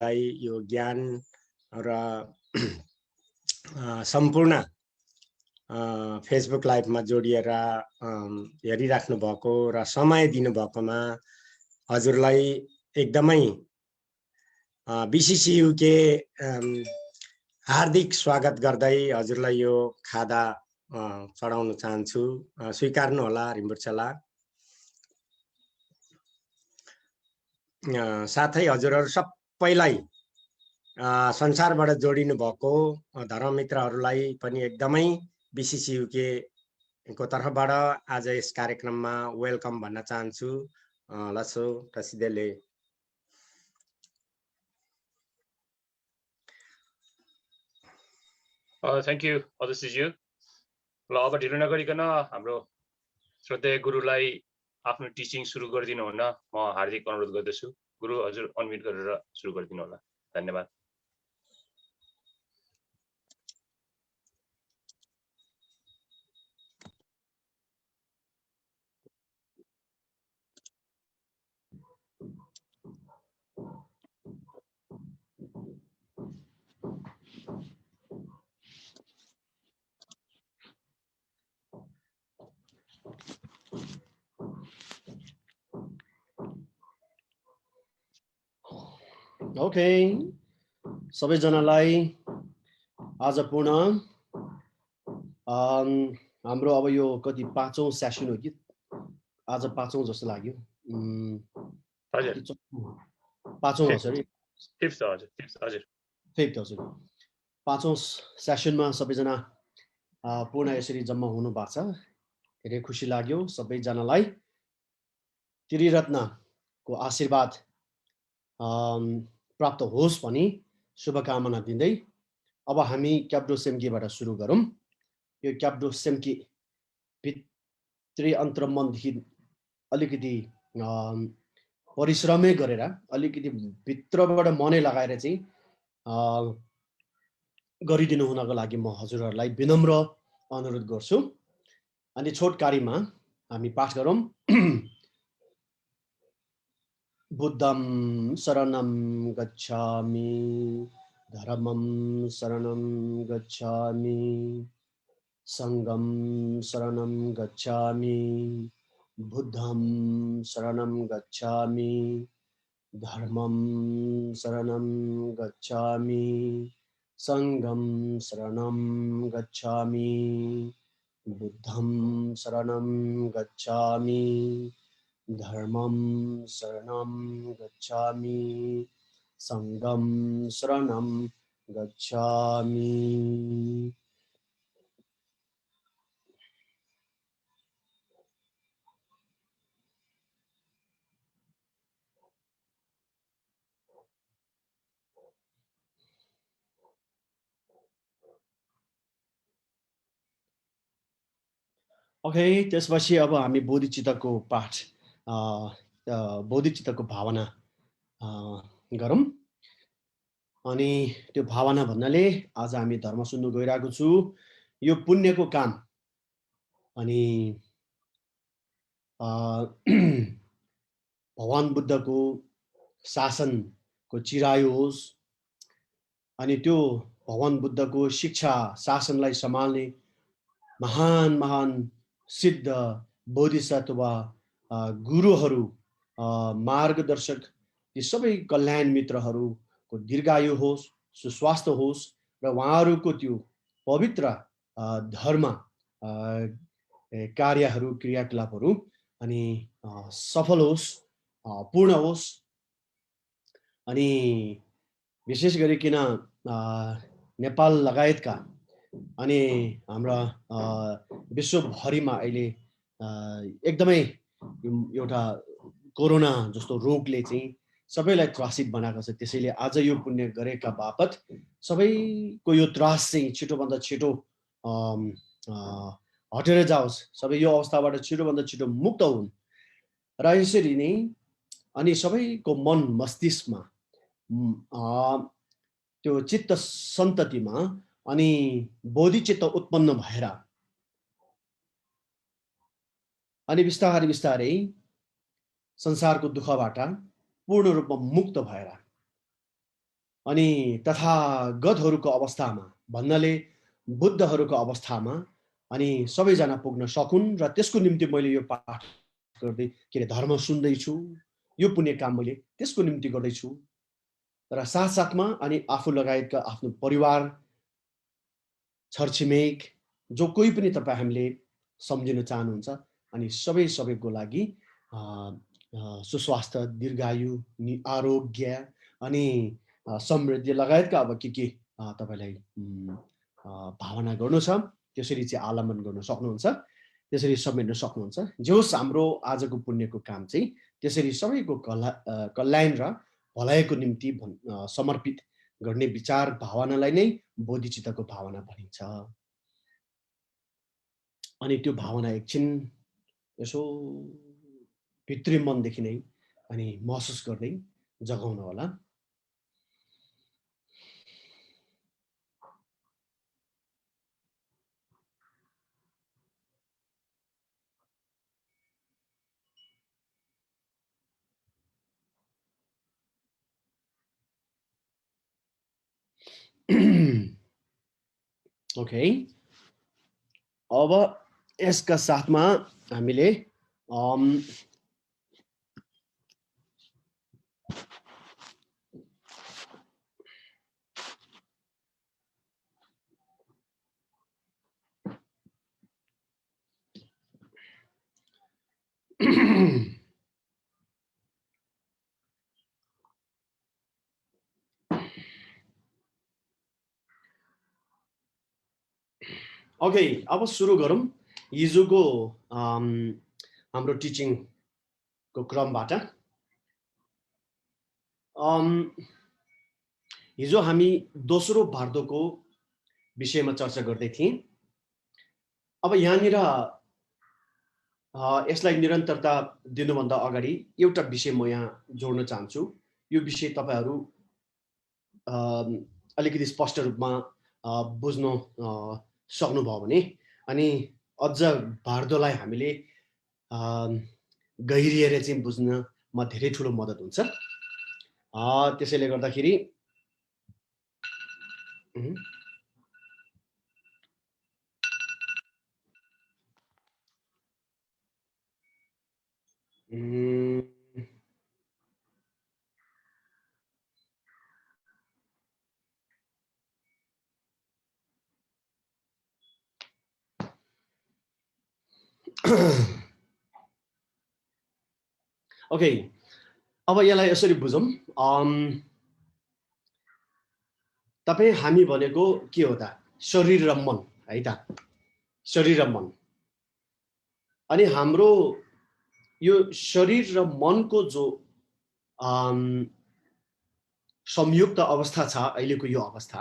लाई यो ज्ञान र सम्पूर्ण फेसबुक लाइभमा जोडिएर हेरिराख्नु भएको र समय दिनुभएकोमा हजुरलाई एकदमै बीसीसीयुके हार्दिक स्वागत गर्दै हजुरलाई यो खादा चढाउन चाहन्छु। स्वीकार्नु होला रिम्बुक्छला। साथै हजुरहरू सबैलाई संसारबाट जोडिनु भएको धर्ममित्रहरूलाई पनि एकदमै बीसीसीयुके को तर्फबाट आज यस कार्यक्रममा वेलकम भन्न चाहन्छु। लसो टसिदेले थ्याङ्क यू अदर्शज्यू। ल अब ढिलो नगरिकन हाम्रो श्रद्धेय गुरुलाई आफ्नो टिचिङ सुरु गरिदिनु हुन म हार्दिक अनुरोध गर्दछु। गुरु हजुर अनम्युट गरेर सुरु गरिदिनु होला। धन्यवाद। ओके, सबैजनालाई आज पुनः हाम्रो अब यो कति पाँचौं सेसन हो कि आज पाँचौं जस्तो लाग्यो। पाँचौं हो सरी, फिफ्थ हजुर। पाँचौं सेसनमा सबैजना पुनः यसरी जम्मा हुनु भएको छ। धेरै खुसी लाग्यो। सबैजनालाई त्रिरत्नको आशीर्वाद प्राप्त होस् भनी शुभकामना दिँदै अब हामी क्याप्डो सेम्कीबाट सुरु गरौँ। यो क्याप्डो सेम्की भित्री अन्तर्मनदेखि अलिकति परिश्रमै गरेर अलिकति भित्रबाट मनै लगाएर चाहिँ गरिदिनु हुनको लागि म हजुरहरूलाई विनम्र अनुरोध गर्छु। अनि छोटकारीमा हामी पाठ गरौँ। बुद्धं शरणं गच्छामि, धर्मं शरणं गच्छामि, संघं शरणं गच्छामि, बुद्धं शरणं गच्छामि, धर्मं शरणं गच्छामि, संघं शरणं गच्छामि, बुद्धं शरणं गच्छामि, धर्मं शरणं गच्छामि, संघं शरणं गच्छामि। ओके, त्यसपछि अब हामी बोधिचित्तको पाठ बोधिचित्तको भावना गरौँ। अनि त्यो भावना भन्नाले आज हामी धर्म सुन्नु गइरहेको छु, यो पुण्यको काम। अनि भगवान बुद्धको शासनको चिरायु होस्। अनि त्यो भगवान बुद्धको शिक्षा शासनलाई सम्हाल्ने महान महान सिद्ध बोधिसत्व गुरुहरू, मार्गदर्शक, ती सबै कल्याण मित्रहरूको दीर्घायु होस्, सुस्वास्थ्य होस् र उहाँहरूको त्यो पवित्र धर्म कार्यहरू, क्रियाकलापहरू अनि सफल होस्, पूर्ण होस्। अनि विशेष गरिकन नेपाल लगायतका अनि हाम्रा विश्वभरिमा अहिले एकदमै एउटा कोरोना जस्तो रोगले चाहिँ सबैलाई त्रासित बनाएको छ। त्यसैले आज यो पुण्य गरेका बापत सबैको यो त्रास चाहिँ छिटोभन्दा छिटो हटेर जाओस्, सबै यो अवस्थाबाट छिटोभन्दा छिटो मुक्त हुन्। र यसरी नै अनि सबैको मन मस्तिष्कमा त्यो चित्त सन्ततिमा अनि बोधिचित्त उत्पन्न भएर अनि बिस्तारै बिस्तारै संसारको दुःखबाट पूर्ण रूपमा मुक्त भएर अनि तथागतहरूको अवस्थामा भन्नाले बुद्धहरूको अवस्थामा अनि सबैजना पुग्न सकुन् र त्यसको निम्ति मैले यो पाठ गर्दै के अरे धर्म सुन्दैछु, यो पुण्य काम मैले त्यसको निम्ति गर्दैछु र साथसाथमा अनि आफू लगायतका आफ्नो परिवार छरछिमेक जो कोही पनि तपाईँ हामीले सम्झिन चाहनुहुन्छ अनि सबैको लागि सुस्वास्थ्य, दीर्घायु, आरोग्य अनि समृद्धि लगायतका अब के तपाईलाई भावना गर्नु छ त्यसरी चाहिँ आलम्बन गर्न सक्नुहुन्छ, त्यसरी समेट्न सक्नुहुन्छ। जे होस् हाम्रो आजको पुण्यको काम चाहिँ त्यसरी सबैको कल्याण र भलाइको निम्ति समर्पित गर्ने विचार भावनालाई नै बोधिचित्तको भावना भनिन्छ। अनि त्यो भावना एकछिन यसो भित्री मनदेखि नै अनि महसुस गर्दै जगाउनु होला। ओके, अब यसका साथमा हामीले ओके, अब सुरु गरौँ हिजोको हाम्रो टिचिङको क्रमबाट। हिजो हामी दोस्रो भारतको विषयमा चर्चा गर्दै थियौँ। अब यहाँनिर यसलाई निरन्तरता दिनुभन्दा अगाडि एउटा विषय म यहाँ जोड्न चाहन्छु। यो विषय तपाईहरु अलिकति स्पष्ट रूपमा बुझ्न सक्नुभयो भने अनि अझ भारतलाई हामीले गहिरिएर चाहिँ बुझ्नमा धेरै ठुलो मद्दत हुन्छ। त्यसैले गर्दाखेरि ओके, अब यसलाई यसरी बुझौँ। तपाई हामी भनेको के हो त? शरीर र मन है त? शरीर र मन। अनि हाम्रो यो शरीर र मनको जो संयुक्त अवस्था छ अहिलेको यो अवस्था,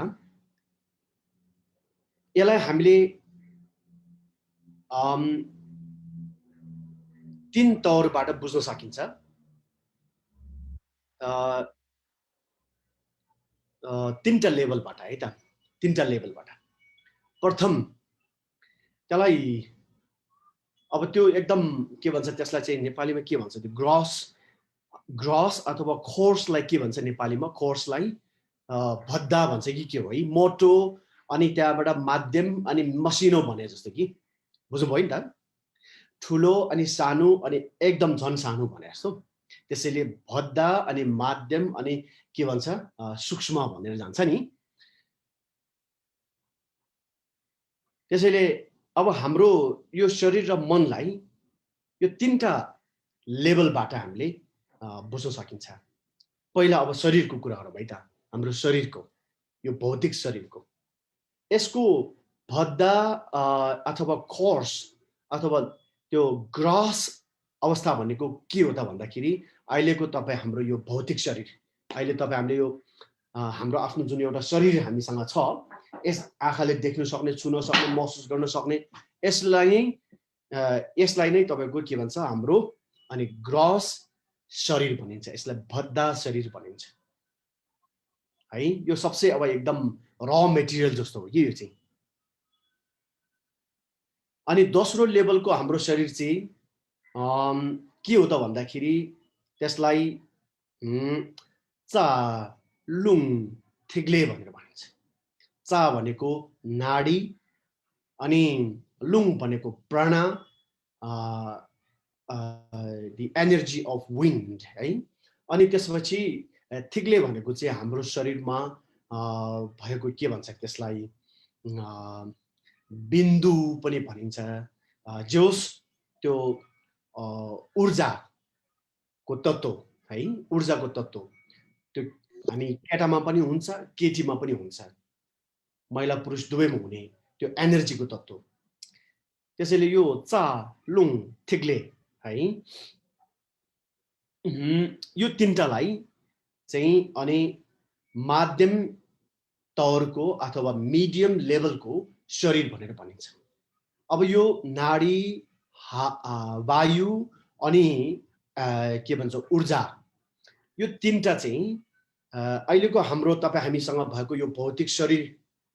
यसलाई हामीले तीन तौरबाट बुझ्न सकिन्छ। तीनटा लेभलबाट है त? तीनटा लेभलबाट। प्रथम त्यसलाई अब त्यो एकदम के भन्छ त्यसलाई चाहिँ नेपालीमा के भन्छ? त्यो ग्रस अथवा खोर्सलाई के भन्छ नेपालीमा? खोर्सलाई भद्दा भन्छ कि के हो है? मोटो अनि त्यहाँबाट माध्यम अनि मसिनो भने जस्तो कि बुझ्नुभयो नि त? ठुलो अनि सानो अनि एकदम झन सानो भने जस्तो। त्यसैले भद्दा अनि माध्यम अनि के भन्छ सूक्ष्म भनेर जान्छ नि। त्यसैले अब हाम्रो यो शरीर र मनलाई यो तीनटा लेभलबाट हामीले बुझ्न सकिन्छ। पहिला अब शरीरको कुरा गरौँ है त? हाम्रो शरीरको यो भौतिक शरीरको यसको भद्दा अथवा कोर्स अथवा त्यो ग्रस अवस्था भनेको के हो त भन्दाखेरि अहिलेको तपाईँ हाम्रो यो भौतिक शरीर, अहिले तपाईँ हामीले यो हाम्रो आफ्नो जुन एउटा शरीर हामीसँग छ, यस आँखाले देख्न सक्ने, छुन सक्ने, महसुस गर्न सक्ने यसलाई नै तपाईको के भन्छ हाम्रो अनि ग्रस शरीर भनिन्छ। यसलाई भद्दा शरीर भनिन्छ है। यो सबसे अब एकदम र मेटेरियल जस्तो हो कि यो चाहिँ। अनि दोस्रो लेभलको हाम्रो शरीर चाहिँ के हो त भन्दाखेरि त्यसलाई चा लुङ थिग्ले भनेर भनिन्छ। चा भनेको नाडी, अनि लुङ भनेको प्राण, the energy of wind है। अनि त्यसपछि थिग्ले भनेको चाहिँ हाम्रो शरीरमा भएको के भन्छ त्यसलाई बिन्दु पनि भनिन्छ। जोस त्यो ऊर्जाको तत्त्व है, ऊर्जाको तत्त्व त्यो हामी केटामा पनि हुन्छ केटीमा पनि हुन्छ, महिला पुरुष दुवैमा हुने त्यो एनर्जीको तत्त्व। त्यसैले यो चा लुङ थिग्ले है, यो तीनटालाई चाहिँ अनि माध्यम तौरको अथवा मिडियम लेभलको शरीर भनेर भनिन्छ। अब यो नाडी, वायु अनि के भन्छ ऊर्जा, यो तीनटा चाहिँ अहिलेको हाम्रो तपाईँ हामीसँग भएको यो भौतिक शरीर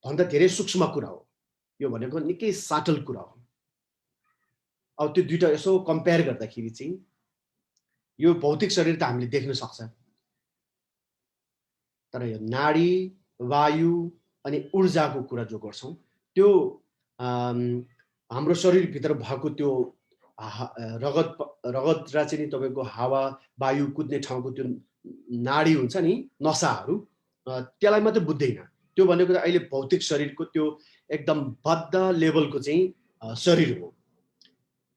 भन्दा धेरै सूक्ष्म कुरा हो। यो भनेको निकै साटल कुरा हो। अब त्यो दुईटा यसो कम्पेयर गर्दाखेरि चाहिँ यो भौतिक शरीर त हामीले देख्न सक्छ, तर यो नाडी, वायु अनि ऊर्जाको कुरा जो गर्छौँ त्यो हाम्रो शरीरभित्र भएको त्यो रगत र चाहिँ तपाईँको हावा वायु कुद्ने ठाउँको त्यो नाडी हुन्छ नि, नसाहरू, त्यसलाई मात्रै बुझ्दैन। त्यो भनेको अहिले भौतिक शरीरको त्यो एकदम बद्ध लेभलको चाहिँ शरीर हो।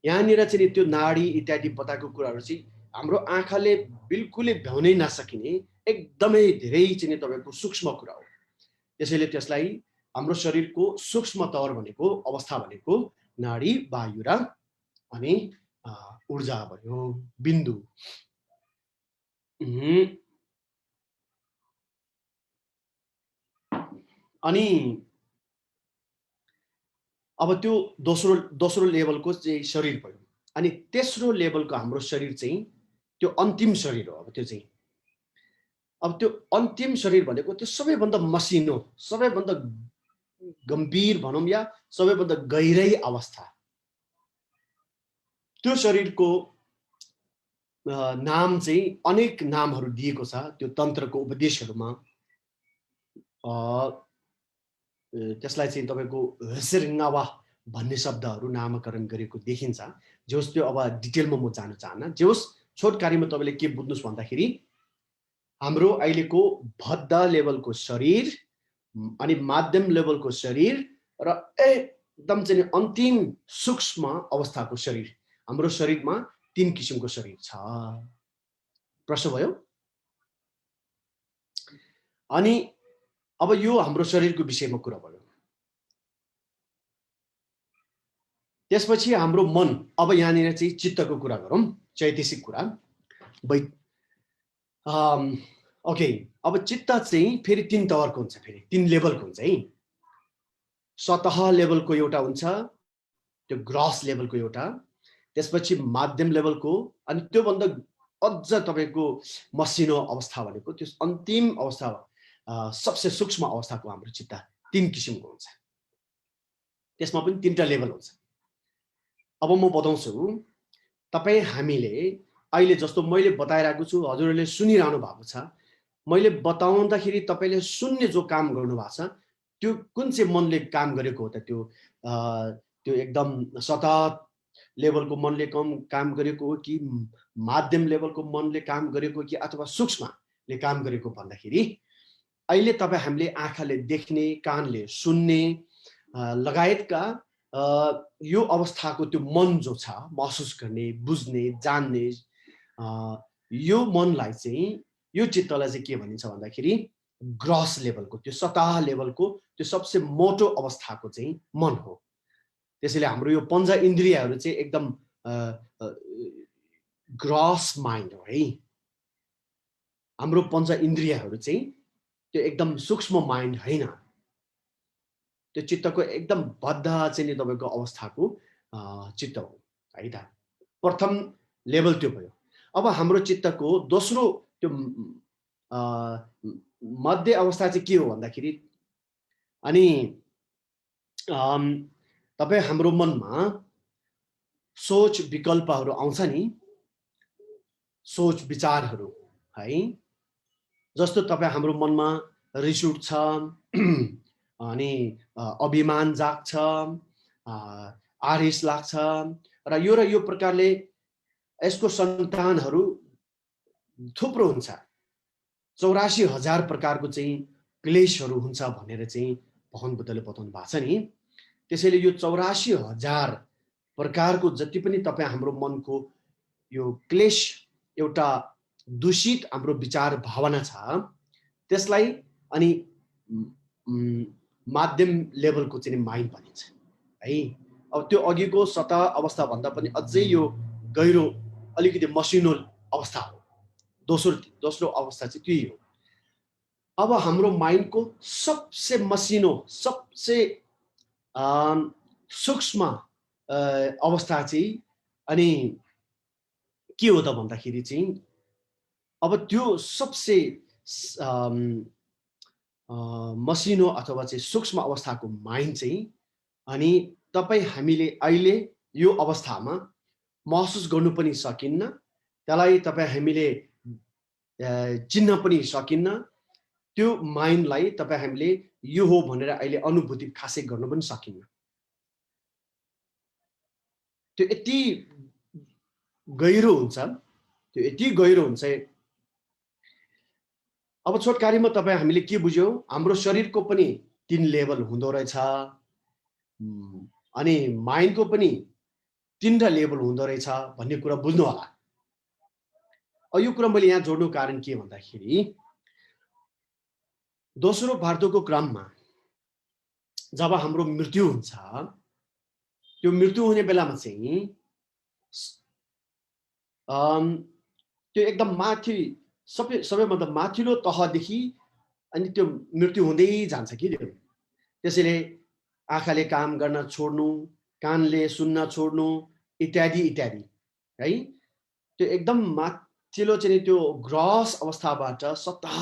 यहाँनिर चाहिँ त्यो नाडी इत्यादि बताएको कुराहरू चाहिँ हाम्रो आँखाले बिल्कुलै भ्याउनै नसकिने एकदमै धेरै चाहिँ तपाईँको सूक्ष्म कुरा हो। त्यसैले त्यसलाई हाम्रो शरीरको सूक्ष्म तौर भनेको अवस्था भनेको नाडी, वायु र अनि ऊर्जा भयो, बिन्दु। अनि अब त्यो दोस्रो लेभलको चाहिँ शरीर भयो। अनि तेस्रो लेभलको हाम्रो शरीर चाहिँ त्यो अन्तिम शरीर हो। अब त्यो चाहिँ त्यो अन्तिम शरीर भनेको त्यो सबैभन्दा मसिनो, सबैभन्दा गम्भीर भनौँ या सबैभन्दा गहिरै अवस्था। त्यो शरीरको नाम चाहिँ अनेक नामहरू दिएको छ त्यो तन्त्रको उपदेशहरूमा। त्यसलाई चाहिँ तपाईँको हसिरिङ्गावा भन्ने शब्दहरू नामकरण गरेको देखिन्छ। जोस् त्यो अब डिटेलमा म जान चाहन्न। जोस् छोटकारीमा तपाईँले के बुझ्नुहोस् भन्दाखेरि हाम्रो अहिलेको बद्ध लेभलको शरीर अनि माध्यम लेभलको शरीर र एकदम चाहिँ अन्तिम सूक्ष्म अवस्थाको शरीर, हाम्रो शरीरमा 3 किसिमको शरीर छ। प्रश्न भयो? अनि अब यो हाम्रो शरीरको विषयमा कुरा भयो। त्यसपछि हाम्रो मन, अब यहाँनिर चाहिँ चित्तको कुरा गरौँ, चैतसिक कुरा। ओके, अब चित्त चाहिँ फेरि 3 तवरको हुन्छ, फेरि 3 लेभलको हुन्छ है। सतह लेभलको एउटा हुन्छ, त्यो ग्रस लेभलको एउटा, त्यसपछि माध्यम लेभलको, अनि त्योभन्दा अझ तपाईँको मसिनो अवस्था भनेको त्यो अन्तिम अवस्था, सबसे सूक्ष्म अवस्थाको हाम्रो चित्त 3 किसिमको हुन्छ। त्यसमा पनि 3टा लेभल हुन्छ। अब म बताउँछु, तपाईँ हामीले अहिले जस्तो मैले बताइरहेको छु, हजुरहरूले सुनिरहनु भएको छ। मैले बताउँदाखेरि तपाईँले सुन्ने जो काम गर्नुभएको छ त्यो कुन चाहिँ मनले काम गरेको हो त? त्यो एकदम सतह लेभलको मनले काम गरेको हो कि माध्यम लेभलको मनले काम गरेको कि अथवा सूक्ष्मले काम गरेको भन्दाखेरि अहिले तपाईँ हामीले आँखाले देख्ने, कानले सुन्ने लगायतका यो अवस्थाको त्यो मन जो छ, महसुस गर्ने, बुझ्ने, जान्ने, यो मनलाई चाहिँ, यो चित्तलाई चाहिँ के भनिन्छ भन्दाखेरि ग्रस लेभलको, त्यो सतह लेभलको त्यो सबसे मोटो अवस्थाको चाहिँ मन हो। त्यसैले हाम्रो यो पञ्च इन्द्रियहरू चाहिँ एकदम ग्रस माइन्ड हो है। हाम्रो पञ्च इन्द्रियहरू चाहिँ त्यो एकदम सूक्ष्म माइन्ड होइन। त्यो चित्तको एकदम बद्ध चाहिँ नि तपाईँको अवस्थाको चित्त हो है त। प्रथम लेभल त्यो भयो। अब हाम्रो चित्तको दोस्रो त्यो मध्य अवस्था चाहिँ के हो भन्दाखेरि, अनि तपाईँ हाम्रो मनमा सोच विकल्पहरू आउँछ नि, सोच विचारहरू है। जस्तो तपाईँ हाम्रो मनमा रिस उठ्छ, अनि अभिमान जाग्छ, आरिस लाग्छ र यो प्रकारले यसको सन्तानहरू थुप्रो हुन्छ। 84,000 प्रकारको चाहिँ क्लेशहरू हुन्छ भनेर चाहिँ भगवान बुद्धले बताउनु भएको छ नि। त्यसैले यो 84,000 प्रकारको जति पनि तपाईँ हाम्रो मनको यो क्लेश, एउटा दूषित हाम्रो विचार भावना छ, त्यसलाई अनि माध्यम लेभलको चाहिँ माइन्ड भनिन्छ है। अब त्यो अघिको सतह अवस्था भन्दा पनि अझै यो गहिरो अलिकति मसिनो अवस्था हो। दोस्रो अवस्था चाहिँ त्यही हो। अब हाम्रो माइन्डको सबसे मसिनो, सबसे सूक्ष्म अवस्था चाहिँ अनि के हो त भन्दाखेरि चाहिँ अब त्यो सबसे मसिनो अथवा चाहिँ सूक्ष्म अवस्थाको माइन्ड चाहिँ अनि हामीले अहिले यो अवस्थामा महसुस गर्नु पनि सकिन्न, त्यसलाई हामीले चिन्न पनि सकिन्न। त्यो माइन्डलाई हामीले यो हो भनेर अहिले अनुभूति खासै गर्न पनि सकिन्न। त्यो यति गहिरो हुन्छ, त्यो यति गहिरो हुन्छ। अब छोटकारीमा हामीले के बुझ्यौँ, हाम्रो शरीरको पनि 3 लेभल हुँदो रहेछ, अनि माइन्डको पनि 3 लेभल हुँदो रहेछ भन्ने कुरा बुझ्नु होला। यो कुरा मैले यहाँ जोड्नु कारण के भन्दाखेरि, दोस्रो भारतको क्रममा जब हाम्रो मृत्यु हुन्छ, त्यो मृत्यु हुने बेलामा चाहिँ त्यो एकदम माथि सबैभन्दा माथिल्लो तहदेखि अनि त्यो मृत्यु हुँदै जान्छ कि। त्यसैले आँखाले काम गर्न छोड्नु, कानले सुन्न छोड्नु, इत्यादि इत्यादि है। त्यो एकदम माथिल्लो चाहिँ त्यो ग्रस अवस्थाबाट, सतह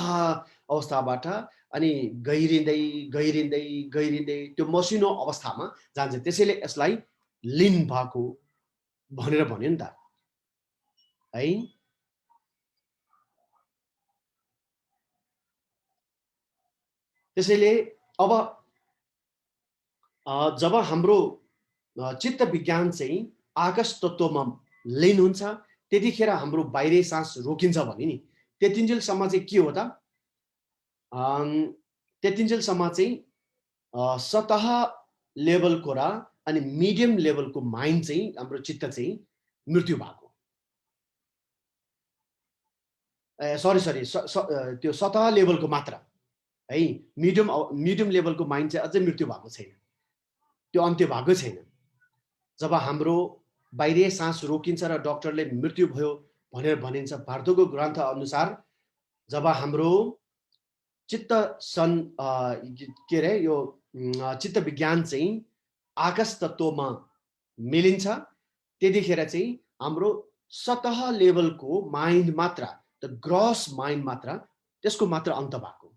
अवस्थाबाट अनि गहिरिँदै गहिरिँदै गहिरिँदै त्यो मसिनो अवस्थामा जान्छ। त्यसैले यसलाई लीन भएको भनेर भन्यो नि त है। त्यसैले अब जब हाम्रो चित्त विज्ञान चाहिँ आकाश तत्त्वमा लीन हुन्छ, त्यतिखेर हाम्रो बाहिरी सास रोकिन्छ भने नि त्यतिन्जेलसम्म चाहिँ के हो त, त्यतिन्जेलसम्म चाहिँ सतह लेभलको र अनि मिडियम लेभलको माइन्ड चाहिँ हाम्रो चित्त चाहिँ मृत्यु भएको, सरी त्यो सतह लेभलको मात्र है। मिडियम लेभलको माइन्ड चाहिँ अझै मृत्यु भएको छैन, त्यो अन्त्य भएको छैन। जब हाम्रो बाहिरी सास रोकिन्छ र डाक्टरले मृत्यु भयो भनेर भनिन्छ, भारतको ग्रन्थ अनुसार जब हाम्रो चित्त के अरे यो चित्त विज्ञान चाहिँ आकाश तत्त्वमा मिलिन्छ, त्यतिखेर चाहिँ हाम्रो सतह लेभलको माइन्ड मात्र, द ग्रस माइन्ड मात्र, त्यसको मात्र अन्त भएको।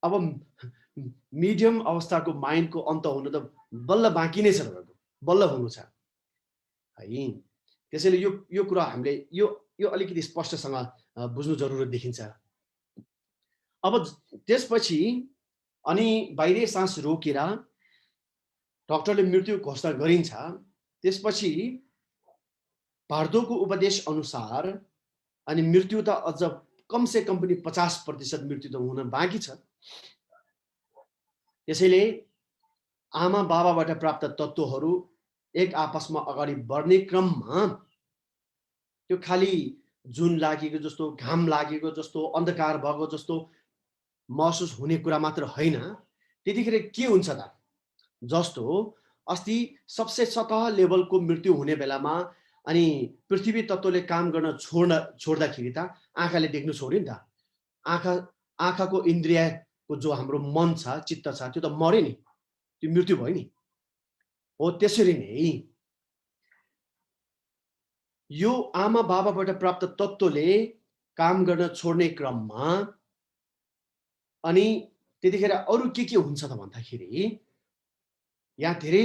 अब मिडियम अवस्थाको माइन्डको अन्त हुनु त बल्ल बाँकी नै छ, बल्ल हुनु छ है। त्यसैले यो कुरा हामीले यो अलिकति स्पष्टसँग बुझ्नु जरुरत देखिन्छ। अब त्यसपछि अनि बाहिरी सास रोकेर डाक्टरले मृत्यु घोषणा गरिन्छ। त्यसपछि भारतको उपदेश अनुसार अनि मृत्यु त अझ कमसे कम पनि 50% मृत्यु त हुन बाँकी छ। त्यसैले आमा बाबाबाट प्राप्त तत्त्वहरू एक आपसमा अगाडि बढ्ने क्रममा त्यो खाली जुन लागेको जस्तो, घाम लागेको जस्तो, अन्धकार भएको जस्तो महसुस हुने कुरा मात्र होइन। त्यतिखेर के हुन्छ त, जस्तो अस्ति सबसे सतह लेभलको मृत्यु हुने बेलामा अनि पृथ्वी तत्त्वले काम गर्न छोड्दाखेरि त आँखाले देख्नु छोड्यो नि त। आँखाको इन्द्रियको जो हाम्रो मन छ, चित्त छ, त्यो त मर्यो नि, त्यो मृत्यु भयो नि। हो त्यसरी नै यो आमा बाबाबाट प्राप्त तत्त्वले काम गर्न छोड्ने क्रममा अनि त्यतिखेर अरू के हुन्छ त भन्दाखेरि यहाँ धेरै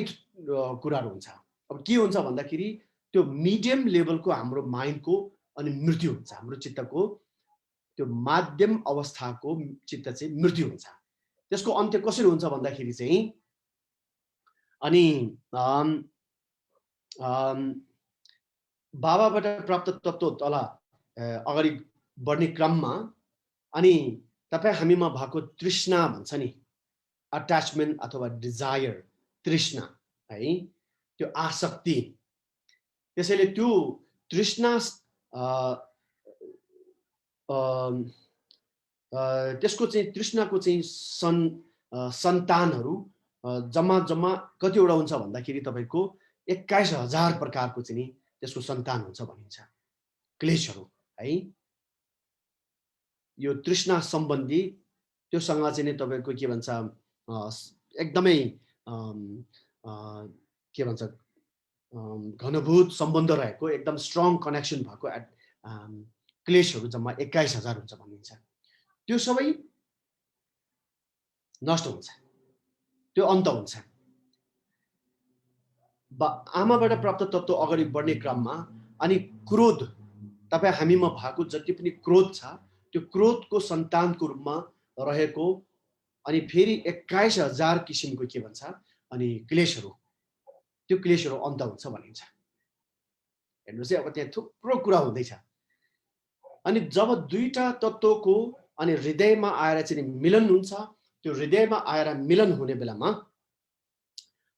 कुराहरू हुन्छ। अब के हुन्छ भन्दाखेरि त्यो मिडियम लेभलको हाम्रो माइन्डको अनि मृत्यु हुन्छ, हाम्रो चित्तको त्यो माध्यम अवस्थाको चित्त चाहिँ मृत्यु हुन्छ। त्यसको अन्त्य कसरी हुन्छ भन्दाखेरि चाहिँ अनि बाबाबाट प्राप्त तत्त्व तल अगाडि बढ्ने क्रममा अनि तपाईँ हामीमा भएको तृष्णा भन्छ नि, अट्याचमेन्ट अथवा डिजायर, तृष्णा है, त्यो आसक्ति, त्यसैले त्यो तृष्णा त्यसको चाहिँ तृष्णाको चाहिँ सन्तानहरू जम्मा जम्मा कतिवटा हुन्छ भन्दाखेरि तपाईँको 21,000 प्रकारको चाहिँ त्यसको सन्तान हुन्छ भनिन्छ, क्लेशहरू है। यो तृष्णा सम्बन्धी त्योसँग चाहिँ नि तपाईँको के भन्छ एकदमै के भन्छ घनभूत सम्बन्ध रहेको एकदम स्ट्रङ कनेक्सन भएको क्लेशहरू जम्मा 21,000 हुन्छ भनिन्छ। त्यो सबै नष्ट हुन्छ, त्यो अन्त हुन्छ। आमाबाट प्राप्त तत्त्व अगाडि बढ्ने क्रममा अनि क्रोध, तपाईँ हामीमा भएको जति पनि क्रोध छ त्यो क्रोधको सन्तानको रूपमा रहेको अनि फेरि 21,000 किसिमको के भन्छ अनि क्लेशहरू, त्यो क्लेशहरू अन्त हुन्छ भनिन्छ। हेर्नुहोस् है, अब त्यहाँ थुप्रो कुरा हुँदैछ। अनि जब दुईटा तत्त्वको अनि हृदयमा आएर चाहिँ मिलन हुन्छ, त्यो हृदयमा आएर मिलन हुने बेलामा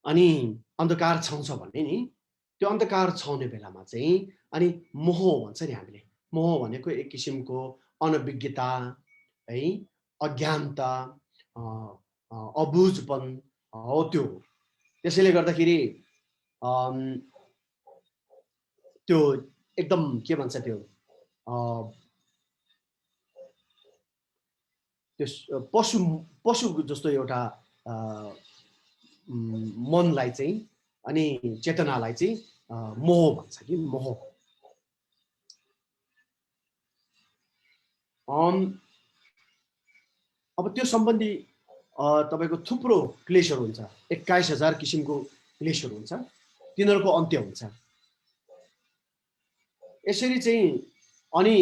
अनि अन्धकार छाउँछ भन्ने नि, त्यो अन्धकार छाउने बेलामा चाहिँ अनि मोह भन्छ नि हामीले, मोह भनेको एक किसिमको अनभिज्ञता है, अज्ञानता, अबुझपन हो त्यो। त्यसैले गर्दाखेरि त्यो एकदम के भन्छ त्यो पशु जस्तो एउटा मनलाई चाहिँ अनि चेतनालाई चाहिँ मोह भन्छ कि मोह। अब त्यो सम्बन्धी तपाईको थुप्रो क्लेशहरू हुन्छ, 21,000 किसिमको क्लेशहरू हुन्छ, तिनीहरूको अन्त्य हुन्छ। यसरी चाहिँ अनि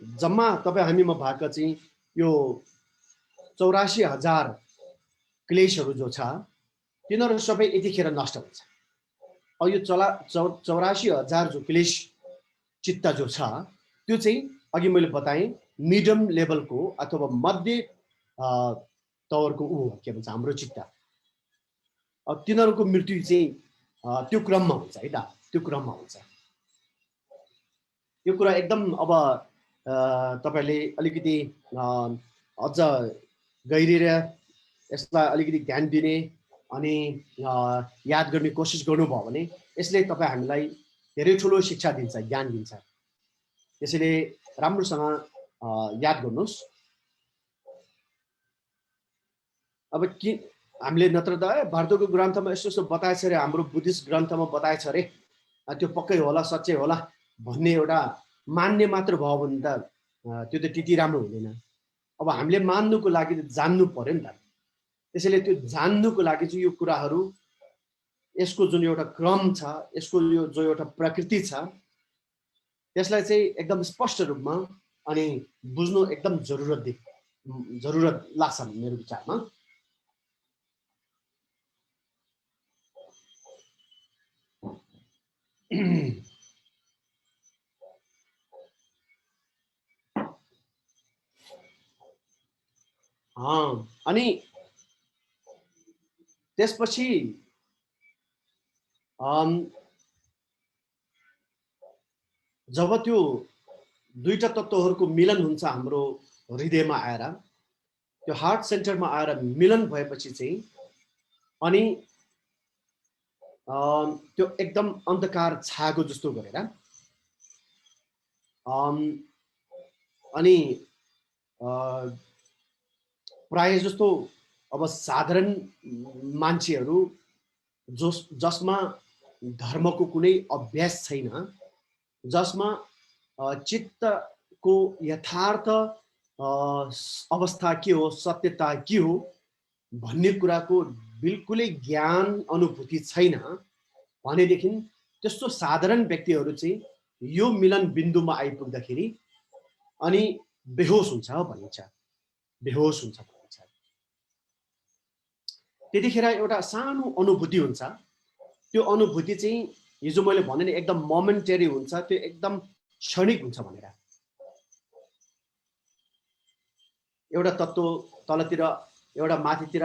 जम्मा तपाईँ हामीमा भएका चाहिँ यो 84,000 क्लेशहरू जो छ तिनीहरू सबै यतिखेर नष्ट हुन्छ। अब यो 84,000 जो क्लेश चित्त जो छ त्यो चाहिँ अघि मैले बताएँ मिडियम लेभलको अथवा मध्य तवरको के भन्छ हाम्रो चित्त। अब तिनीहरूको मृत्यु चाहिँ त्यो क्रममा हुन्छ है त, त्यो क्रममा हुन्छ। यो कुरा एकदम अब तपाईले अलिकति अझ गहिरेर यसलाई अलिकति ध्यान दिने अनि याद गर्ने कोसिस गर्नुभयो भने यसले तपाईँ हामीलाई धेरै ठुलो शिक्षा दिन्छ, ज्ञान दिन्छ। त्यसैले राम्रोसँग याद गर्नुहोस्। अब कि हामीले नत्र त भारतको ग्रन्थमा यस्तो यस्तो बताएछ अरे, हाम्रो बुद्धिस्ट ग्रन्थमा बताएछ अरे, त्यो पक्कै होला, सच्चै होला भन्ने एउटा मान्ने मात्र भयो भने त त्यो त त्यति राम्रो हुँदैन। अब हामीले मान्नुको लागि जान्नु पर्यो नि त। त्यसैले त्यो जान्नुको लागि चाहिँ यो कुराहरू, यसको जुन एउटा क्रम छ, यसको यो जो एउटा प्रकृति छ, त्यसलाई चाहिँ एकदम स्पष्ट रूपमा अनि बुझ्नु एकदम जरुरत लाग्छ मेरो विचारमा। अनि त्यसपछि जब त्यो दुईटा तत्त्वहरूको मिलन हुन्छ हाम्रो हृदयमा आएर, त्यो हार्ट सेन्टरमा आएर मिलन भएपछि चाहिँ अनि त्यो एकदम अन्धकार छाएको जस्तो गरेर अनि प्राय जस्तो अब साधारण मान्छेहरू जसमा धर्मको कुनै अभ्यास छैन, जसमा चित्तको यथार्थ अवस्था के हो, सत्यता के हो भन्ने कुराको बिल्कुलै ज्ञान अनुभूति छैन भनेदेखि त्यस्तो साधारण व्यक्तिहरू चाहिँ यो मिलन बिन्दुमा आइपुग्दाखेरि अनि बेहोस हुन्छ भनिन्छ, बेहोस हुन्छ भनिन्छ। त्यतिखेर एउटा सानो अनुभूति हुन्छ, त्यो अनुभूति चाहिँ हिजो मैले भने नि एकदम मोमेन्टरी हुन्छ, त्यो एकदम क्षणिक हुन्छ भनेर। एउटा तत्त्व तलतिर एउटा माथितिर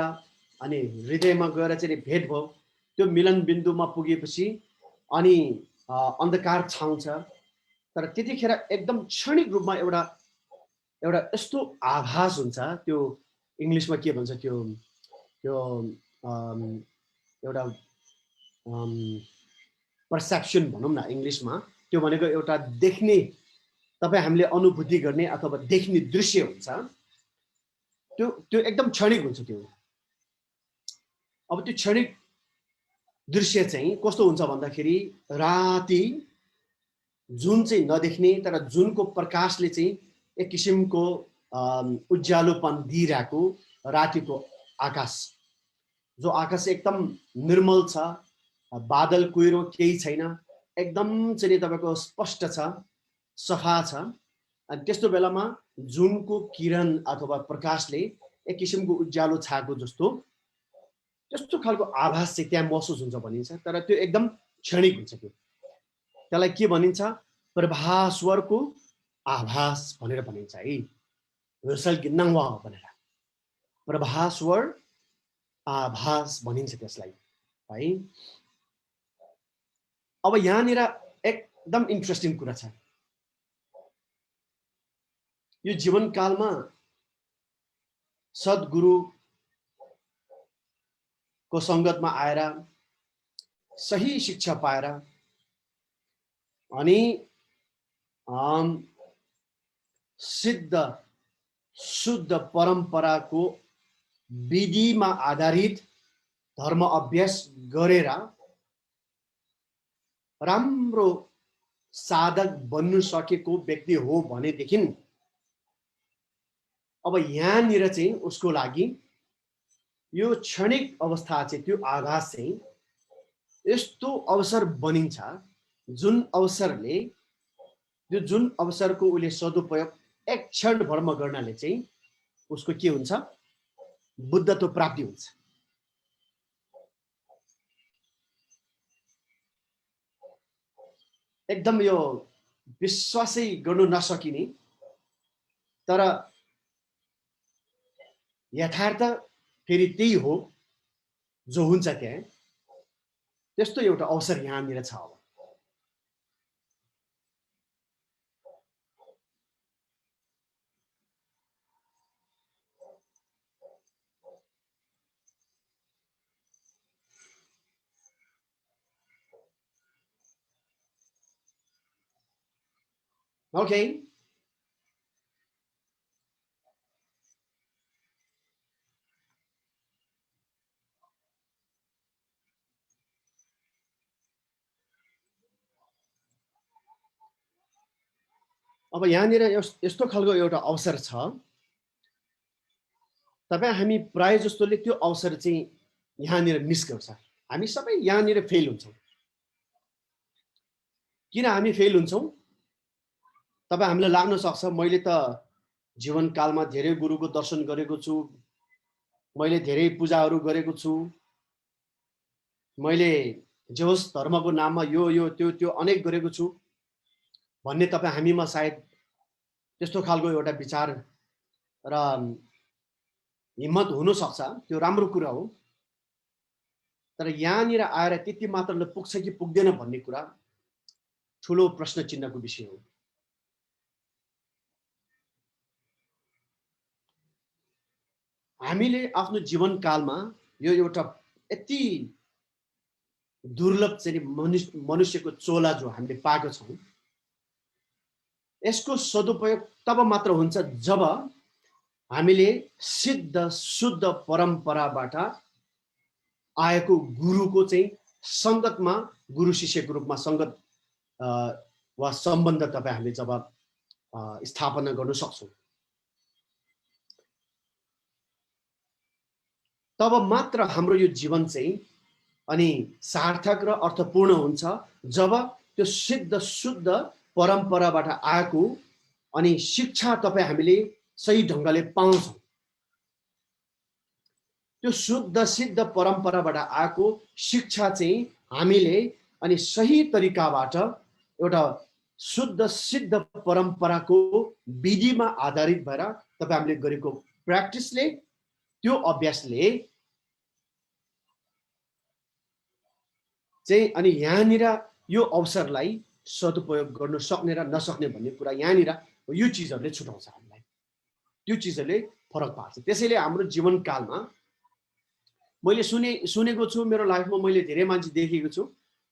अनि हृदयमा गएर चाहिँ भेट भयो, त्यो मिलन बिन्दुमा पुगेपछि अनि अन्धकार छाउँछ। तर त्यतिखेर एकदम क्षणिक रूपमा एउटा एउटा यस्तो आभास हुन्छ, त्यो इङ्ग्लिसमा के भन्छ, त्यो त्यो एउटा पर्सेप्सन भनौँ न इङ्ग्लिसमा, त्यो भनेको एउटा देख्ने, तपाईँ हामीले अनुभूति गर्ने अथवा देख्ने दृश्य हुन्छ, त्यो त्यो एकदम क्षणिक हुन्छ। त्यो अब त्यो क्षणिक दृश्य चाहिँ कस्तो हुन्छ भन्दाखेरि राति जुन चाहिँ नदेख्ने तर जुनको प्रकाशले चाहिँ एक किसिमको उज्यालोपन दिइरहेको रातिको आकाश, जो आकाश एकदम निर्मल छ, बादल कुहिरो केही छैन, एकदम चाहिँ तपाईँको स्पष्ट छ, सफा छ। अनि त्यस्तो बेलामा जुनको किरण अथवा प्रकाशले एक किसिमको उज्यालो छाएको जस्तो त्यस्तो खालको आभास चाहिँ त्यहाँ महसुस हुन्छ भनिन्छ। तर त्यो एकदम क्षणिक हुन्छ। त्यो त्यसलाई के भनिन्छ, प्रभास्वरको आभास भनेर भनिन्छ है, वेसल गिन्नाङवा भनेर प्रभास्वर आभास भनिन्छ त्यसलाई है। अब यहाँनिर एकदम इन्ट्रेस्टिङ कुरा छ। यो जीवनकालमा सद्गुरुको सङ्गतमा आएर सही शिक्षा पाएर अनि सिद्ध शुद्ध परम्पराको विधिमा आधारित धर्म अभ्यास गरेर राम्रो साधक बन्नु सकेको व्यक्ति हो भनेदेखि अब यहाँनिर चाहिँ उसको लागि यो क्षणिक अवस्था चाहिँ, त्यो आभास चाहिँ यस्तो अवसर बनिन्छ जुन अवसरले, यो जुन अवसरको उसले सदुपयोग एक क्षणभरमा गर्नाले चाहिँ उसको के हुन्छ, बुद्धत्व प्राप्ति हुन्छ। एकदम यो विश्वासै गर्नु नसकिने तर यथार्थ फेरि त्यही हो जो हुन्छ त्यहाँ, त्यस्तो एउटा अवसर यहाँनिर छ। अब ओके, अब यहाँनिर यस्तो खालको एउटा अवसर छ। तपाईँ हामी प्राय जस्तोले त्यो अवसर चाहिँ यहाँनिर मिस गर्छ। हामी सबै यहाँनिर फेल हुन्छौँ। किन हामी फेल हुन्छौँ? तपाईँ हामीलाई लाग्न सक्छ मैले त जीवनकालमा धेरै गुरुको दर्शन गरेको छु, मैले धेरै पूजाहरू गरेको छु, मैले जे होस् धर्मको नाममा यो यो त्यो त्यो अनेक गरेको छु भन्ने तपाईँ हामीमा सायद त्यस्तो खालको एउटा विचार र हिम्मत हुन सक्छ। त्यो राम्रो कुरा हो। तर यहाँनिर आएर त्यति मात्रले पुग्छ कि पुग्दैन भन्ने कुरा ठुलो प्रश्न चिन्हको विषय हो। हामीले आफ्नो जीवनकालमा यो एउटा यति दुर्लभ चाहिँ मनुष्यको चोला जो हामीले पाएको छौँ, यसको सदुपयोग तब मात्र हुन्छ जब हामीले सिद्ध शुद्ध परम्पराबाट आएको गुरुको चाहिँ सङ्गतमा, गुरु शिष्यको रूपमा सङ्गत वा सम्बन्ध तपाईँ हामीले जब स्थापना गर्न सक्छौँ, तब मात्र हाम्रो यो जीवन चाहिँ अनि सार्थक र अर्थपूर्ण हुन्छ। जब त्यो सिद्ध शुद्ध परम्पराबाट आएको अनि शिक्षा तपाईँ हामीले सही ढङ्गले पाउँछौँ। त्यो शुद्ध सिद्ध परम्पराबाट आएको शिक्षा चाहिँ हामीले अनि सही तरिकाबाट एउटा शुद्ध सिद्ध परम्पराको विधिमा आधारित भएर तपाईँ हामीले गरेको प्र्याक्टिसले, त्यो अभ्यासले चाहिँ अनि यहाँनिर यो अवसरलाई सदुपयोग गर्न सक्ने र नसक्ने भन्ने कुरा यहाँनिर यो चिजहरूले छुटाउँछ हामीलाई, त्यो चिजहरूले फरक पार्छ। त्यसैले हाम्रो जीवनकालमा मैले सुनेको छु, मेरो लाइफमा मैले धेरै मान्छे देखेको छु,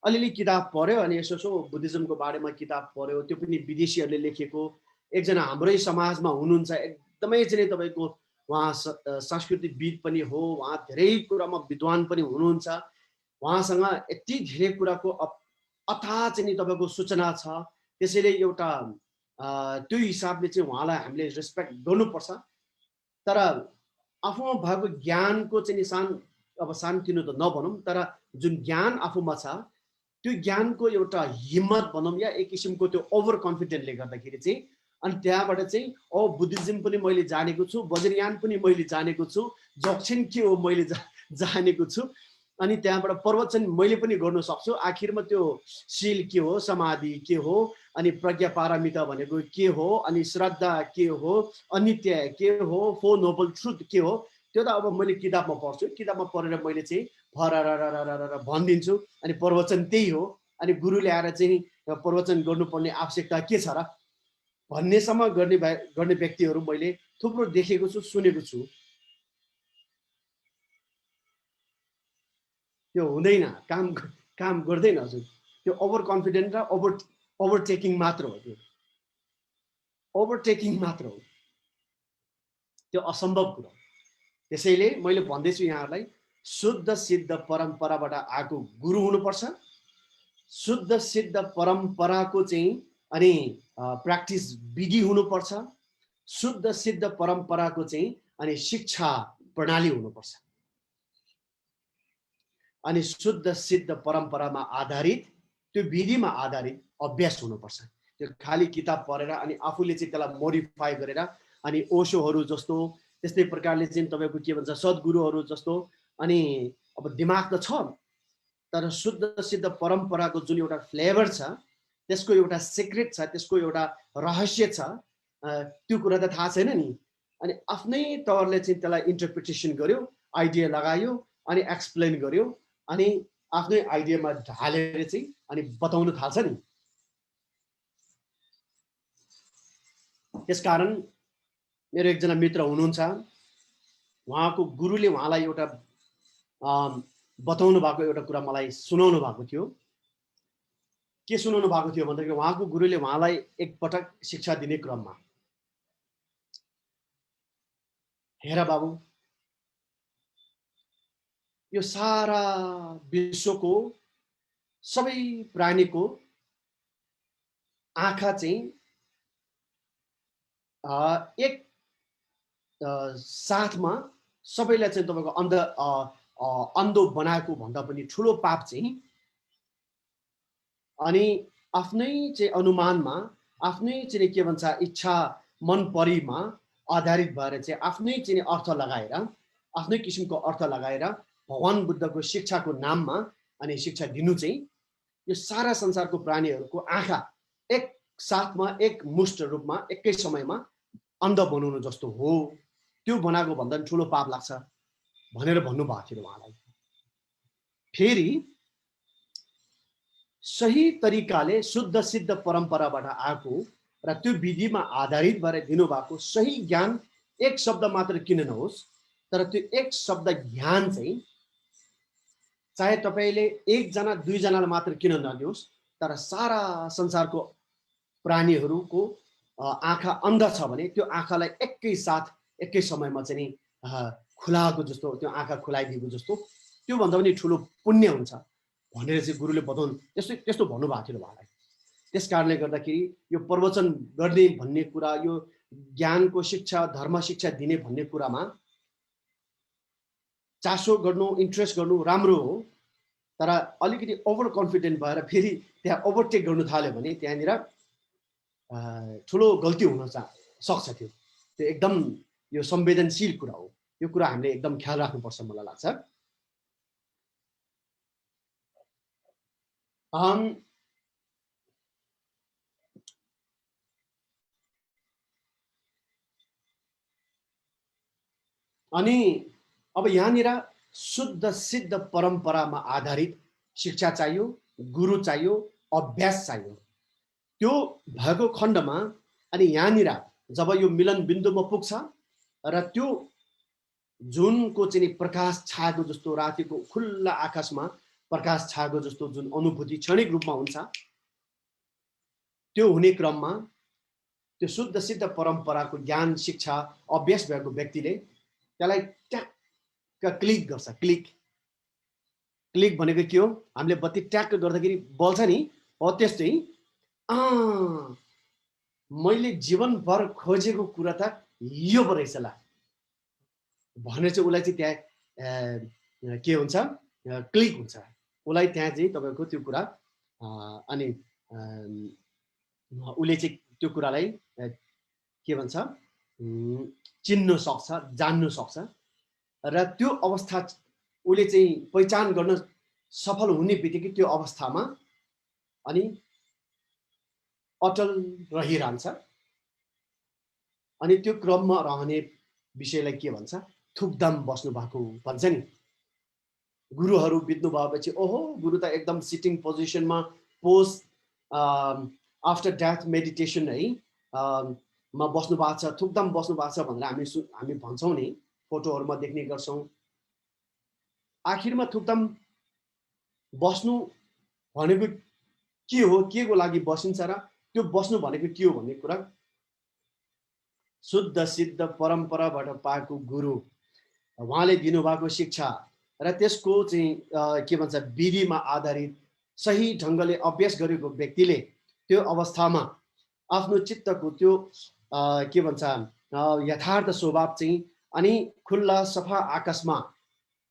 अलिअलि किताब पढ्यो अनि यसो बुद्धिज्मको बारेमा किताब पढ्यो, त्यो पनि विदेशीहरूले लेखेको। एकजना हाम्रै समाजमा हुनुहुन्छ, एकदमै चाहिँ तपाईँको उहाँ संस्कृतिविद पनि हो, उहाँ धेरै कुरामा विद्वान पनि हुनुहुन्छ, उहाँसँग यति धेरै कुराको अथाह चाहिँ तपाईँको सूचना छ। त्यसैले एउटा त्यो हिसाबले चाहिँ उहाँलाई हामीले रेस्पेक्ट गर्नुपर्छ। तर आफूमा भएको ज्ञानको चाहिँ सानोतिनो त नभनौँ, तर जुन ज्ञान आफूमा छ त्यो ज्ञानको एउटा हिम्मत भनौँ या एक किसिमको त्यो ओभर कन्फिडेन्टले गर्दाखेरि चाहिँ अनि त्यहाँबाट चाहिँ बुद्धिज्म पनि मैले जानेको छु, वज्रयान पनि मैले जानेको छु, जक्सन के हो मैले जानेको छु, अनि त्यहाँबाट प्रवचन मैले पनि गर्न सक्छु। आखिरमा त्यो शील के हो, समाधि के हो, अनि प्रज्ञा पारमिता भनेको के हो, अनि श्रद्धा के हो, अनित्य के हो, फोर नोबल ट्रुथ के हो, त्यो त अब मैले किताबमा पढ्छु, किताबमा पढेर मैले चाहिँ फर भनिदिन्छु। अनि प्रवचन त्यही हो, अनि गुरुले आएर चाहिँ प्रवचन गर्नुपर्ने आवश्यकता के छ र भन्नेसम्म गर्ने व्यक्तिहरू मैले थुप्रो देखेको छु, सुनेको छु। त्यो हुँदैन, काम गर्दैन हजुर। त्यो ओभर कन्फिडेन्ट र ओभरटेकिङ मात्र हो, त्यो ओभरटेकिङ मात्र हो, त्यो असम्भव कुरा। त्यसैले मैले भन्दैछु यहाँहरूलाई, शुद्ध सिद्ध परम्पराबाट आएको गुरु हुनुपर्छ। शुद्ध सिद्ध परम्पराको चाहिँ अनि प्र्याक्टिस विधि हुनुपर्छ। शुद्ध सिद्ध परम्पराको चाहिँ अनि शिक्षा प्रणाली हुनुपर्छ। अनि शुद्ध सिद्ध परम्परामा आधारित त्यो विधिमा आधारित अभ्यास हुनुपर्छ। त्यो खाली किताब पढेर अनि आफूले चाहिँ त्यसलाई मोडिफाई गरेर अनि ओशोहरू जस्तो त्यस्तै प्रकारले चाहिँ तपाईँको के भन्छ सद्गुरुहरू जस्तो अनि अब दिमाग त छ, तर शुद्ध सिद्ध परम्पराको जुन एउटा फ्लेभर छ, त्यसको एउटा सिक्रेट छ, त्यसको एउटा रहस्य छ, त्यो कुरा त थाहा छैन नि। अनि आफ्नै तवरले चाहिँ त्यसलाई इन्टरप्रिटेसन गर्यो, आइडिया लगायो अनि एक्सप्लेन गर्यो, अनि आफ्नै आइडियामा ढालेर चाहिँ अनि बताउन थाल्छ नि। त्यसकारण मेरो एकजना मित्र हुनुहुन्छ, उहाँको गुरुले उहाँलाई एउटा बताउनु भएको एउटा कुरा मलाई सुनाउनु भएको थियो। के सुनाउनु भएको थियो भन्दाखेरि उहाँको गुरुले उहाँलाई एकपटक शिक्षा दिने क्रममा, हेर बाबु, यो सारा विश्वको सबै प्राणीको आँखा चाहिँ एक साथमा सबैलाई चाहिँ तपाईँको अन्धो बनाएको भन्दा पनि ठुलो पाप चाहिँ अनि आफ्नै चाहिँ अनुमानमा, आफ्नै चाहिँ के भन्छ इच्छा मन परीमा आधारित भएर चाहिँ आफ्नै चाहिँ अर्थ लगाएर, आफ्नै किसिमको अर्थ लगाएर भगवान बुद्धको शिक्षाको नाममा अनि शिक्षा दिनु चाहिँ यो सारा संसारको प्राणीहरूको आँखा एक साथमा एक मुष्ट रूपमा एकै समयमा अन्ध बनाउनु जस्तो हो। त्यो बनाएको भन्दा पनि ठुलो पाप लाग्छ भनेर भन्नुभएको थियो उहाँलाई। फेरि सही तरिकाले शुद्ध सिद्ध परम्पराबाट आएको र त्यो विधिमा आधारित भएर दिनुभएको सही ज्ञान एक शब्द मात्र किन नहोस्, तर त्यो एक शब्द ज्ञान चाहिँ चाहे तपाईँले एकजना दुईजनालाई मात्र किन नदियोस्, तर सारा संसारको प्राणीहरूको आँखा अन्ध छ भने त्यो आँखालाई एकै साथ एकै समयमा चाहिँ खुलाएको जस्तो, त्यो आँखा खुलाइदिएको जस्तो, त्यो भन्दा पनि ठुलो पुण्य हुन्छ भनेर चाहिँ गुरुले बताउनु त्यस्तो भन्नुभएको थियो उहाँलाई। त्यस कारणले गर्दाखेरि यो प्रवचन गर्ने भन्ने कुरा, यो ज्ञानको शिक्षा धर्म शिक्षा दिने भन्ने कुरामा चासो गर्नु, इन्ट्रेस्ट गर्नु राम्रो हो, तर अलिकति ओभर कन्फिडेन्ट भएर फेरि त्यहाँ ओभरटेक गर्नु थाल्यो भने त्यहाँनिर ठुलो गल्ती हुन सक्छ। त्यो एकदम यो संवेदनशील कुरा हो। यो कुरा हामीले एकदम ख्याल राख्नुपर्छ मलाई लाग्छ। अनि अब यहाँनिर शुद्ध सिद्ध परम्परामा आधारित शिक्षा चाहियो, गुरु चाहियो, अभ्यास चाहियो। त्यो भएको खण्डमा अनि यहाँनिर जब यो मिलन बिन्दुमा पुग्छ र त्यो जुनको चाहिँ प्रकाश छाएको जस्तो, रातिको खुल्ला आकाशमा प्रकाश छाएको जस्तो जुन अनुभूति क्षणिक रूपमा हुन्छ, त्यो हुने क्रममा त्यो शुद्ध सिद्ध परम्पराको ज्ञान, शिक्षा, अभ्यास भएको व्यक्तिले त्यसलाई ट्याक्क क्लिक गर्छ। क्लिक भनेको के हो? हामीले बत्ती ट्याक्क गर्दाखेरि बल्छ नि, हो त्यस्तै मैले जीवनभर खोजेको कुरा त यो पो रहेछ ला भनेर चाहिँ उसलाई चाहिँ त्यहाँ के हुन्छ, क्लिक हुन्छ। उसलाई त्यहाँ चाहिँ तपाईँको त्यो कुरा अनि उसले चाहिँ त्यो कुरालाई के भन्छ, चिन्न सक्छ, जान्नु सक्छ। र त्यो अवस्था उसले चाहिँ पहिचान गर्न सफल हुने बित्तिकै त्यो अवस्थामा अनि अटल रहिरहन्छ। अनि त्यो क्रममा रहने विषयलाई के भन्छ, थुकदाम बस्नु भएको भन्छ नि। गुरुहरू बित्नु भएपछि ओहो गुरु त एकदम सिटिङ पोजिसनमा पोस्ट आफ्टर डेथ मेडिटेसन है मा बस्नु भएको छ, थुकदाम बस्नु भएको छ भनेर हामी भन्छौँ नि, फोटोहरूमा देख्ने गर्छौँ। आखिरमा थुकदाम बस्नु भनेको के हो, के को लागि बसिन्छ र त्यो बस्नु भनेको के हो भन्ने कुरा शुद्ध सिद्ध परम्पराबाट पाएको गुरु, उहाँले दिनुभएको शिक्षा र त्यसको चाहिँ के भन्छ विधिमा आधारित सही ढङ्गले अभ्यास गरेको व्यक्तिले त्यो अवस्थामा आफ्नो चित्तको त्यो के भन्छ यथार्थ स्वभाव चाहिँ अनि खुल्ला सफा आकाशमा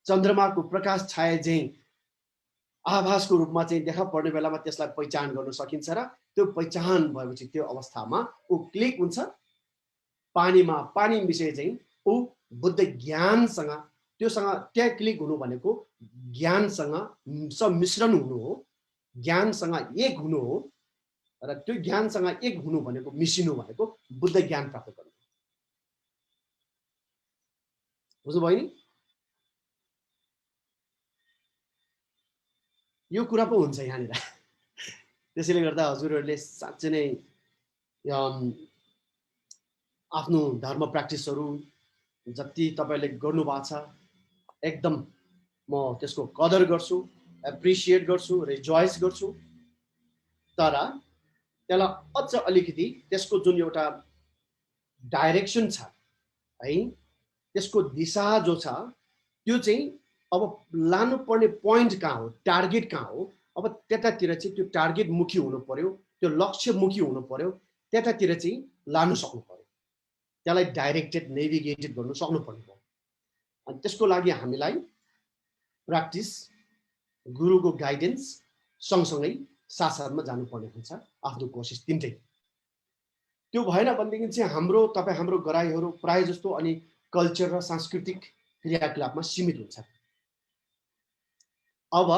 चन्द्रमाको प्रकाश छाए चाहिँ आभासको रूपमा चाहिँ देखा पर्ने बेलामा त्यसलाई पहिचान गर्न सकिन्छ। र त्यो पहिचान भएपछि त्यो अवस्थामा ऊ क्लिक हुन्छ। पानी मिसाए चाहिँ ऊ बुद्ध ज्ञानसँग त्योसँग त्यहाँ क्लिक हुनु भनेको ज्ञानसँग सम्मिश्रण हुनु हो, ज्ञानसँग एक हुनु हो। र त्यो ज्ञानसँग एक हुनु भनेको मिसिनु भनेको बुद्ध ज्ञान प्राप्त गर्नु। बुझ्नुभयो नि? यो कुरा पो हुन्छ यहाँनिर। त्यसैले गर्दा हजुरहरूले साँच्चै नै आफ्नो धर्म प्र्याक्टिसहरू जति तपाईँले गर्नुभएको छ एकदम म त्यसको कदर गर्छु, एप्रिसिएट गर्छु, रिजोइस गर्छु। तर त्यसलाई अझ अलिकति त्यसको जुन एउटा डाइरेक्सन छ है, त्यसको दिशा जो छ त्यो चाहिँ अब लानुपर्ने पोइन्ट कहाँ हो, टार्गेट कहाँ हो, अब त्यतातिर चाहिँ त्यो टार्गेट मुखी हुनु पर्यो, त्यो लक्ष्य मुखी हुनु पर्यो, त्यतातिर चाहिँ लानु सक्नु पर्यो, त्यसलाई डाइरेक्टेड नेभिगेटेड गर्नु सक्नुपर्ने हो। अनि त्यसको लागि हामीलाई प्र्याक्टिस, गुरुको गाइडेन्स सँगसँगै साथसाथमा जानुपर्ने हुन्छ, आफ्नो कोसिस तिनटै। त्यो भएन भनेदेखि चाहिँ हाम्रो गराइहरू प्रायः जस्तो अनि कल्चर र सांस्कृतिक क्रियाकलापमा सीमित हुन्छ। अब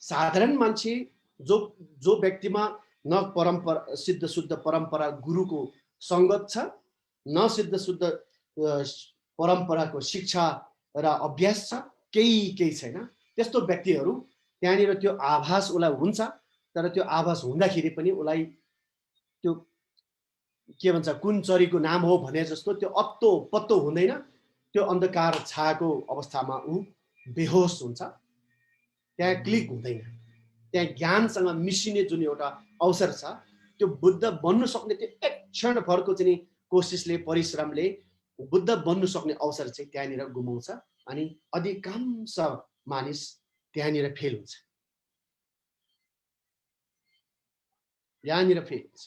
साधारण मान्छे जो व्यक्तिमा न परम्परा सिद्ध शुद्ध परम्परा गुरुको सङ्गत छ, न सिद्ध शुद्ध परम्पराको शिक्षा र अभ्यास छ, केही छैन, त्यस्तो व्यक्तिहरू त्यहाँनिर त्यो आभास उसलाई हुन्छ। तर त्यो आभास हुँदाखेरि पनि उसलाई त्यो के भन्छ कुन चरीको नाम हो भने जस्तो त्यो अत्तो पत्तो हुँदैन। त्यो अन्धकार छाएको अवस्थामा ऊ बेहोस हुन्छ, त्यहाँ क्लिक हुँदैन। त्यहाँ ज्ञानसँग मिसिने जुन एउटा अवसर छ, त्यो बुद्ध बन्नु सक्ने त्यो एक क्षणभरको चाहिँ कोसिसले, परिश्रमले बुद्ध बन्नु सक्ने अवसर चाहिँ त्यहाँनिर गुमाउँछ। अनि अधिकांश मानिस त्यहाँनिर फेल हुन्छ, यहाँनिर फेल हुन्छ।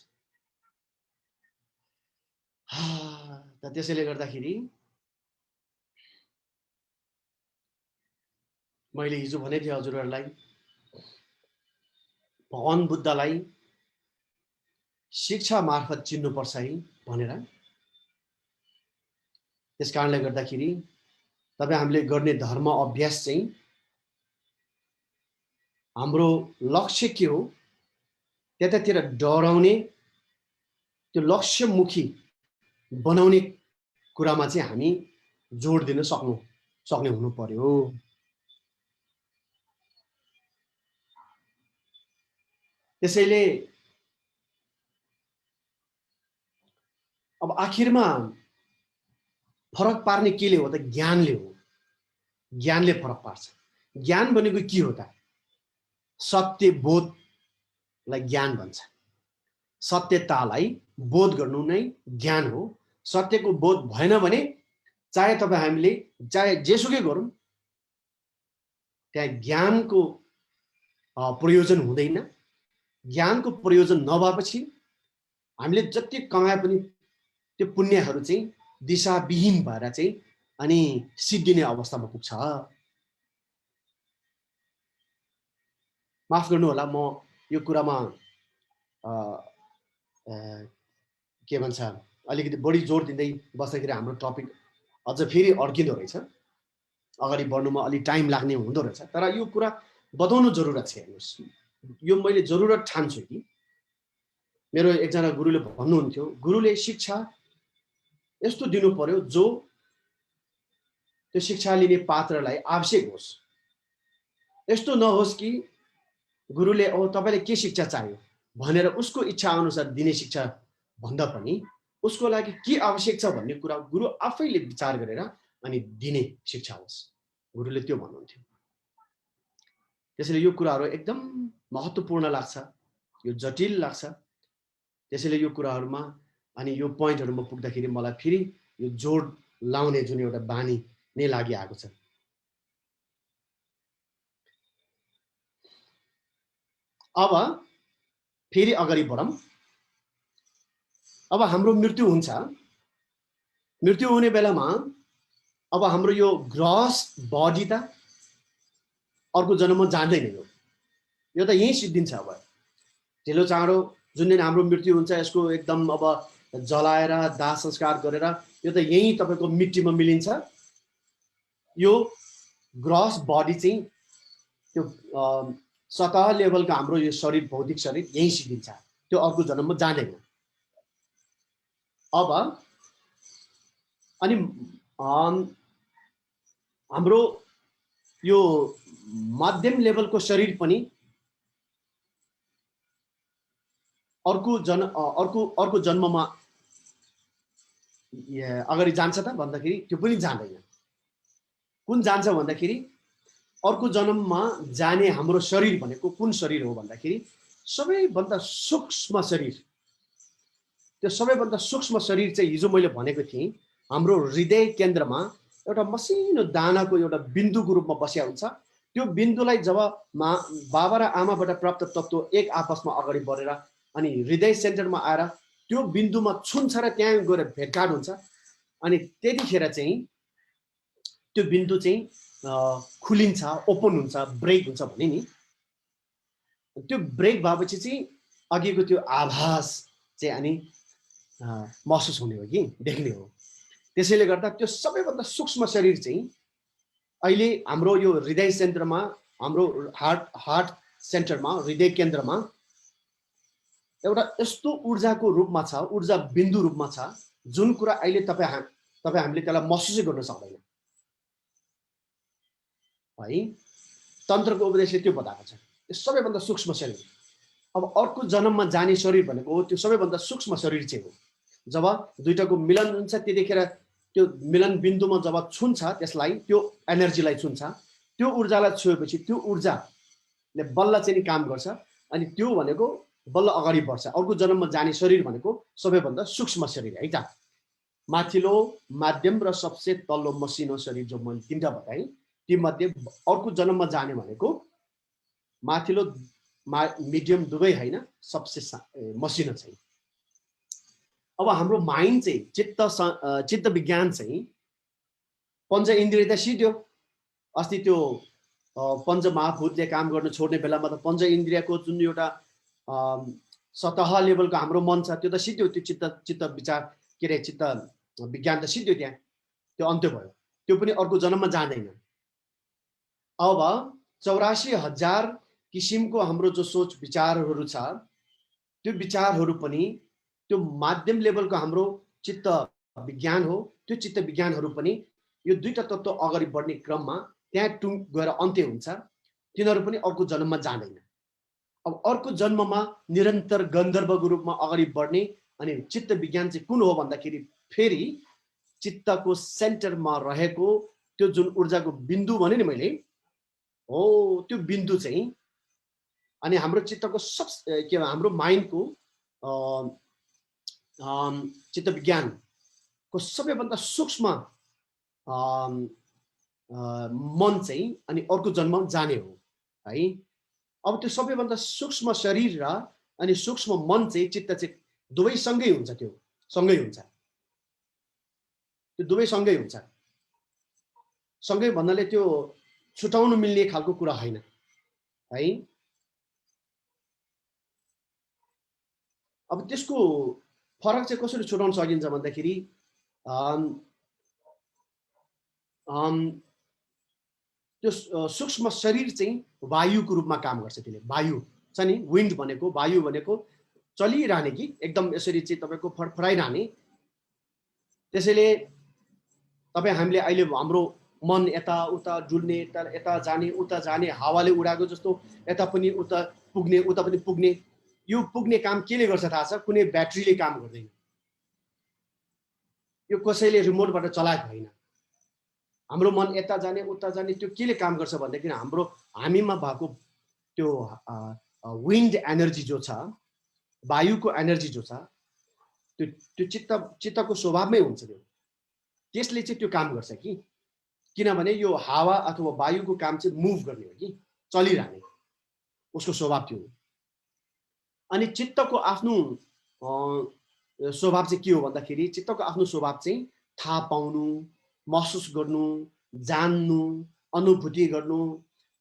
त त्यसैले गर्दाखेरि मैले हिजो भने थिएँ हजुरहरूलाई, भगवान बुद्धलाई शिक्षा मार्फत चिन्नुपर्छ है भनेर। त्यस कारणले गर्दाखेरि तपाईँ हामीले गर्ने धर्म अभ्यास चाहिँ हाम्रो लक्ष्य के हो त्यतातिर डराउने, त्यो लक्ष्यमुखी बनाउने कुरामा चाहिँ हामी जोड दिन सक्ने हुनु पर्यो। त्यसैले अब आखिरमा फरक पार्ने केले हो त? ज्ञानले हो। ज्ञानले फरक पार्छ। ज्ञान भनेको के हो त? सत्य बोधलाई ज्ञान भन्छ। सत्यतालाई बोध गर्नु नै ज्ञान हो। सत्यको बोध भएन भने चाहे तपाईँ हामीले चाहे जेसुकै गरौँ त्यहाँ ज्ञानको प्रयोजन हुँदैन। ज्ञानको प्रयोजन नभएपछि हामीले जति कमाए पनि त्यो पुण्यहरू चाहिँ दिशाविहीन भएर चाहिँ अनि सिद्धिने अवस्थामा पुग्छ। माफ गर्नु होला, म यो कुरामा के भन्छ अलिकति बढी जोड दिँदै बस्दाखेरि हाम्रो टपिक अझ फेरि अड्किँदो रहेछ। अगाडि बढ्नुमा अलि टाइम लाग्ने हुँदो रहेछ। तर यो कुरा बताउनु जरुरत छ। हेर्नुहोस्, यो मैले जरुरत ठान्छु कि मेरो एकजना गुरुले भन्नुहुन्थ्यो, गुरुले शिक्षा यस्तो दिनु पर्यो जो त्यो शिक्षा लिने पात्रलाई आवश्यक होस्। यस्तो नहोस् कि गुरुले तपाईलाई के शिक्षा चाहियो भनेर उसको इच्छा अनुसार दिने शिक्षा भन्दा पनि उसको लागि के आवश्यक छ भन्ने कुरा गुरु आफैले विचार गरेर अनि दिने शिक्षा होस्। गुरुले त्यो भन्नुहुन्थ्यो। त्यसैले यो कुराहरू एकदम महत्त्वपूर्ण लाग्छ, यो जटिल लाग्छ। त्यसैले यो कुराहरूमा अनि यो पोइन्टहरूमा पुग्दाखेरि मलाई फेरि यो जोड लाउने जुन एउटा बानी नै लागिआएको छ। अब फेरि अगाडि बढौँ। अब हाम्रो मृत्यु हुन्छ। मृत्यु हुने बेलामा अब हाम्रो यो ग्रस बडी त अर्को जन्ममा जाँदैन। यो त यहीँ सिद्धिन्छ। अब ढिलो चाँडो जुन दिन हाम्रो मृत्यु हुन्छ यसको एकदम अब जलाएर दाह संस्कार गरेर यो त यहीँ तपाईँको मिट्टीमा मिलिन्छ। यो ग्रस बडी चाहिँ त्यो सतह लेभलको हाम्रो यो शरीर, भौतिक शरीर यहीँ सिद्धिन्छ। त्यो अर्को जन्ममा जाँदैन। अब अनि हाम्रो यो मध्यम लेभलको शरीर पनि अर्को जन्ममा अगाडि जान्छ त भन्दाखेरि त्यो पनि जाँदैन। कुन जान्छ भन्दाखेरि अर्को जन्ममा जाने हाम्रो शरीर भनेको कुन शरीर हो भन्दाखेरि सबैभन्दा सूक्ष्म शरीर। त्यो सबैभन्दा सूक्ष्म शरीर चाहिँ हिजो मैले भनेको थिएँ हाम्रो हृदय केन्द्रमा एउटा मसिनो दानाको एउटा बिन्दुको रूपमा बसेको हुन्छ। त्यो बिन्दुलाई जब बाबा र आमाबाट प्राप्त तत्त्व एक आपसमा अगाडि बढेर अनि हृदय सेन्टरमा आएर त्यो बिन्दुमा छुन्छ र त्यहाँ गएर भेटघाट हुन्छ। अनि त्यतिखेर चाहिँ त्यो बिन्दु चाहिँ खुलिन्छ, ओपन हुन्छ, ब्रेक हुन्छ भने नि। त्यो ब्रेक भएपछि चाहिँ अघिको त्यो आभास चाहिँ अनि महसुस हुने हो कि देख्ने हो। त्यसैले गर्दा त्यो सबैभन्दा सूक्ष्म शरीर चाहिँ अहिले हाम्रो यो हृदय सेन्टरमा, हाम्रो हार्ट सेन्टरमा, हृदय केन्द्रमा एउटा यस्तो ऊर्जाको रूपमा छ, ऊर्जा बिन्दु रूपमा छ जुन कुरा अहिले तपाईँ हामीले त्यसलाई महसुसै गर्न सक्दैन है। तन्त्रको उपदेशले त्यो बताएको छ। त्यो सबैभन्दा सूक्ष्म शरीर। अब अर्को जन्ममा जाने शरीर भनेको त्यो सबैभन्दा सूक्ष्म शरीर चाहिँ हो। जब दुईटाको मिलन हुन्छ त्यतिखेर त्यो मिलन बिन्दुमा जब छुन्छ त्यसलाई, त्यो एनर्जीलाई छुन्छ, त्यो ऊर्जालाई छुएपछि त्यो ऊर्जाले बल्ल चाहिँ काम गर्छ अनि त्यो भनेको बल्ल अगाडि बढ्छ। अर्को जन्ममा जाने शरीर भनेको सबैभन्दा सूक्ष्म शरीर है त। माथिल्लो, माध्यम र सबसे तल्लो मसिनो शरीर जो मैले तीनटा बताएँ तीमध्ये अर्को जन्ममा जाने भनेको माथिल्लो मिडियम दुवै होइन, सबसे मसिनो चाहिँ। अब हाम्रो माइन्ड चाहिँ चित्त विज्ञान चाहिँ पञ्च इन्द्रिय त सिद्धियो। अस्ति त्यो पञ्च महाभूतले काम गर्न छोड्ने बेलामा त पञ्च इन्द्रियको जुन एउटा सतह लेभलको हाम्रो मन छ त्यो त सिद्धियो, त्यो चित्त विचार के अरे चित्त विज्ञान त सिद्धियो, त्यहाँ त्यो अन्त्य भयो, त्यो पनि अर्को जन्ममा जाँदैन। अब 84,000 किसिमको हाम्रो जो सोच विचारहरू छ त्यो विचारहरू पनि त्यो माध्यम लेभलको हाम्रो चित्त विज्ञान हो। त्यो चित्त विज्ञानहरू पनि यो दुईटा तत्त्व अगाडि बढ्ने क्रममा त्यहाँ गएर अन्त्य हुन्छ, तिनीहरू पनि अर्को जन्ममा जाँदैन। अब अर्को जन्ममा निरन्तर गन्धर्वको रूपमा अगाडि बढ्ने अनि चित्त विज्ञान चाहिँ कुन हो भन्दाखेरि फेरि चित्तको सेन्टरमा रहेको त्यो जुन ऊर्जाको बिन्दु भने नि मैले, हो त्यो बिन्दु चाहिँ अनि हाम्रो चित्तको के हाम्रो माइन्डको चित्त विज्ञानको सबैभन्दा सूक्ष्म मन चाहिँ अनि अर्को जन्म जाने हो है। अब त्यो सबैभन्दा सूक्ष्म शरीर र अनि सूक्ष्म मन चाहिँ चित्त चाहिँ दुवै सँगै हुन्छ, त्यो सँगै हुन्छ, त्यो दुवै सँगै हुन्छ। सँगै भन्नाले त्यो छुटाउनु मिल्ने खालको कुरा होइन है। अब त्यसको फरक चाहिँ कसरी छुटाउन सकिन्छ भन्दाखेरि त्यो सूक्ष्म शरीर चाहिँ वायुको रूपमा काम गर्छ। त्यसले वायु छ नि, विन्ड भनेको वायु भनेको चलिरहने कि एकदम यसरी चाहिँ तपाईँको फडफडाइरहने। त्यसैले तपाईँ हामीले अहिले हाम्रो मन यता उता डुल्ने, यता जाने उता जाने, हावाले उडाएको जस्तो यता पनि उता पुग्ने उता पनि पुग्ने, यो पुग्ने काम केले गर्छ थाहा छ? कुनै ब्याट्रीले काम गर्दैन, यो कसैले रिमोटबाट चलाएको होइन। हाम्रो मन यता जाने उता जाने त्यो केले काम गर्छ भन्दाखेरि हाम्रो हामीमा भएको त्यो विन्ड एनर्जी जो छ, वायुको एनर्जी जो छ, त्यो चित्तको स्वभावमै हुन्छ। त्यो त्यसले चाहिँ त्यो काम गर्छ कि, किनभने यो हावा अथवा वायुको काम चाहिँ मुभ गर्ने हो कि, चलिरहने, उसको स्वभाव त्यो हो। अनि चित्तको आफ्नो स्वभाव चाहिँ के हो भन्दाखेरि चित्तको आफ्नो स्वभाव चाहिँ थाहा पाउनु, महसुस गर्नु, जान्नु, अनुभूति गर्नु,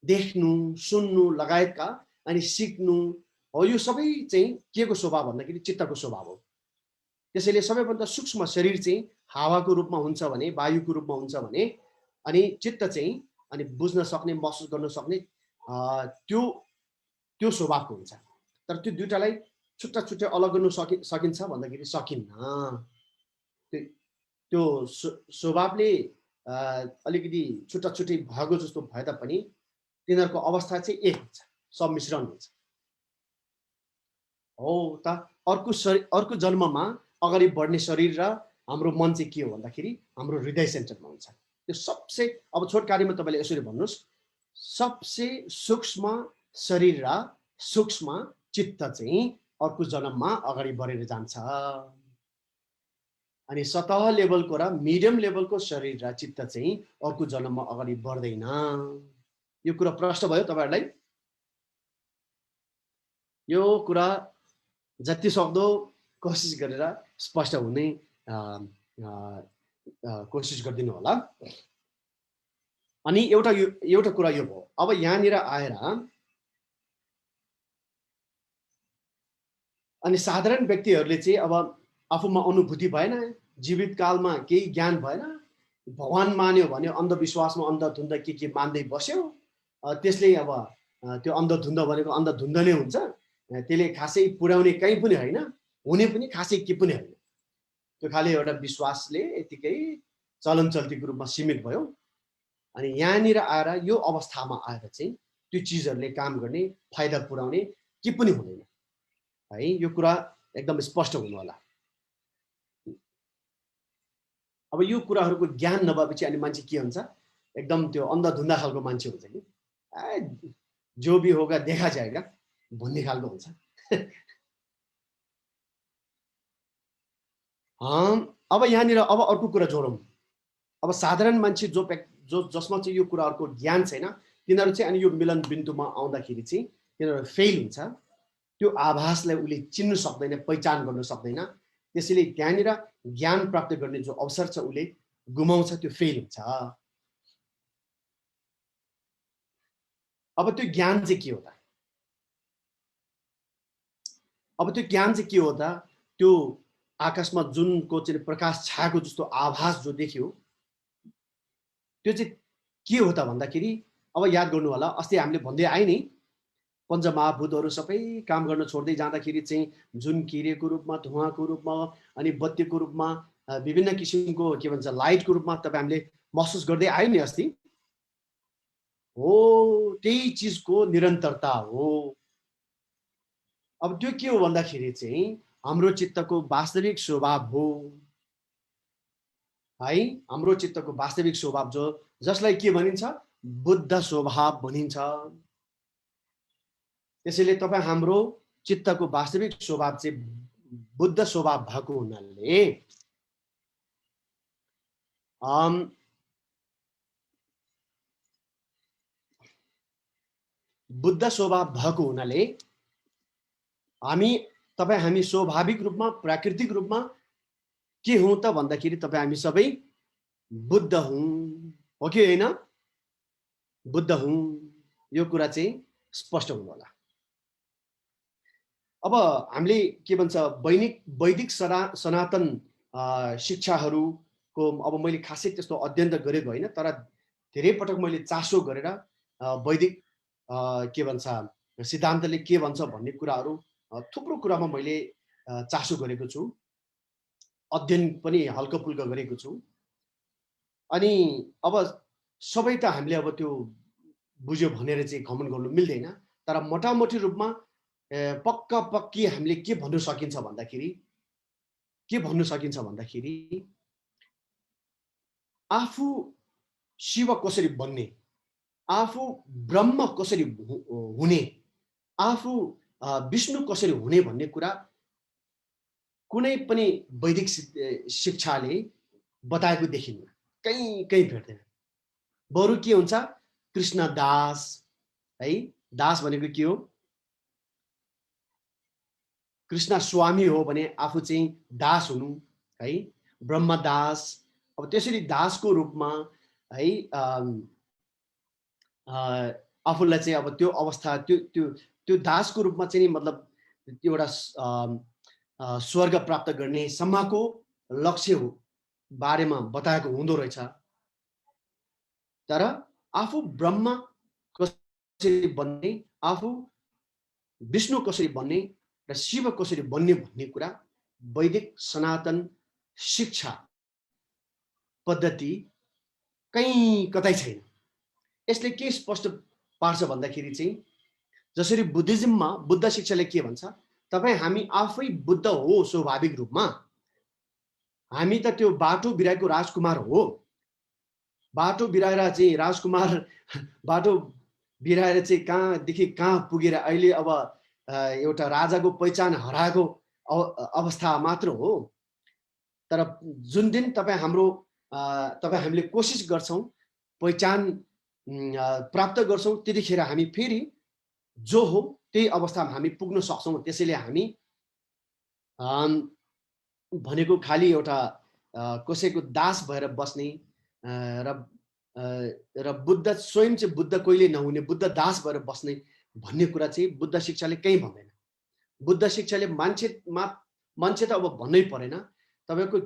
देख्नु, सुन्नु लगायतका अनि सिक्नु हो, यो सबै चाहिँ के को स्वभाव भन्दाखेरि चित्तको स्वभाव हो। त्यसैले सबैभन्दा सूक्ष्म शरीर चाहिँ हावाको रूपमा हुन्छ भने, वायुको रूपमा हुन्छ भने, अनि चित्त चाहिँ अनि बुझ्न सक्ने, महसुस गर्न सक्ने त्यो स्वभावको हुन्छ। तर त्यो दुईटालाई छुट्टा छुट्टै अलग गर्नु सकिन्छ भन्दाखेरि सकिन्न। त्यो स्वभावले अलिकति छुट्टा छुट्टै भएको जस्तो भए तापनि तिनीहरूको अवस्था चाहिँ एक हुन्छ, सम्मिश्रण हुन्छ। हो त अर्को जन्ममा अगाडि बढ्ने शरीर र हाम्रो मन चाहिँ के हो भन्दाखेरि हाम्रो हृदय सेन्टरमा हुन्छ। त्यो सबसे, अब छोटकारीमा तपाईँले यसरी भन्नुहोस्, सबसे सूक्ष्म शरीर र सूक्ष्म चित्त चाहिँ अर्को जन्ममा अगाडि बढेर जान्छ। अनि सतह लेभलको र मिडियम लेभलको शरीर र चित्त चाहिँ अर्को जन्ममा अगाडि बढ्दैन। यो कुरा प्रश्न भयो तपाईँहरूलाई? यो कुरा जति सक्दो कोसिस गरेर स्पष्ट हुने कोसिस गरिदिनु होला। अनि एउटा कुरा यो भयो। अब यहाँनिर आएर अनि साधारण व्यक्तिहरूले चाहिँ अब आफूमा अनुभूति भएन, जीवित कालमा केही ज्ञान भएन, भगवान मान्यो भने अन्धविश्वासमा अन्धधुन्ध के मान्दै बस्यो, त्यसले अब त्यो अन्धधुन्ध भनेको अन्धधुन्ध नै हुन्छ, त्यसले खासै पुर्याउने कहीँ पनि होइन, हुने पनि खासै के पनि होइन। त्यो खालि एउटा विश्वासले यतिकै चलन चल्तीको रूपमा सीमित भयो। अनि यहाँनिर आएर यो अवस्थामा आएर चाहिँ त्यो चिजहरूले काम गर्ने, फाइदा पुर्याउने के पनि हुँदैन है। यो कुरा एकदम स्पष्ट हुनु होला। अब यो कुराहरूको ज्ञान नभएपछि अनि मान्छे के हुन्छ, एकदम त्यो अन्धधुन्दा खालको मान्छे हुन्छ कि, जो भी होगा देखा जाएगा भन्ने खालको हुन्छ। अब यहाँनिर अब अर्को कुरा जोडौँ। अब साधारण मान्छे जसमा चाहिँ यो कुराहरूको ज्ञान छैन, तिनीहरू चाहिँ अनि यो मिलन बिन्दुमा आउँदाखेरि चाहिँ तिनीहरू फेल हुन्छ। त्यो आभासलाई उसले चिन्नु सक्दैन, पहिचान गर्न सक्दैन। त्यसैले त्यहाँनिर ज्ञान प्राप्त गर्ने जो अवसर छ उसले गुमाउँछ, त्यो फेल हुन्छ। अब त्यो ज्ञान चाहिँ के हो त? अब त्यो ज्ञान चाहिँ के हो त? त्यो आकाशमा जुनको चाहिँ प्रकाश छाएको जस्तो आभास जो देखियो त्यो चाहिँ के हो त भन्दाखेरि, अब याद गर्नु होला, अस्ति हामीले भन्दै आए नि, पञ्चमहाभूतहरू सबै काम गर्न छोड्दै जाँदाखेरि चाहिँ जुन किरेको रूपमा, धुवाको रूपमा, अनि बत्तीको रूपमा, विभिन्न किसिमको के भन्छ लाइटको रूपमा तपाईँ हामीले महसुस गर्दै आयो नि अस्ति। हो, त्यही चिजको निरन्तरता हो। अब त्यो के हो भन्दाखेरि चाहिँ हाम्रो चित्तको वास्तविक स्वभाव हो है। हाम्रो चित्तको वास्तविक स्वभाव जसलाई के भनिन्छ? बुद्ध स्वभाव भनिन्छ। त्यसैले तपाईँ हाम्रो चित्तको वास्तविक स्वभाव चाहिँ बुद्ध स्वभाव भएको हुनाले बुद्ध स्वभाव भएको हुनाले हामी स्वाभाविक रूपमा, प्राकृतिक रूपमा के हौं त भन्दाखेरि तपाईँ हामी सबै बुद्ध हौं, हो कि होइन? बुद्ध हौं, यो कुरा चाहिँ स्पष्ट हुनु होला। अब हामीले के भन्छ वैदिक सनातन शिक्षाहरूको अब मैले खासै त्यस्तो अध्ययन त गरेको होइन, तर धेरै पटक मैले चासो गरेर वैदिक के भन्छ सिद्धान्तले के भन्छ भन्ने कुराहरू थुप्रो कुरामा मैले चासो गरेको छु, अध्ययन पनि हल्का फुल्का गरेको छु। अनि अब सबै त हामीले अब त्यो बुझ्यो भनेर चाहिँ घमण्ड गर्नु मिल्दैन, तर मोटामोटी रूपमा पक्की हामीले के भन्नु सकिन्छ भन्दाखेरि आफू शिव कसरी बन्ने, आफू ब्रह्म कसरी हुने, आफू विष्णु कसरी हुने भन्ने कुरा कुनै पनि वैदिक शिक्षाले बताएको देखिन्न, कहीँ भेट्दैन। बरु के हुन्छ? कृष्ण दास है, दास भनेको के हो? कृष्ण स्वामी हो भने आफू चाहिँ दास हुनु है, ब्रह्मदास। अब त्यसरी दासको रूपमा है आफूलाई चाहिँ अब त्यो अवस्था त्यो दासको रूपमा चाहिँ मतलब एउटा स्वर्ग प्राप्त गर्ने सम्मको लक्ष्य हो बारेमा बताएको हुँदो रहेछ। तर आफू ब्रह्म कसरी बन्ने, आफू विष्णु कसरी बन्ने र शिव कसरी बन्ने भन्ने कुरा वैदिक सनातन शिक्षा पद्धति कहीँ कतै छैन। यसले के स्पष्ट पार्छ भन्दाखेरि चाहिँ जसरी बुद्धिज्ममा बुद्ध शिक्षाले के भन्छ, तपाईँ हामी आफै बुद्ध हो स्वाभाविक रूपमा, हामी त त्यो बाटो बिराएको राजकुमार हो। बाटो बिराएर चाहिँ राजकुमार बाटो बिराएर चाहिँ कहाँदेखि कहाँ पुगेर अहिले अब एउटा राजाको पहिचान हराएको अवस्था मात्र हो। तर जुन दिन तपाईँ हामीले कोसिस गर्छौँ, पहिचान प्राप्त गर्छौँ, त्यतिखेर हामी फेरि जो हो त्यही अवस्थामा हामी पुग्न सक्छौँ। त्यसैले हामी भनेको खालि एउटा कसैको दास भएर बस्ने र बुद्ध स्वयं चाहिँ बुद्ध कहिले नहुने, बुद्ध दास भएर बस्ने भन्ने कुरा चाहिँ बुद्ध शिक्षाले कहीँ भन्दैन। बुद्ध शिक्षाले मान्छे त अब भन्नै परेन, तपाईँको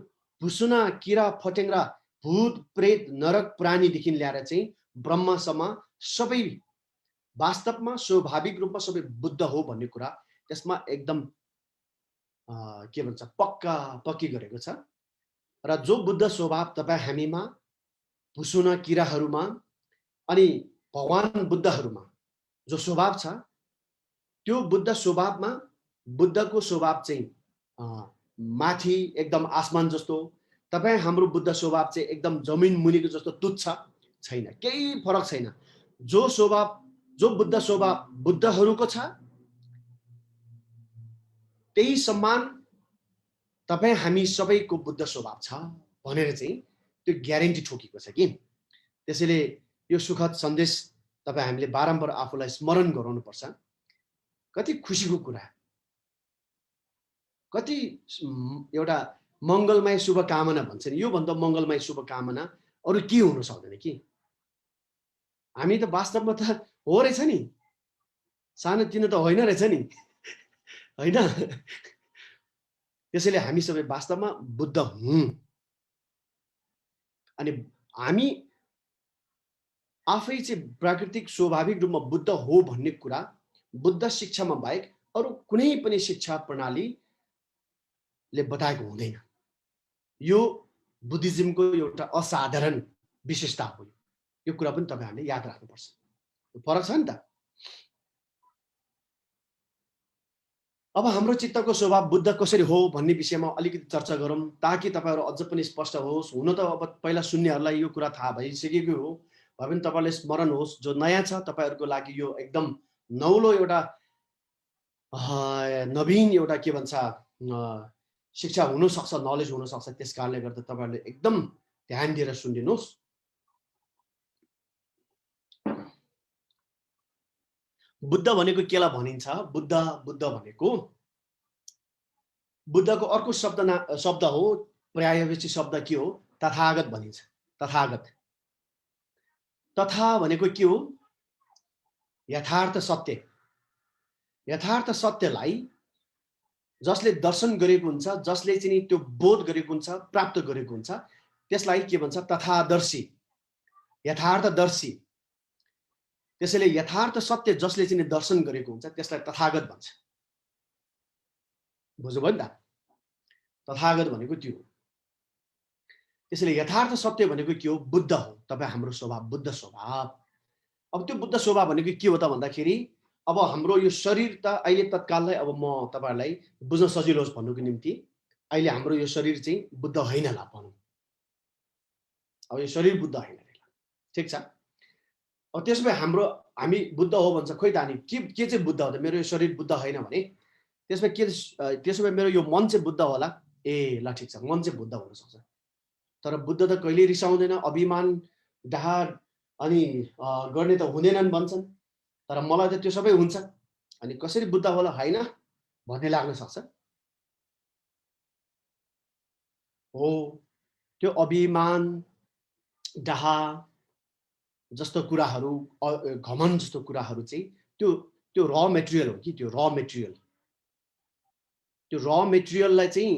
भुसुना, किरा फटेङ्ग्रा, भूत प्रेत, नरक प्राणीदेखि ल्याएर चाहिँ ब्रह्मसम्म सबै वास्तवमा स्वाभाविक रूपमा सबै बुद्ध हो भन्ने कुरा त्यसमा एकदम के भन्छ पक्की गरेको छ। र जो बुद्ध स्वभाव तपाईँ हामीमा, भुसुना किराहरूमा अनि भगवान बुद्धहरूमा जो स्वभाव छ, त्यो बुद्ध स्वभावमा बुद्धको स्वभाव चाहिँ माथि एकदम आसमान जस्तो, तपाईँ हाम्रो बुद्ध स्वभाव चाहिँ एकदम जमिन मुनिको जस्तो तुच्छ छैन, केही फरक छैन। जो बुद्ध स्वभाव बुद्धहरूको छ त्यही सम्मान तपाईँ हामी सबैको बुद्ध स्वभाव छ भनेर चाहिँ त्यो ग्यारेन्टी ठोकेको छ कि। त्यसैले यो सुखद सन्देश तपाईँ हामीले बारम्बार आफूलाई स्मरण गराउनुपर्छ। कति खुसीको कुरा, कति एउटा मङ्गलमय शुभकामना भन्छ नि, योभन्दा मङ्गलमय शुभकामना अरू के हुन सक्दैन कि। हामी त वास्तवमा त हो रहेछ नि, सानोतिनो त होइन रहेछ नि, हैन। त्यसैले हामी सबै वास्तवमा बुद्ध हौं। अनि हामी आफै चाहिँ प्राकृतिक स्वाभाविक रूपमा बुद्ध हो भन्ने कुरा बुद्ध शिक्षामा बाहेक अरू कुनै पनि शिक्षा प्रणालीले बताएको हुँदैन। यो बुद्धिज्मको एउटा असाधारण विशेषता हो। यो कुरा पनि तपाईहरुले याद राख्नुपर्छ। फरक छ नि त। अब हाम्रो चित्तको स्वभाव बुद्ध कसरी हो भन्ने विषयमा अलिकति चर्चा गरौँ ताकि तपाईहरु अझ पनि स्पष्ट होस्। हुन त अब पहिला सुन्नेहरुलाई यो कुरा थाहा भइसकेको हो, भए पनि तपाईहरुले स्मरण होस्। जो नयाँ छ तपाईहरुको लागि यो एकदम नौलो एउटा नवीन एउटा के भन्छ शिक्षा हुन सक्छ, नलेज हुन सक्छ। त्यसकारणले गर्दा तपाईहरुले एकदम ध्यान दिएर सुनिदिनुस्। बुद्ध भनेको केलाई भनिन्छ? बुद्ध भनेको बुद्धको अर्को शब्द हो, पर्यायवाची शब्द के हो? तथागत भनिन्छ। तथागत। तथा भनेको के हो? यथार्थ सत्य। यथार्थ सत्यलाई जसले दर्शन गरेको हुन्छ, जसले चाहिँ त्यो बोध गरेको हुन्छ, प्राप्त गरेको हुन्छ, त्यसलाई के भन्छ? तथादर्शी, यथार्थदर्शी। त्यसैले यथार्थ सत्य जसले चाहिँ दर्शन गरेको हुन्छ त्यसलाई तथागत भन्छ। बुझ्नुभयो नि त? तथागत भनेको त्यो हो। त्यसैले यथार्थ सत्य भनेको के हो? बुद्ध हो। तपाई हाम्रो स्वभाव बुद्ध स्वभाव। अब त्यो बुद्ध स्वभाव भनेको के हो त भन्दाखेरि अब हाम्रो यो शरीर त अहिले तत्काललाई अब म तपाईहरुलाई बुझ्न सजिलो होस् भन्नुको निम्ति अहिले हाम्रो यो शरीर चाहिँ बुद्ध हैन ला भनौं। अब यो शरीर बुद्ध हैन रे। ठीक छ? अब त्यसमै हामी बुद्ध हो भन्छ। खोइ त अनि के चाहिँ बुद्ध हो त? मेरो यो शरीर बुद्ध हैन भने त्यसमै के त्यसमै मेरो यो मन चाहिँ बुद्ध होला? ए ल ठीक छ, मन चाहिँ बुद्ध हुन सक्छ। तर बुद्ध त कहिले रिसाउँदैन, अभिमान डाहा अनि गर्ने त हुँदैनन् भन्छन्। तर मलाई त त्यो सबै हुन्छ। अनि कसरी बुद्ध होला हैन भन्ने लाग्न सक्छ। हो, त्यो अभिमान डाहा जस्तो कुराहरू, घमण्ड जस्तो कुराहरू चाहिँ त्यो र मेटेरियल हो कि त्यो र मेटेरियल। त्यो र मेटेरियललाई चाहिँ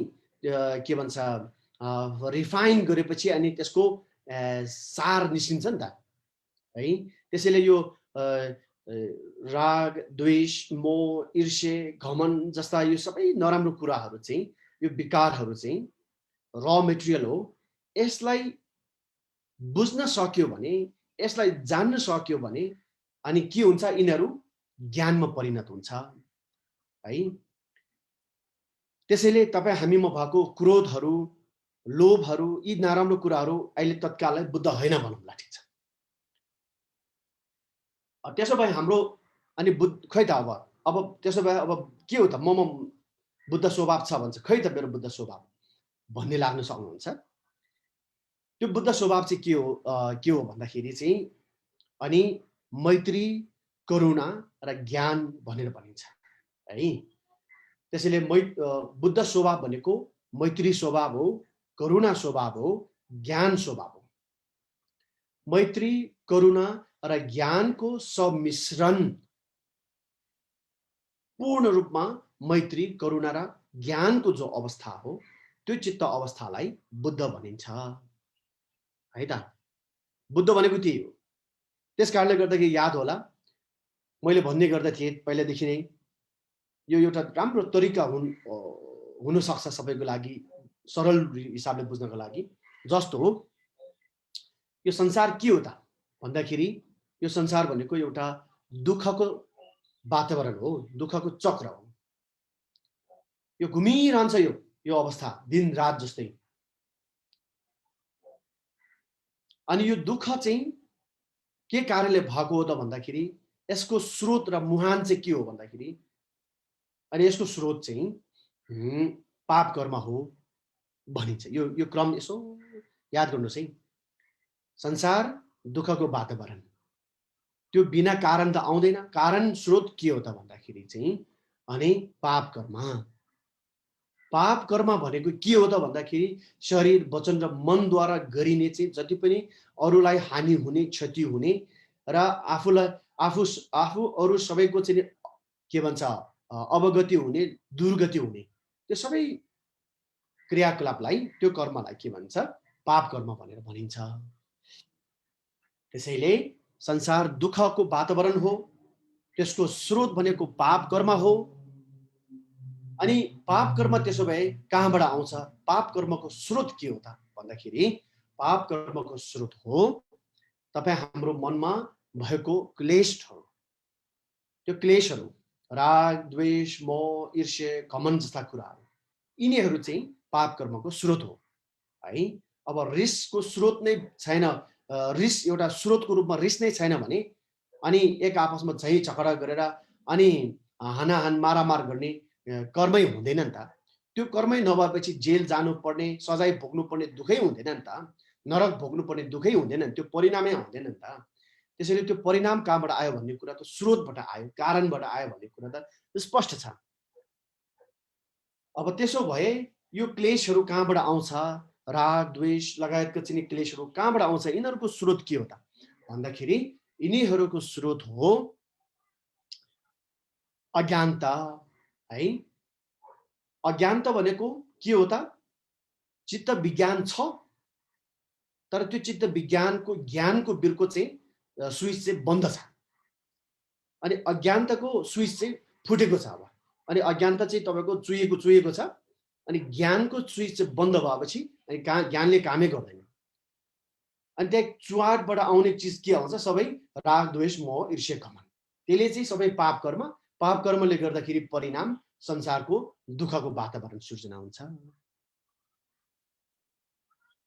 के भन्छ रिफाइन गरेपछि अनि त्यसको सार निस्किन्छ नि त है। त्यसैले यो राग, द्वेष, मोह, ईर्ष्या, घमण्ड जस्ता यो सबै नराम्रो कुराहरू चाहिँ, यो विकारहरू चाहिँ र मेटेरियल हो। यसलाई बुझ्न सक्यो भने, यसलाई जान्न सक्यो भने अनि के हुन्छ? यिनीहरू ज्ञानमा परिणत हुन्छ है। त्यसैले तपाई हामीमा भएको क्रोधहरू, लोभहरू, यी नराम्रो कुराहरू अहिले तत्काललाई बुद्ध हैन भनौँला। ठीक छ? त्यसो भए हाम्रो अनि खै त अब त्यसो भए अब के हो त? म बुद्ध स्वभाव छ भन्छ। खै त मेरो बुद्ध स्वभाव भन्ने लाग्न सक्नुहुन्छ। त्यो बुद्ध स्वभाव चाहिँ के हो भन्दाखेरि चाहिँ अनि मैत्री, करुणा र ज्ञान भनेर भनिन्छ है। त्यसैले बुद्ध स्वभाव भनेको मैत्री स्वभाव हो, करुणा स्वभाव हो, ज्ञान स्वभाव हो। मैत्री, करुणा र ज्ञानको सम्मिश्रण, पूर्ण रूपमा मैत्री, करुणा र ज्ञानको जो अवस्था हो त्यो चित्त अवस्थालाई बुद्ध भनिन्छ है त। बुद्ध भनेको त्यही हो। त्यसकारणले गर्दाखेरि याद होला मैले भन्ने गर्दथे पहिलादेखि नै, यो एउटा राम्रो तरिका हुन सक्छ सबैको लागि, सरल हिसाबले बुझ्नको लागि। जस्तो हो यो संसार के हो त भन्दाखेरि यो संसार भनेको एउटा दुःखको वातावरण हो, दुःखको चक्र हो। यो घुमिरहन्छ यो अवस्था दिन रात जस्तै। अनि यो दुःख चाहिँ के कारणले भएको हो त भन्दाखेरि यसको स्रोत र मुहान चाहिँ के हो भन्दाखेरि अनि यसको स्रोत चाहिँ पाप कर्म हो भनिन्छ। यो क्रम यसो याद गर्नुहोस् है। संसार दुःखको वातावरण, त्यो बिना कारण त आउँदैन। कारण स्रोत के हो त भन्दाखेरि चाहिँ अनि पाप कर्म। पाप कर्म भनेको के हो त भन्दाखेरि शरीर, वचन र मनद्वारा गरिने चाहिँ जति पनि अरूलाई हानि हुने, क्षति हुने र आफू अरू सबैको चाहिँ के भन्छ अवगति हुने, दुर्गति हुने, त्यो सबै क्रियाकलापलाई, त्यो कर्मलाई के भन्छ? पाप कर्म भनेर भनिन्छ। त्यसैले संसार दुःखको वातावरण हो, त्यसको स्रोत भनेको पाप कर्म हो। अनि पाप कर्म त्यसो भए कहाँबाट आउँछ? पाप कर्मको स्रोत के हो त भन्दाखेरि पाप कर्मको स्रोत हो तपाईँ हाम्रो मनमा भएको क्लेशहरू। त्यो क्लेशहरू राग, द्वेष, मोह, ईर्ष्या, घमण्ड जस्ता कुराहरू, यिनीहरू चाहिँ पाप कर्मको स्रोत हो है। अब रिसको स्रोत नै छैन, रिस एउटा स्रोतको रूपमा रिस नै छैन भने अनि एक आपसमा झै झगडा गरेर अनि हानाहान मारामार गर्ने कर्मै हुँदैन नि त। त्यो कर्मै नभएपछि जेल जानुपर्ने, सजाय भोग्नुपर्ने दुःखै हुँदैन नि त, नरक भोग्नुपर्ने दुःखै हुँदैन नि, त्यो परिणामै हुँदैन नि त। त्यसैले त्यो परिणाम कहाँबाट आयो भन्ने कुरा त स्रोतबाट आयो, कारणबाट आयो भन्ने कुरा त स्पष्ट छ। अब त्यसो भए यो क्लेशहरू कहाँबाट आउँछ? राग, द्वेष लगायतका चाहिँ क्लेशहरू कहाँबाट आउँछ? यिनीहरूको स्रोत के हो त भन्दाखेरि यिनीहरूको स्रोत हो अज्ञानता है। अज्ञानता भनेको के हो त? चित्त विज्ञान छ तर त्यो चित्त विज्ञानको ज्ञानको बिर्को चाहिँ स्विच चाहिँ बन्द छ। अनि अज्ञानताको स्विच चाहिँ फुटेको छ। अब अनि अज्ञानता चाहिँ तपाईँको चुहिएको छ। अनि ज्ञानको स्विच चाहिँ बन्द भएपछि अनि ज्ञानले कामै गर्दैन। अनि त्यहाँ चुहाटबाट आउने चिज के आउँछ? सबै राग, द्वेष, मोह, ईर्ष्या, घमण्ड। त्यसले चाहिँ सबै पाप कर्म, पाप कर्मले गर्दाखेरि परिणाम संसारको दुःखको वातावरण सृजना हुन्छ।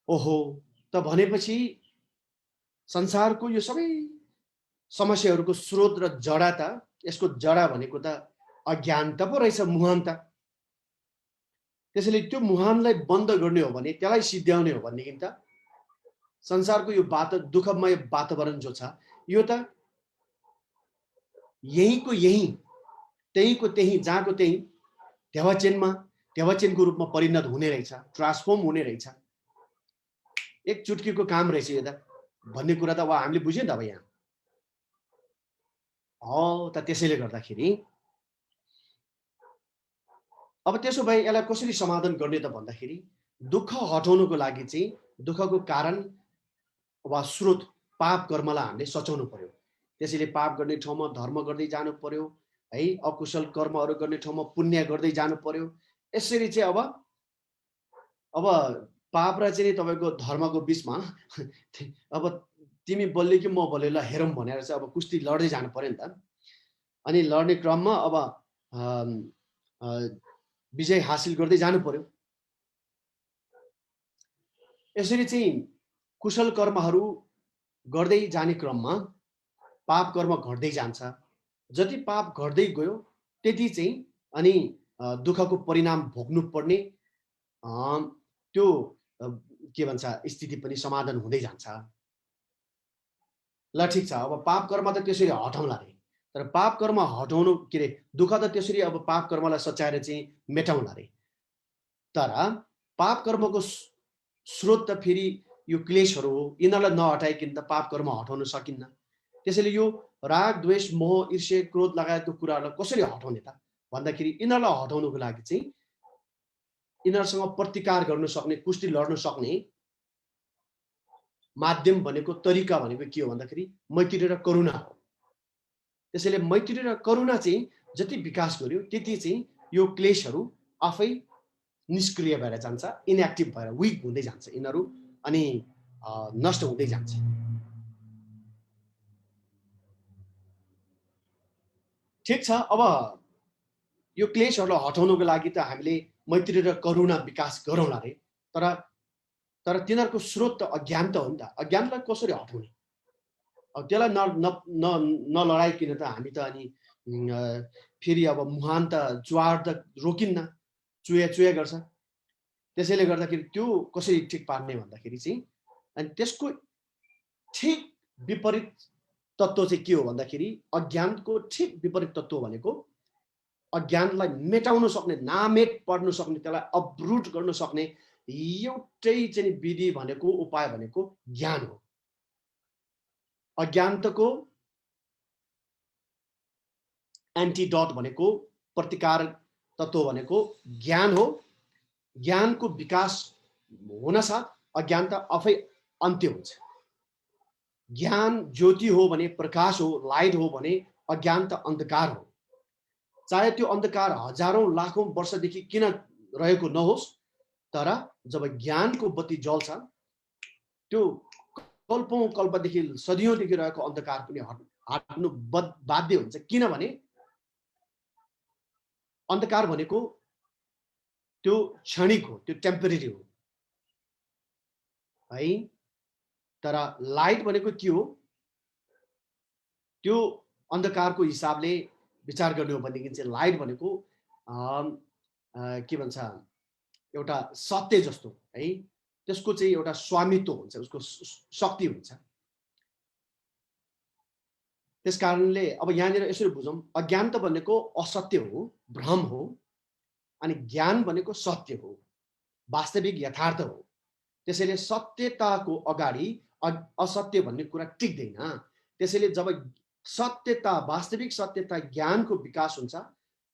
ओहो, त भनेपछि संसारको यो सबै समस्याहरूको स्रोत र जडा त, यसको जडा भनेको त अज्ञानता पो रहेछ, मुहानता। त्यसैले त्यो मुहानलाई बन्द गर्ने हो भने, त्यसलाई सिद्ध्याउने हो भनेदेखि त संसारको यो दुःखमय वातावरण जो छ यो त यहीँको यहीँ, त्यहीँको त्यहीँ, जहाँको त्यहीँ देवचेनको रूपमा परिणत हुने रहेछ, ट्रान्सफर्म हुने रहेछ। एक चुटकीको काम रहेछ यो त भन्ने कुरा त अब हामीले बुझ्यौँ नि त। अब यहाँ हो त। त्यसैले गर्दाखेरि अब त्यसो भए यसलाई कसरी समाधान गर्ने त भन्दाखेरि दुःख हटाउनुको लागि चाहिँ दुःखको कारण वा स्रोत पाप कर्मलाई हामीले सचाउनु पर्यो। त्यसैले पाप गर्ने ठाउँमा धर्म गर्दै जानु पर्यो है, अकुशल कर्महरू गर्ने ठाउँमा पुण्य गर्दै जानु पर्यो। यसरी चाहिँ अब पाप र चाहिँ तपाईँको धर्मको बिचमा अब तिमी बल्यो कि म बल्यो, ल हेरौँ भनेर चाहिँ अब कुस्ती लड्दै जानु पर्यो नि त। अनि लड्ने क्रममा अब विजय हासिल गर्दै जानु पर्यो। यसरी चाहिँ कुशल कर्महरू गर्दै जाने क्रममा पाप कर्म घट्दै जान्छ। जति पाप घट्दै गयो त्यति चाहिँ अनि दुःखको परिणाम भोग्नु पर्ने त्यो के भन्छ स्थिति पनि समाधान हुँदै जान्छ। ल ठिक छ, अब पाप कर्म त त्यसरी हटाउँला रे, तर पाप कर्म हटाउनु के अरे दुःख त त्यसरी अब पाप कर्मलाई सच्याएर चाहिँ मेटाउँला रे। तर पाप कर्मको स्रोत त फेरि यो क्लेशहरू हो, यिनीहरूलाई नहटाइकन त पाप कर्म हटाउन सकिन्न। त्यसैले यो राग, द्वेष, मोह, ईर्ष्या, क्रोध लगायतको कुराहरूलाई कसरी हटाउने त भन्दाखेरि यिनीहरूलाई हटाउनुको लागि चाहिँ यिनीहरूसँग प्रतिकार गर्न सक्ने, कुस्ती लड्न सक्ने माध्यम भनेको, तरिका भनेको के हो भन्दाखेरि मैत्री र करुणा हो। त्यसैले मैत्री र करुणा चाहिँ जति विकास गर्यो त्यति चाहिँ यो क्लेशहरू आफै निष्क्रिय भएर जान्छ, इनएक्टिभ भएर विक हुँदै जान्छ यिनीहरू, अनि नष्ट हुँदै जान्छ। ठिक छ, अब यो क्लेशहरूलाई हटाउनुको लागि त हामीले मैत्री र करुणा विकास गरौँला रे, तर तिनीहरूको स्रोत त अज्ञान त हो नि त। अज्ञानलाई कसरी हटाउने? अब त्यसलाई नलडाइकन त हामी त अनि फेरि अब मुहान त ज्वार त रोकिन्न, चुया गर्छ। त्यसैले गर्दाखेरि त्यो कसरी ठिक पार्ने भन्दाखेरि चाहिँ अनि त्यसको ठिक विपरीत तत्त्व चाहिँ के हो भन्दाखेरि अज्ञानको ठिक विपरीत तत्त्व भनेको अज्ञानलाई मेटाउन सक्ने, नामेट पर्न सक्ने, त्यसलाई अपरूट गर्न सक्ने एउटै चाहिँ विधि भनेको, उपाय भनेको ज्ञान हो। अज्ञानताको एन्टिडोट भनेको प्रतिकार तत्त्व भनेको ज्ञान हो। ज्ञानको विकास हुनसाथ अज्ञानता आफै अन्त्य हुन्छ। ज्ञान ज्योति हो भने, प्रकाश हो, लाइट हो भने अज्ञानता अन्धकार हो। चाहे त्यो अन्धकार हजारौं लाखौं वर्षदेखि किन रहेको नहोस्, तर जब ज्ञानको बत्ती जल्छ त्यो कल्पौं कल्पदेखि सदियौंदेखि रहेको अन्धकार पनि हट्नु बाध्य हुन्छ। किनभने अन्धकार भनेको त्यो क्षणिक हो, त्यो टेम्परेरी हो है। तर लाइट भनेको के हो? त्यो अन्धकारको हिसाबले विचार गर्ने हो भनेदेखि चाहिँ लाइट भनेको के भन्छ, एउटा सत्य जस्तो है। त्यसको चाहिँ एउटा स्वामित्व हुन्छ, उसको शक्ति हुन्छ। त्यस कारणले अब यहाँनिर यसरी बुझौँ, अज्ञानता भनेको असत्य हो, भ्रम हो, अनि ज्ञान भनेको सत्य हो, वास्तविक यथार्थ हो। त्यसैले सत्यताको अगाडि असत्य भन्ने कुरा टिक्दैन। त्यसैले जब सत्यता, वास्तविक सत्यता, ज्ञानको विकास हुन्छ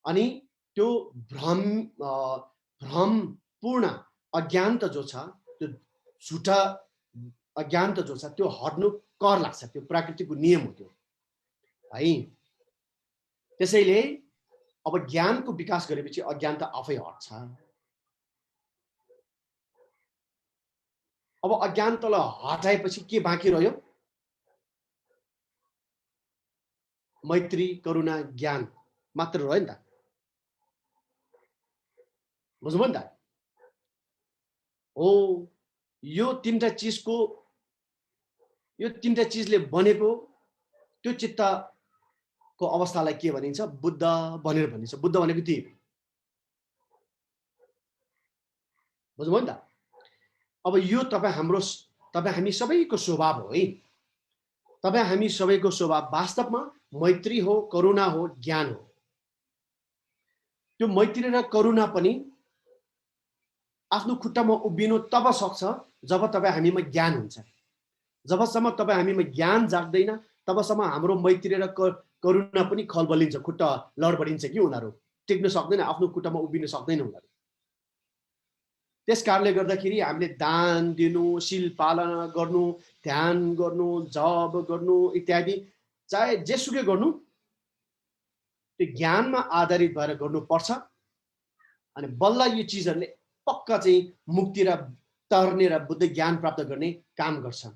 अनि त्यो भ्रमपूर्ण अज्ञानता जो छ, त्यो झुटा अज्ञानता जो छ, त्यो हट्नु कर लाग्छ। त्यो प्रकृतिको नियम हो त्यो है। त्यसैले अब ज्ञानको विकास गरेपछि अज्ञानता आफै हट्छ। अब अज्ञानतालाई हटाएपछि के बाँकी रह्यो? मैत्री, करुणा, ज्ञान मात्र रह्यो नि त। बुझ्नुभयो नि त? हो, यो तीनटा चिजले बनेको त्यो चित्तको अवस्थालाई के भनिन्छ? बुद्ध भनेर भनिन्छ। बुद्ध भनेको त्यही हो। बुझ्नुभयो नि त? अब यो तपाईँ हामी सबैको स्वभाव हो है। तपाईँ हामी सबैको स्वभाव वास्तवमा मैत्री हो, करुणा हो, ज्ञान हो। त्यो मैत्री र करुणा पनि आफ्नो खुट्टामा उभिनु तब सक्छ जब तपाईँ हामीमा ज्ञान हुन्छ। जबसम्म तपाईँ हामीमा ज्ञान जाग्दैन तबसम्म हाम्रो मैत्री र करुणा पनि खलबलिन्छ, खुट्टा लडबडिन्छ कि उनीहरू टिक्न सक्दैन, आफ्नो खुट्टामा उभिन सक्दैन उनीहरू। त्यस कारणले गर्दाखेरि हामीले दान दिनु, शील पालना गर्नु, ध्यान गर्नु, जप गर्नु इत्यादि चाहे जेसुकै गर्नु त्यो ज्ञानमा आधारित भएर गर्नुपर्छ। अनि बल्ल यो चिजहरूले पक्का चाहिँ मुक्ति र तर्ने र बुद्ध ज्ञान प्राप्त गर्ने काम गर्छ।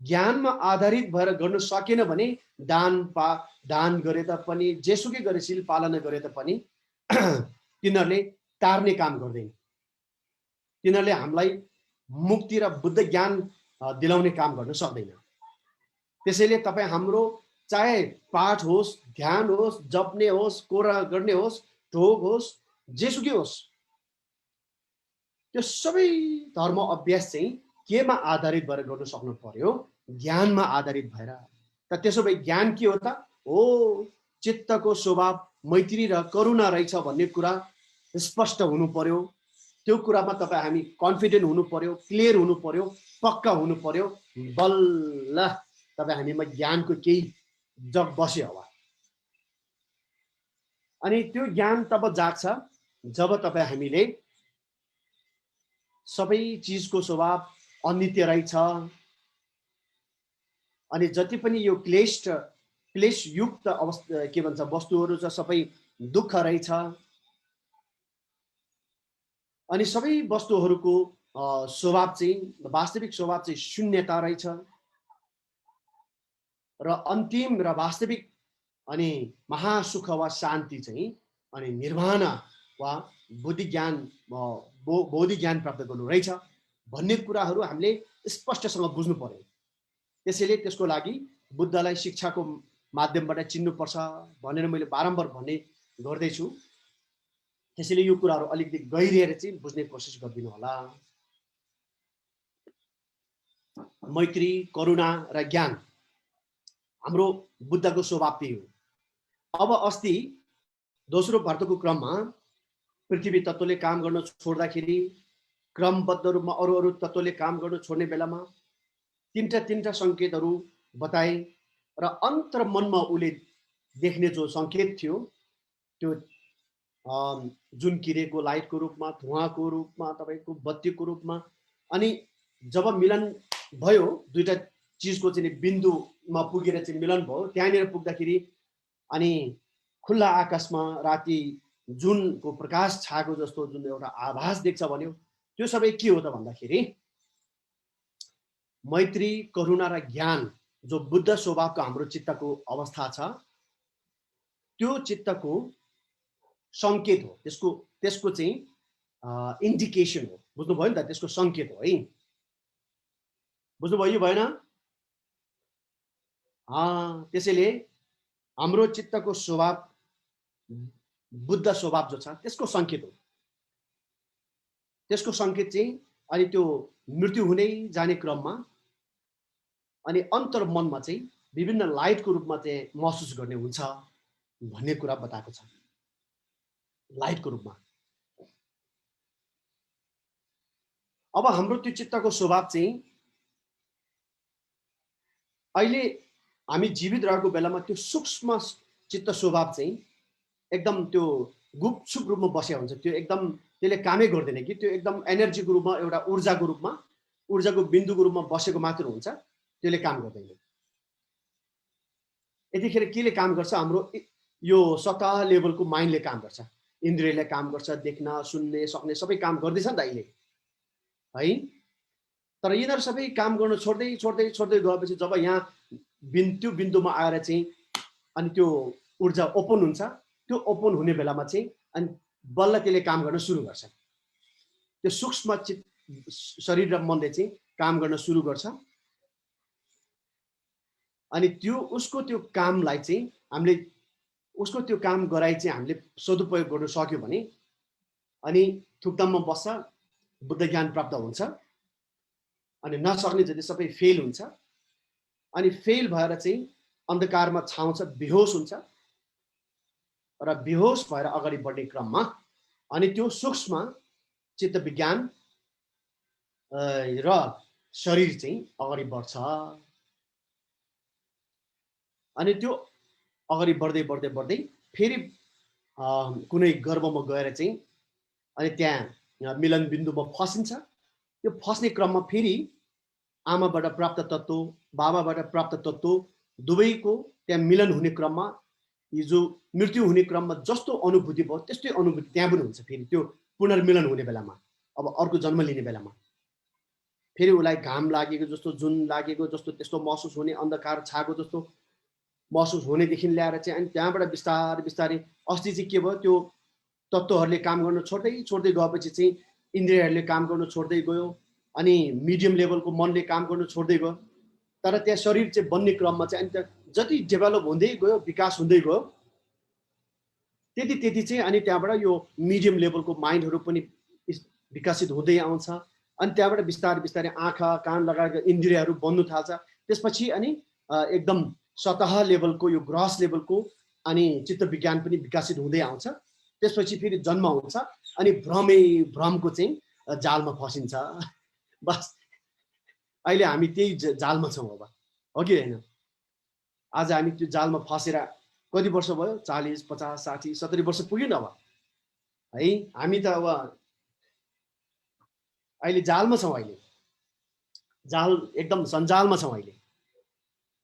ज्ञानमा आधारित भएर गर्न सकेन भने दान गरे तापनि, जेसुकै गरे शील पालना गरे तापनि तिनीहरूले तार्ने काम गर्दैन। तिनीहरूले हामीलाई मुक्ति र बुद्ध ज्ञान दिलाउने काम गर्न सक्दैन। त्यसैले तपाईँ हाम्रो चाहे पाठ होस्, ध्यान होस्, जप्ने होस्, कोरा गर्ने होस्, ढोग होस्, जेसुकै होस्, त्यो सबै धर्म अभ्यास चाहिँ केमा आधारित भएर गर्न सक्नु पर्यो? ज्ञानमा आधारित भएर। त त्यसो भए ज्ञान के हो त? हो, चित्तको स्वभाव मैत्री र करुणा रहेछ भन्ने कुरा स्पष्ट हुनु पर्यो। त्यो कुरामा तपाईँ हामी कन्फिडेन्ट हुनु पर्यो, क्लियर हुनु पर्यो, पक्का हुनु पर्यो। बल्ल तपाईँ हामीमा ज्ञानको केही जग बस्यो होला। अनि त्यो ज्ञान तब जाग्छ जब तपाईँ हामीले सबै चिजको स्वभाव अनित्य रहेछ, अनि जति पनि यो क्लेशयुक्त अवस्था के भन्छ वस्तुहरू छ सबै दुःख रहेछ, अनि सबै वस्तुहरूको स्वभाव चाहिँ वास्तविक स्वभाव चाहिँ शून्यता रहेछ, र अन्तिम र वास्तविक अनि महासुख वा शान्ति चाहिँ अनि निर्वाण वा बोधि ज्ञान प्राप्त गर्नु रहेछ भन्ने कुराहरू हामीले स्पष्टसँग बुझ्नु पर्यो। त्यसैले त्यसको लागि बुद्धलाई शिक्षाको माध्यमबाट चिन्नुपर्छ भनेर मैले बारम्बार भन्ने गर्दैछु। त्यसैले यो कुराहरू अलिकति गहिरिएर चाहिँ बुझ्ने कोसिस गरिदिनु होला। मैत्री, करुणा र ज्ञान हाम्रो बुद्धको स्वभाव त्यही हो। अब अस्ति दोस्रो व्रतको क्रममा पृथ्वी तत्त्वले काम गर्न छोड्दाखेरि, क्रमबद्ध रूपमा अरू तत्त्वले काम गर्न छोड्ने बेलामा तीनटा सङ्केतहरू बताए, र अन्तर्मनमा उसले देख्ने जो सङ्केत थियो त्यो जुन किरेको लाइटको रूपमा, धुवाँको रूपमा, तपाईँको बत्तीको रूपमा। अनि जब मिलन भयो दुईटा चिजको चाहिँ बिन्दुमा पुगेर चाहिँ मिलन भयो, त्यहाँनिर पुग्दाखेरि अनि खुल्ला आकाशमा राति जुनको प्रकाश छाएको जस्तो जुन एउटा आभास देख्छ भन्यो, त्यो सबै के हो त भन्दाखेरि मैत्री, करुणा र ज्ञान जो बुद्ध स्वभावको हाम्रो चित्तको अवस्था छ, त्यो चित्तको सङ्केत हो। त्यसको चाहिँ इन्डिकेसन हो। बुझ्नुभयो नि त, त्यसको सङ्केत हो है। बुझ्नुभयो भएन? त्यसैले हाम्रो चित्तको स्वभाव बुद्ध स्वभाव जो छ त्यसको सङ्केत हो। त्यसको सङ्केत चाहिँ अनि त्यो मृत्यु हुँदै जाने क्रममा अनि अन्तर्मनमा चाहिँ विभिन्न लाइटको रूपमा चाहिँ महसुस गर्ने हुन्छ भन्ने कुरा बताएको छ। लाइटको रूपमा अब हाम्रो त्यो चित्तको स्वभाव चाहिँ अहिले हामी जीवित रहेको बेलामा त्यो सूक्ष्म चित्त स्वभाव चाहिँ एकदम त्यो गुपचुप रूपमा बसेको हुन्छ। त्यो एकदम त्यसले कामै गर्दैन कि, त्यो एकदम एनर्जीको रूपमा, एउटा ऊर्जाको रूपमा, ऊर्जाको बिन्दुको रूपमा बसेको मात्र हुन्छ, त्यसले काम गर्दैन। यतिखेर केले काम गर्छ? हाम्रो यो सतह लेभलको माइन्डले काम गर्छ, इन्द्रियले काम गर्छ, देख्न सुन्ने सक्ने सबै काम गर्दैछ नि त अहिले है। तर यिनीहरू सबै काम गर्न छोड्दै छोड्दै छोड्दै गएपछि जब यहाँ त्यो बिन्दुमा आएर चाहिँ अनि त्यो ऊर्जा ओपन हुन्छ, त्यो ओपन हुने बेलामा चाहिँ अनि बल्ल त्यसले काम गर्न सुरु गर्छ। त्यो सूक्ष्म शरीर र मनले चाहिँ काम गर्न सुरु गर्छ। अनि त्यो उसको त्यो कामलाई चाहिँ हामीले उसको त्यो काम गराइ चाहिँ हामीले सदुपयोग गर्न सक्यो भने अनि थुक्दममा बस्छ, बुद्ध ज्ञान प्राप्त हुन्छ। अनि नसक्ने जति सबै फेल हुन्छ। अनि फेल भएर चाहिँ अन्धकारमा छाउँछ, बेहोस हुन्छ। र बेहोस भएर अगाडि बढ्ने क्रममा अनि त्यो सूक्ष्म चित्त विज्ञान र शरीर चाहिँ अगाडि बढ्छ। अनि त्यो अगाडि बढ्दै बढ्दै बढ्दै फेरि कुनै गर्भमा गएर चाहिँ अनि त्यहाँ मिलन बिन्दुमा फसिन्छ। त्यो फस्ने क्रममा फेरि आमाबाट प्राप्त तत्त्व, बाबाबाट प्राप्त तत्त्व दुवैको त्यहाँ मिलन हुने क्रममा हिजो मृत्यु हुने क्रममा जस्तो अनुभूति भयो त्यस्तै अनुभूति त्यहाँ पनि हुन्छ। फेरि त्यो पुनर्मिलन हुने बेलामा, अब अर्को जन्म लिने बेलामा फेरि उसलाई घाम लागेको जस्तो, जुन लागेको जस्तो त्यस्तो महसुस हुने, अन्धकार छाएको जस्तो महसुस हुनेदेखि ल्याएर चाहिँ अनि त्यहाँबाट बिस्तारै बिस्तारै अस्ति चाहिँ के भयो, त्यो तत्त्वहरूले काम गर्न छोड्दै छोड्दै गएपछि चाहिँ इन्द्रियहरूले काम गर्न छोड्दै गयो। अनि मिडियम लेभलको मनले काम गर्न छोड्दै गयो। तर त्यहाँ शरीर चाहिँ बन्ने क्रममा चाहिँ अनि त्यहाँ जति डेभलप हुँदै गयो, विकास हुँदै गयो, त्यति त्यति चाहिँ अनि त्यहाँबाट यो मिडियम लेभलको माइन्डहरू पनि विकसित हुँदै आउँछ। अनि त्यहाँबाट बिस्तारै बिस्तारै आँखा कान लगाएर इन्द्रियहरू बन्नु थाल्छ। त्यसपछि अनि एकदम सतह लेभलको यो ग्रस लेभलको अनि चित्त विज्ञान पनि विकसित हुँदै आउँछ। त्यसपछि फेरि जन्म हुन्छ अनि भ्रमको चाहिँ जालमा फसिन्छ। बस अहिले हामी त्यही जालमा छौँ अब, हो कि होइन? आज हामी त्यो जालमा फसेर कति वर्ष भयो? 40, 50, 60, 70 वर्ष पुग्यो नि अब है। हामी त अब अहिले जालमा छौँ। अहिले जाल एकदम सञ्जालमा छौँ अहिले।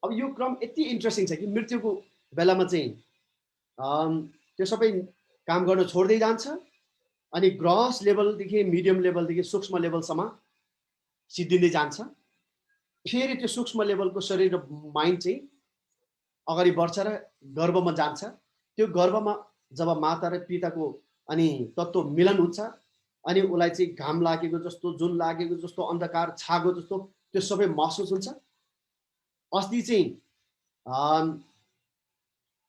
अब यो क्रम यति इन्ट्रेस्टिङ छ कि मृत्युको बेलामा चाहिँ त्यो सबै काम गर्न छोड्दै जान्छ। अनि ग्रस लेभलदेखि मिडियम लेभलदेखि सूक्ष्म लेभलसम्म सिद्धिँदै जान्छ। फेरि त्यो सूक्ष्म लेभलको शरीर र माइन्ड चाहिँ अगाडि बढ्छ र गर्भमा जान्छ। त्यो गर्भमा जब माता र पिताको अनि तत्त्व मिलन हुन्छ अनि उसलाई चाहिँ घाम लागेको जस्तो, जुन लागेको जस्तो, अन्धकार छाएको जस्तो त्यो सबै महसुस हुन्छ। अस्ति चाहिँ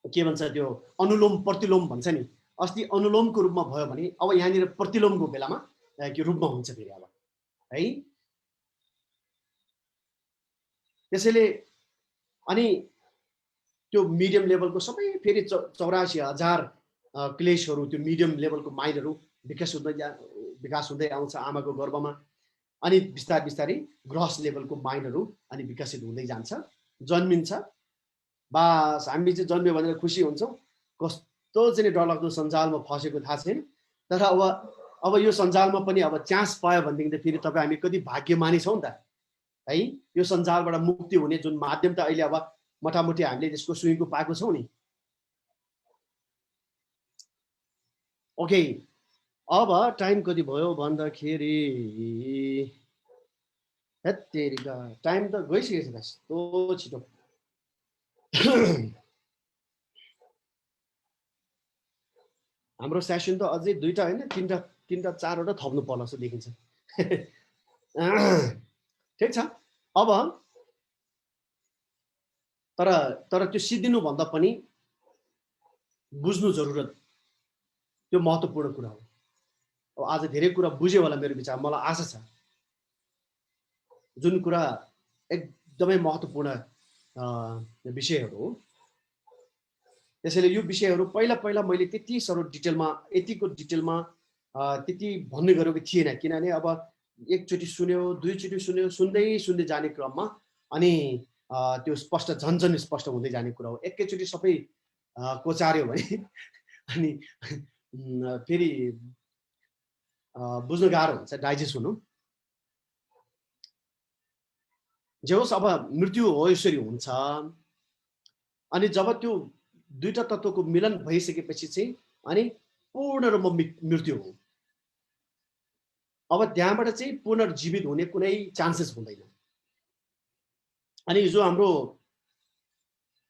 के भन्छ त्यो अनुलोम प्रतिलोम भन्छ नि, अस्ति अनुलोमको रूपमा भयो भने अब यहाँनिर प्रतिलोमको बेलामा के रूपमा हुन्छ फेरि अब है। त्यसैले अनि त्यो मिडियम लेभलको सबै फेरि 84,000 क्लेशहरू, त्यो मिडियम लेभलको माइन्डहरू विकास हुँदै आउँछ आमाको गर्भमा। अनि बिस्तारै बिस्तारै ग्रस लेभलको माइन्डहरू अनि विकसित हुँदै जान्छ, जन्मिन्छ। बास हामी चाहिँ जन्मियो भनेर खुसी हुन्छौँ, कस्तो चाहिँ डरलाग्दो सञ्जालमा फसेको थाहा छैन। तर अब यो सञ्जालमा पनि अब चान्स पायो भनेदेखि त फेरि तपाईँ हामी कति भाग्यमानी छौँ नि त है। यो सञ्जालबाट मुक्ति हुने जुन माध्यम त अहिले अब मोटामोटी हामीले त्यसको सुइङको पाएको छौँ नि। ओके, अब टाइम कति भयो भन्दाखेरि हेत्तेरिका टाइम त गइसकेको छ कस्तो छिटो। हाम्रो सेसन त अझै 2टा होइन 3टा 4वटा थप्नु पर्ला जस्तो देखिन्छ। ठिक छ। अब तर त्यो सिद्धिनुभन्दा पनि बुझ्नु जरुरत, त्यो महत्त्वपूर्ण कुरा हो। अब आज धेरै कुरा बुझ्यो होला मेरो विचार, मलाई आशा छ। जुन कुरा एकदमै महत्त्वपूर्ण विषयहरू हो, त्यसैले यो विषयहरू पहिला मैले त्यति साह्रो डिटेलमा यतिको डिटेलमा त्यति भन्ने गरेको थिएन, किनभने अब एकचोटि सुन्यो, दुईचोटि सुन्यो, सुन्दै जाने क्रममा अनि त्यो स्पष्ट झन् स्पष्ट हुँदै जाने कुरा हो। एकैचोटि सबै कोचार्यो भने अनि फेरि बुझ्न गाह्रो हुन्छ, डाइजेस्ट हुनु। जे होस्, अब मृत्यु हो यसरी हुन्छ। अनि जब त्यो 2टा तत्त्वको मिलन भइसकेपछि चाहिँ अनि पूर्ण रूपमा मृत्यु हो। अब त्यहाँबाट चाहिँ पुनर्जीवित हुने कुनै चान्सेस हुँदैन। अनि जो हाम्रो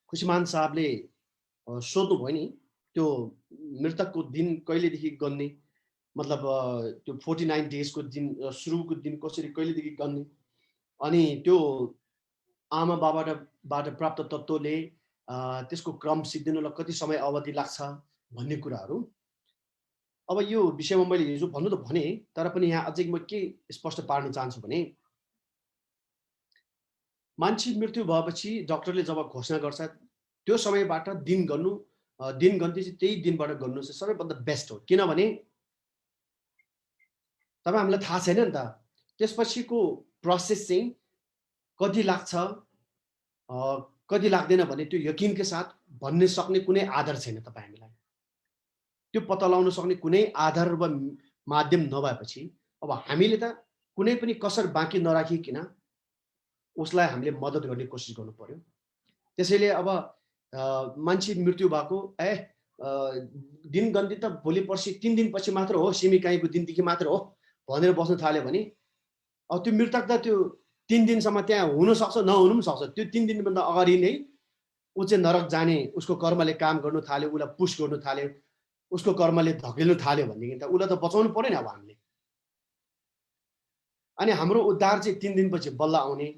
खुसीमान साहबले सोध्नुभयो नि, त्यो मृतकको दिन कहिलेदेखि गन्ने, मतलब त्यो 49 डेजको दिन सुरुको दिन कसरी कहिलेदेखि गन्ने, अनि त्यो आमा बाबाबाट प्राप्त तत्त्वले त्यसको क्रम सिद्धिनुलाई कति समय अवधि लाग्छ भन्ने कुराहरू। अब यो विषयमा मैले हिजो भन्नु त भने, तर पनि यहाँ अझै म के स्पष्ट पार्न चाहन्छु भने, मान्छे मृत्यु भएपछि डक्टरले जब घोषणा गर्छ त्यो समयबाट दिन गन्ती चाहिँ त्यही दिनबाट गर्नु चाहिँ सबैभन्दा बेस्ट हो। किनभने तपाईँ हामीलाई थाहा छैन नि त त्यसपछिको प्रोसेस चाहिँ कति लाग्छ कति लाग्दैन भने त्यो यकिनकै साथ भन्ने सक्ने कुनै आधार छैन। तपाईँ हामीलाई त्यो पत्ता लगाउन सक्ने कुनै आधार वा माध्यम नभएपछि अब हामीले त कुनै पनि कसर बाँकी नराखिकन उसलाई हामीले मद्दत गर्ने कोसिस गर्नु पर्यो। त्यसैले अब मान्छे मृत्यु भएको दिन गन्ती त भोलि पर्सि 3 दिनपछि मात्र हो, सिमिकाईको दिनदेखि मात्र हो भनेर बस्न थाल्यो भने अब त्यो मृतक त त्यो 3 दिनसम्म त्यहाँ हुन सक्छ, नहुनु पनि सक्छ। त्यो 3 दिनभन्दा अगाडि नै ऊ चाहिँ नरक जाने, उसको कर्मले काम गर्नु थाल्यो, उसलाई पुश गर्नु थाल्यो, उसको कर्मले धकेल्नु थाल्यो भनेदेखि त उसलाई त बचाउनु पर्यो नि अब हामीले। अनि हाम्रो उद्धार चाहिँ 3 दिनपछि बल्ल आउने,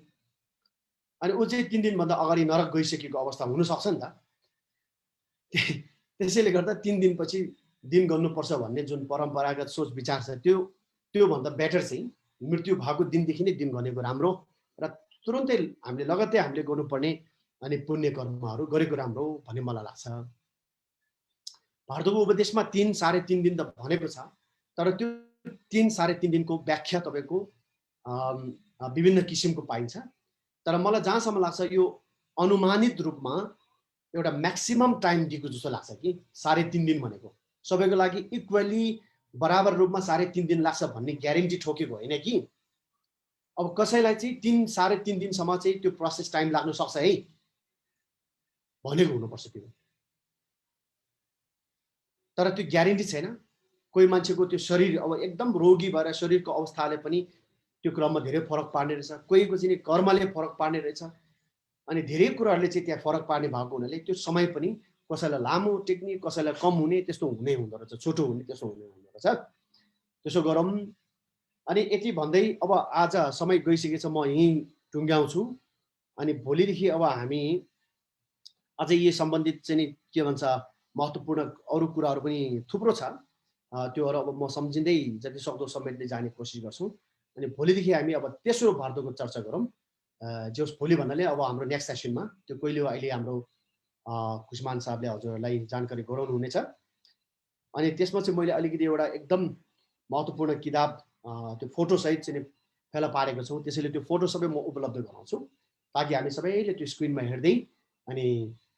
अनि ऊ चाहिँ 3 दिनभन्दा अगाडि नरक गइसकेको अवस्था हुनसक्छ नि त। त्यसैले गर्दा 3 दिनपछि दिन गर्नुपर्छ भन्ने जुन परम्परागत सोच विचार छ त्योभन्दा बेटर चाहिँ मृत्यु भएको दिनदेखि नै दिन गरेको राम्रो र तुरुन्तै हामीले लगत्तै हामीले गर्नुपर्ने अनि पुण्य कर्महरू गरेको राम्रो भन्ने मलाई लाग्छ। भारतको उपदेशमा 3 साढे 3 दिन त भनेको छ, तर त्यो 3 साढे 3 दिनको व्याख्या तपाईँको विभिन्न किसिमको पाइन्छ। तर मलाई जहाँसम्म लाग्छ यो अनुमानित रूपमा एउटा म्याक्सिमम टाइम दिएको जस्तो लाग्छ कि 3.5 दिन भनेको सबैको लागि इक्वली बराबर रूपमा 3.5 दिन लाग्छ भन्ने ग्यारेन्टी ठोकेको होइन कि। अब कसैलाई चाहिँ 3 साढे 3 दिनसम्म चाहिँ त्यो प्रोसेस टाइम लाग्न सक्छ है भनेको हुनुपर्छ त्यो। तर त्यो ग्यारेन्टी छैन। कोही मान्छेको त्यो शरीर अब एकदम रोगी भएर शरीरको अवस्थाले पनि त्यो क्रममा धेरै फरक पार्ने रहेछ, कोहीको चाहिँ कर्मले फरक पार्ने रहेछ, अनि धेरै कुराहरूले चाहिँ त्यहाँ फरक पार्ने भएको हुनाले त्यो समय पनि कसैलाई लामो टेक्ने, कसैलाई कम हुने, त्यस्तो हुँदै हुँदो रहेछ, छोटो हुने त्यस्तो हुँदै हुँदो रहेछ। त्यसो गरौँ। अनि यति भन्दै अब आज समय गइसकेछ, म यहीँ टुङ्ग्याउँछु। अनि भोलिदेखि अब हामी अझै यी सम्बन्धित चाहिँ के भन्छ महत्त्वपूर्ण अरू कुराहरू पनि थुप्रो छ, त्योहरू अब म सम्झिँदै जति सक्दो समेट्दै जाने कोसिस गर्छु। अनि भोलिदेखि हामी अब तेस्रो भारतको चर्चा गरौँ। जो भोलि भन्नाले अब हाम्रो नेक्स्ट सेसनमा त्यो कहिले हो अहिले हाम्रो खुसमान साहबले हजुरहरूलाई जानकारी गराउनु हुनेछ। अनि त्यसमा चाहिँ मैले अलिकति एउटा एकदम महत्त्वपूर्ण किताब त्यो फोटोसहित चाहिँ फेला पारेको छु। त्यसैले त्यो फोटो सबै म उपलब्ध गराउँछु ताकि हामी सबैले त्यो स्क्रिनमा हेर्दै अनि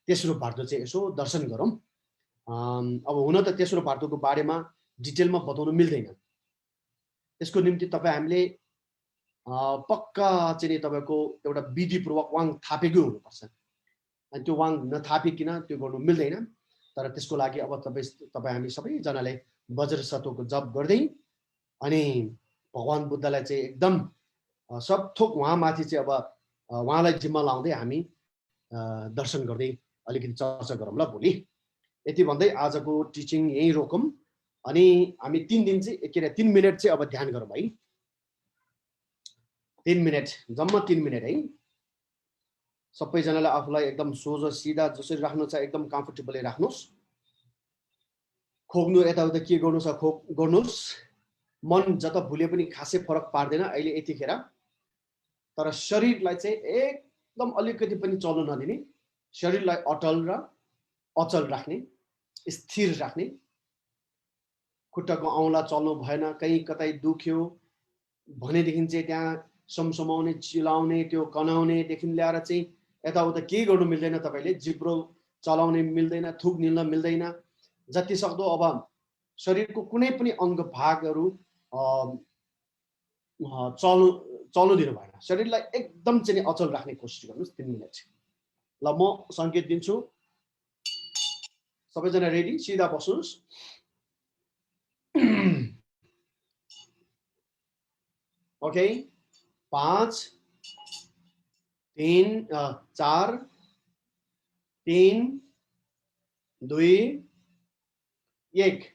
तेस्रो भारत चाहिँ यसो दर्शन गरौँ। अब हुन त तेस्रो पार्टको बारेमा डिटेलमा बताउन मिल्दैन। त्यसको निम्ति तपाईँ हामीले पक्का चाहिँ तपाईँको एउटा विधिपूर्वक वाङ थापेकै हुनुपर्छ। अनि त्यो वाङ नथापिकन त्यो गर्नु मिल्दैन। तर त्यसको लागि अब तपाईँ हामी सबैजनाले वज्रसत्वको जप गर्दै अनि भगवान् बुद्धलाई चाहिँ एकदम सब थोक उहाँमाथि चाहिँ अब उहाँलाई जिम्मा लाउँदै हामी दर्शन गर्दै अलिकति चर्चा गरौँ ल भोलि। यति भन्दै आजको टिचिङ यहीँ रोकौँ अनि हामी 3 दिन चाहिँ के अरे 3 मिनट चाहिँ अब ध्यान गरौँ है। 3 मिनट, जम्मा 3 मिनट है। सबैजनाले आफूलाई एकदम सोझो सिधा जसरी राख्नु छ एकदम कम्फर्टेबली राख्नुहोस्। खोक्नु यताउता के गर्नु छ गर्नुहोस्। मन जता भुले पनि खासै फरक पार्दैन अहिले यतिखेर। तर शरीरलाई चाहिँ एकदम अलिकति पनि चल्न नदिने, शरीरलाई अटल र अचल राख्ने, स्थिर राख्ने। खुट्टाको औँला चल्नु भएन, कहीँ कतै दुख्यो भनेदेखि चाहिँ त्यहाँ समसमाउने, चिलाउने, त्यो कनाउनेदेखि ल्याएर चाहिँ यताउता केही गर्नु मिल्दैन। तपाईँले जिब्रो चलाउने मिल्दैन, थुक निल्न मिल्दैन। जति सक्दो अब शरीरको कुनै पनि अङ्ग भागहरू चल्नु दिनु भएन। शरीरलाई एकदम चाहिँ अचल राख्ने कोसिस गर्नुहोस् 3 मिनट। ल म सङ्केत दिन्छु, सबैजना रेडी? सिधा बस्नुहोस्। ओके, 5 3 4 3 2 1।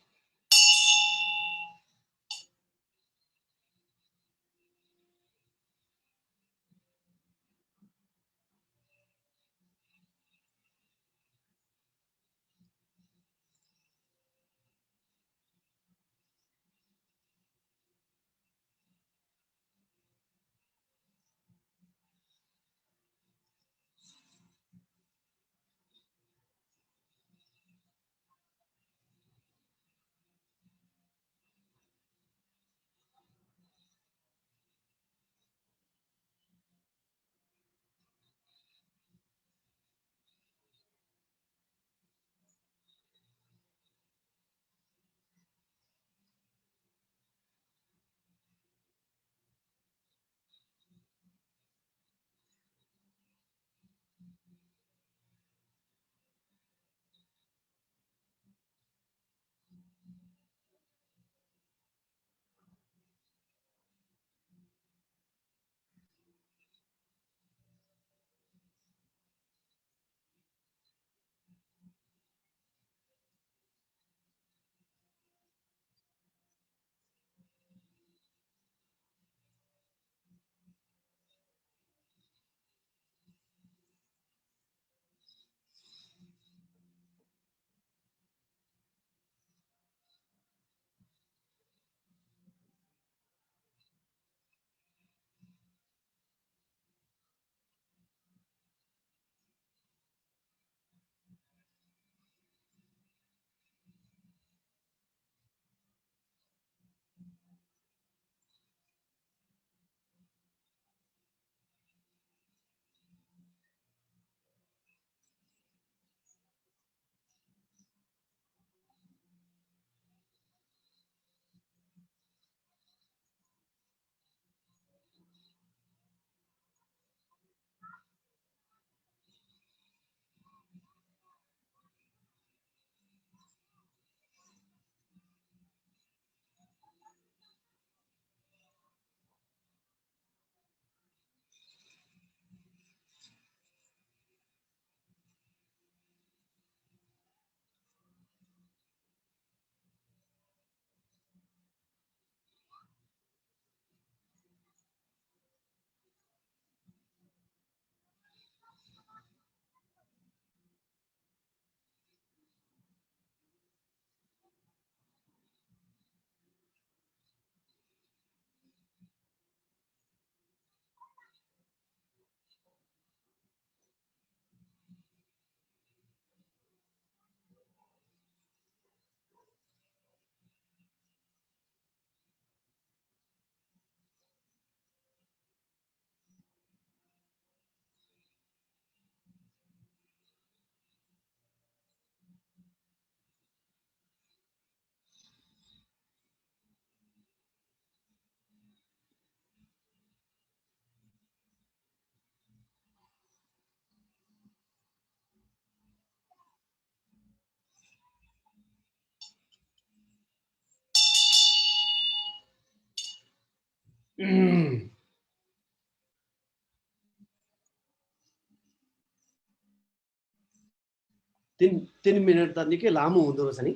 तीन मिनट त निकै लामो हुँदो रहेछ नि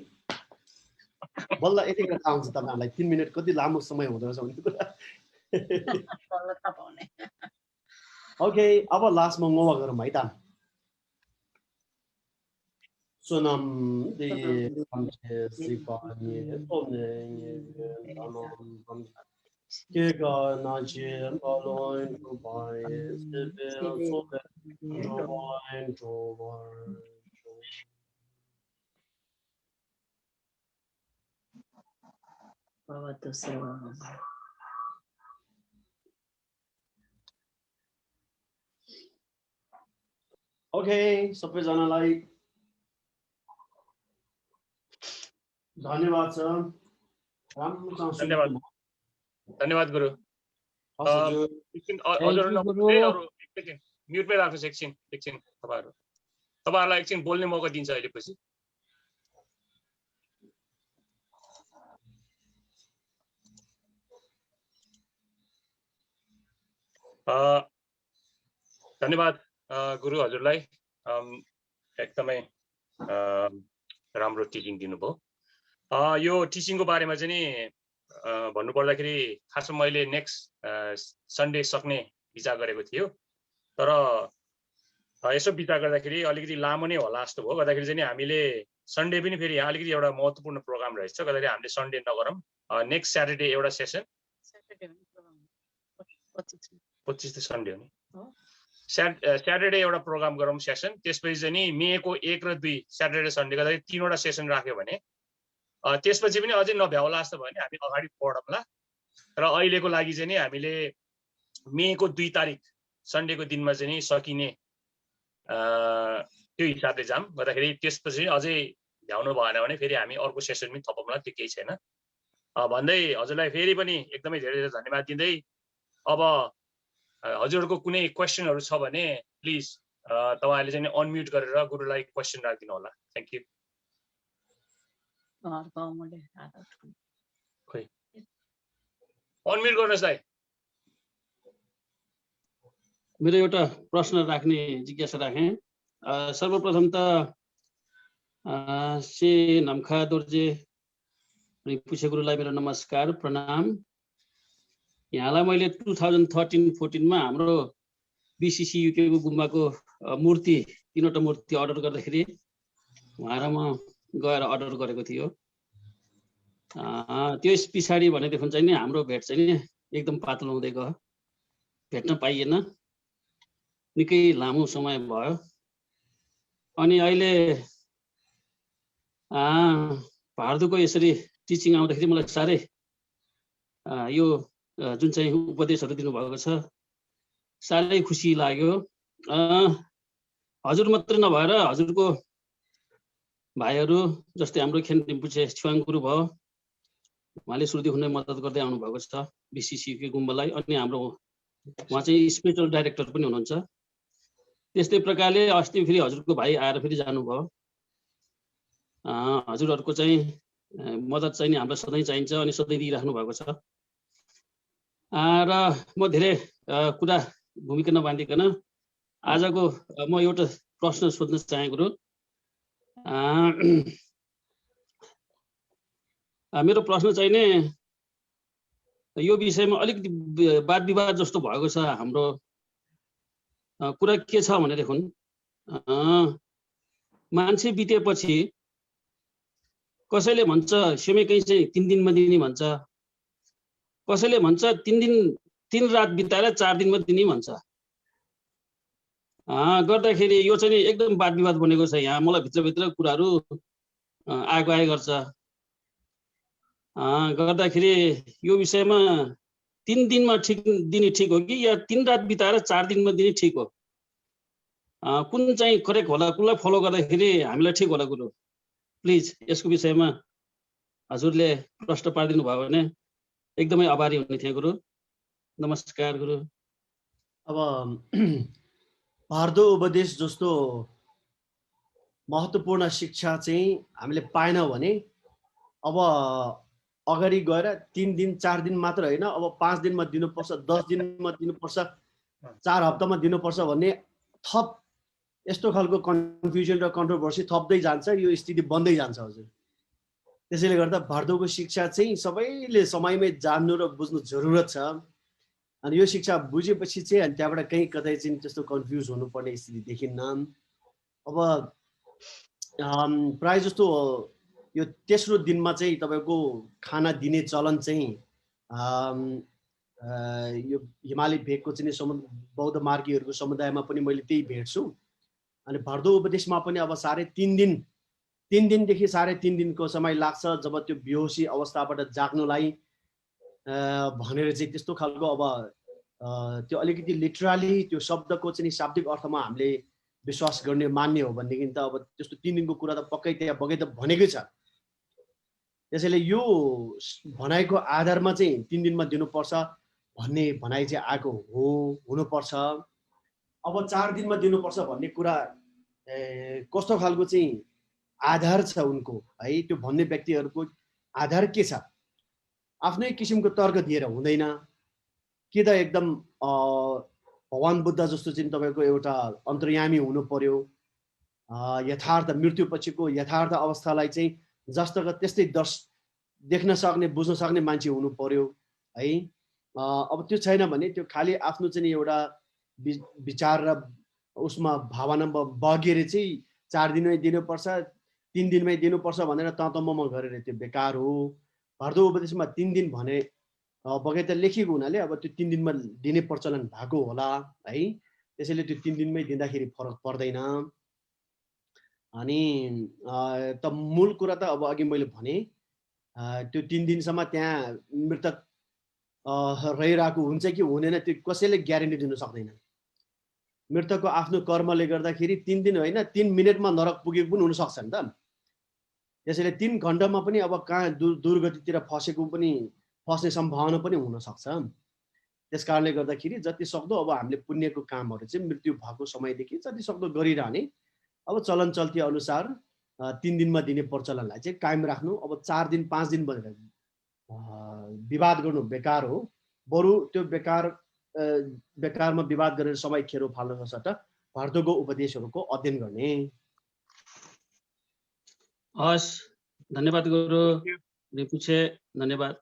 बल्ल यतिखेर थाहा हुन्छ तपाईँहरूलाई 3 मिनट कति लामो समय हुँदो रहेछ भन्ने कुरा ओके अब लास्टमा ngowa गरौँ है त Sunam di kamche sipanye omne anam kega naje aloin rubai sebe sobe rubai rubai Bhavatu seva. Okay सबैजनालाई धन्यवाद छ राम्रोसँग धन्यवाद धन्यवाद गुरु हजुर म्युटमै राख्नुहोस् एकछिन तपाईँहरूलाई एकछिन बोल्ने मौका दिन्छ अहिले पछि धन्यवाद गुरु हजुरलाई एकदमै राम्रो टिचिङ दिनुभयो यो टिचिङको बारेमा चाहिँ नि भन्नु पर्दाखेरि खासमा मैले नेक्स्ट सन्डे सक्ने विचार गरेको थियो तर यसो विचार गर्दाखेरि अलिकति लामो नै होला जस्तो भयो गर्दाखेरि चाहिँ हामीले सन्डे पनि फेरि यहाँ अलिकति एउटा महत्त्वपूर्ण प्रोग्राम रहेछ गर्दाखेरि हामीले सन्डे नगरौँ नेक्स्ट स्याटरडे एउटा सेसन 25 सन्डे हो नि स्याटरडे एउटा प्रोग्राम गरौँ सेसन त्यसपछि चाहिँ नि मेको 1 र 2 स्याटरडे सन्डे गर्दाखेरि 3वटा सेसन राख्यो भने त्यसपछि पनि अझै नभ्याउला जस्तो भयो भने हामी अगाडि बढौँला र अहिलेको लागि चाहिँ नि हामीले मेको 2 तारिक सन्डेको दिनमा चाहिँ नि सकिने त्यो हिसाबले जाम गर्दाखेरि त्यसपछि अझै भ्याउनु भएन भने फेरि हामी अर्को सेसन पनि थपौँला त्यो केही छैन भन्दै हजुरलाई फेरि पनि एकदमै धेरै धेरै धन्यवाद दिँदै अब हजुरहरूको कुनै क्वेसनहरू छ भने प्लिज तपाईहरुले चाहिँ अनम्युट गरेर गुरुलाई क्वेसन राखिदिनु होला थ्यांक यू खोइ अनम्युट गर्नुस् दाइ मेरो एउटा प्रश्न राख्ने जिज्ञासा राखे सर्वप्रथम त से नमखा दोर्जे अनि पुछे गुरुलाई मेरो नमस्कार प्रणाम यहाँलाई मैले 2013-14 मा हाम्रो बीसीसी युके को गुम्बाको मूर्ति 3वटा मूर्ति अर्डर गर्दाखेरि उहाँहरुमा गएर अर्डर गरेको थियो त्यस पछाडी भनेदेखि चाहिँ नि हाम्रो भेट चाहिँ नि एकदम पातलो हुँदै गयो भेट्न पाइएन निकै लामो समय भयो अनि अहिले भारतको यसरी टिचिङ आउँदाखेरि मलाई सारै यो जुन चाहिँ उपदेशहरु दिनु भएको छ सारै खुसी लाग्यो हजुर मात्र नभएर हजुरको भाइहरु जस्तै हाम्रो खेन रिम्पुछे छुवाङ गुरु भयो उहाँले सुरुदेखि नै मद्दत गर्दै आउनु भएको छ बीसीसी को गुम्बालाई अनि हाम्रो उहाँ चाहिँ स्पिरिचुअल डाइरेक्टर पनि हुनुहुन्छ त्यस्तै प्रकारले अस्ति फेरि हजुरको भाइ आएर फेरि जानुभयो हजुरहरुको चाहिँ मद्दत चाहिँ हाम्रो सधैं चाहिन्छ अनि सधैं दिइराख्नु भएको छ र म धेरै कुरा भूमिका नबाँधिकन आजको म एउटा प्रश्न सोध्न चाहे गुरु मेरो प्रश्न चाहिँ नि यो विषयमा अलिकति वाद विवाद जस्तो भएको छ हाम्रो कुरा के छ भनेदेखि मान्छे बितेपछि कसैले भन्छ सेमेकै चाहिँ 3 दिनमा दिने भन्छ कसैले भन्छ 3 रात बिताएर 4 दिनमा दिने भन्छ गर्दाखेरि यो चाहिँ एकदम वाद विवाद बनेको छ यहाँ मलाई भित्रभित्र कुराहरू आए गर्छ गर्दाखेरि यो विषयमा 3 दिनमा दिने ठीक हो कि या 3 रात बिताएर 4 दिनमा दिने ठीक हो कुन चाहिँ करेक्ट होला कुनलाई फलो गर्दाखेरि हामीलाई ठीक होला गुरु प्लिज यसको विषयमा हजुरले प्रश्न पारिदिनु भयो भने एकदमै आभारी हुने थिए गुरु नमस्कार गुरु अब भारदो उपदेश जस्तो महत्त्वपूर्ण शिक्षा चाहिँ हामीले पाएनौं भने अब अगाडि गएर 3 दिन 4 दिन मात्र होइन, अब 5 दिनमा दिनुपर्छ, 10 दिनमा दिनुपर्छ, 4 हप्तामा दिनुपर्छ भन्ने थप यस्तो खालको कन्फ्युजन र कन्ट्रोभर्सी थप्दै जान्छ। यो स्थिति बन्दै जान्छ हजुर। त्यसैले गर्दा भर्दोको शिक्षा चाहिँ सबैले समयमै जान्नु र बुझ्नु जरुरत छ। अनि यो शिक्षा बुझेपछि चाहिँ अनि त्यहाँबाट कहीँ कतै चाहिँ त्यस्तो कन्फ्युज हुनुपर्ने स्थिति देखिन्न। अब प्राय जस्तो यो तेस्रो दिनमा चाहिँ तपाईँको खाना दिने चलन चाहिँ यो हिमाली भेगको चाहिँ बौद्ध मार्गीहरूको समुदायमा पनि मैले त्यही भेट्छु। अनि भर्दो उपदेशमा पनि अब 3.5 दिन 3 दिनदेखि 3.5 दिनको समय लाग्छ जब त्यो बेहोसी अवस्थाबाट जाग्नुलाई भनेर चाहिँ त्यस्तो खालको अब त्यो अलिकति लिटरली त्यो शब्दको चाहिँ शाब्दिक अर्थमा हामीले विश्वास गर्ने मान्ने हो भनेदेखि त अब त्यस्तो 3 दिनको कुरा त पक्कै त्यहाँ बगै त भनेकै छ। त्यसैले यो भनाइको आधारमा चाहिँ 3 दिनमा दिनुपर्छ भन्ने भनाइ चाहिँ आएको हो, हुनुपर्छ। अब 4 दिनमा दिनुपर्छ भन्ने कुरा कस्तो खालको चाहिँ आधार छ उनको है, त्यो भन्ने व्यक्तिहरूको आधार के छ? आफ्नै किसिमको तर्क दिएर हुँदैन कि त एकदम भगवान बुद्ध जस्तो चाहिँ तपाईँको एउटा अन्तर्यामी हुनु पर्यो, यथार्थ मृत्युपछिको यथार्थ अवस्थालाई चाहिँ जस्तोको त्यस्तै देख्न सक्ने बुझ्न सक्ने मान्छे हुनु पर्यो है। अब त्यो छैन भने त्यो खालि आफ्नो चाहिँ एउटा विचार र उसमा भावनामा बगेर चाहिँ 4 दिनमै दिनुपर्छ 3 दिनमै दिनुपर्छ भनेर तँ गरेर त्यो बेकार हो। भर्दो उपदेशमा 3 दिन भने बगै त लेखिएको हुनाले अब त्यो 3 दिनमा दिने प्रचलन भएको होला है। त्यसैले त्यो 3 दिनमै दिँदाखेरि फरक पर्दैन। अनि त मूल कुरा त अब अघि मैले भने त्यो 3 दिनसम्म त्यहाँ मृतक रहिरहेको हुन्छ कि हुँदैन त्यो कसैले ग्यारेन्टी दिन सक्दैन। मृतकको आफ्नो कर्मले गर्दाखेरि 3 दिन होइन 3 मिनेटमा नरक पुगेको पनि हुनसक्छ नि त। त्यसैले 3 घण्टामा पनि अब कहाँ दुर्गतितिर फस्ने सम्भावना पनि हुनसक्छ। त्यस कारणले गर्दाखेरि जति सक्दो अब हामीले पुण्यको कामहरू चाहिँ मृत्यु भएको समयदेखि जति सक्दो गरिरहने, अब चलन चल्ती अनुसार 3 दिनमा दिने प्रचलनलाई चाहिँ कायम राख्नु। अब 4 दिन 5 दिन भनेर विवाद गर्नु बेकार हो। बरु त्यो बेकारमा विवाद गरेर समय खेरो फाल्न सट्टा भर्दोको उपदेशहरूको अध्ययन गर्ने। हस्, धन्यवाद गुरु रिपुछे, धन्यवाद।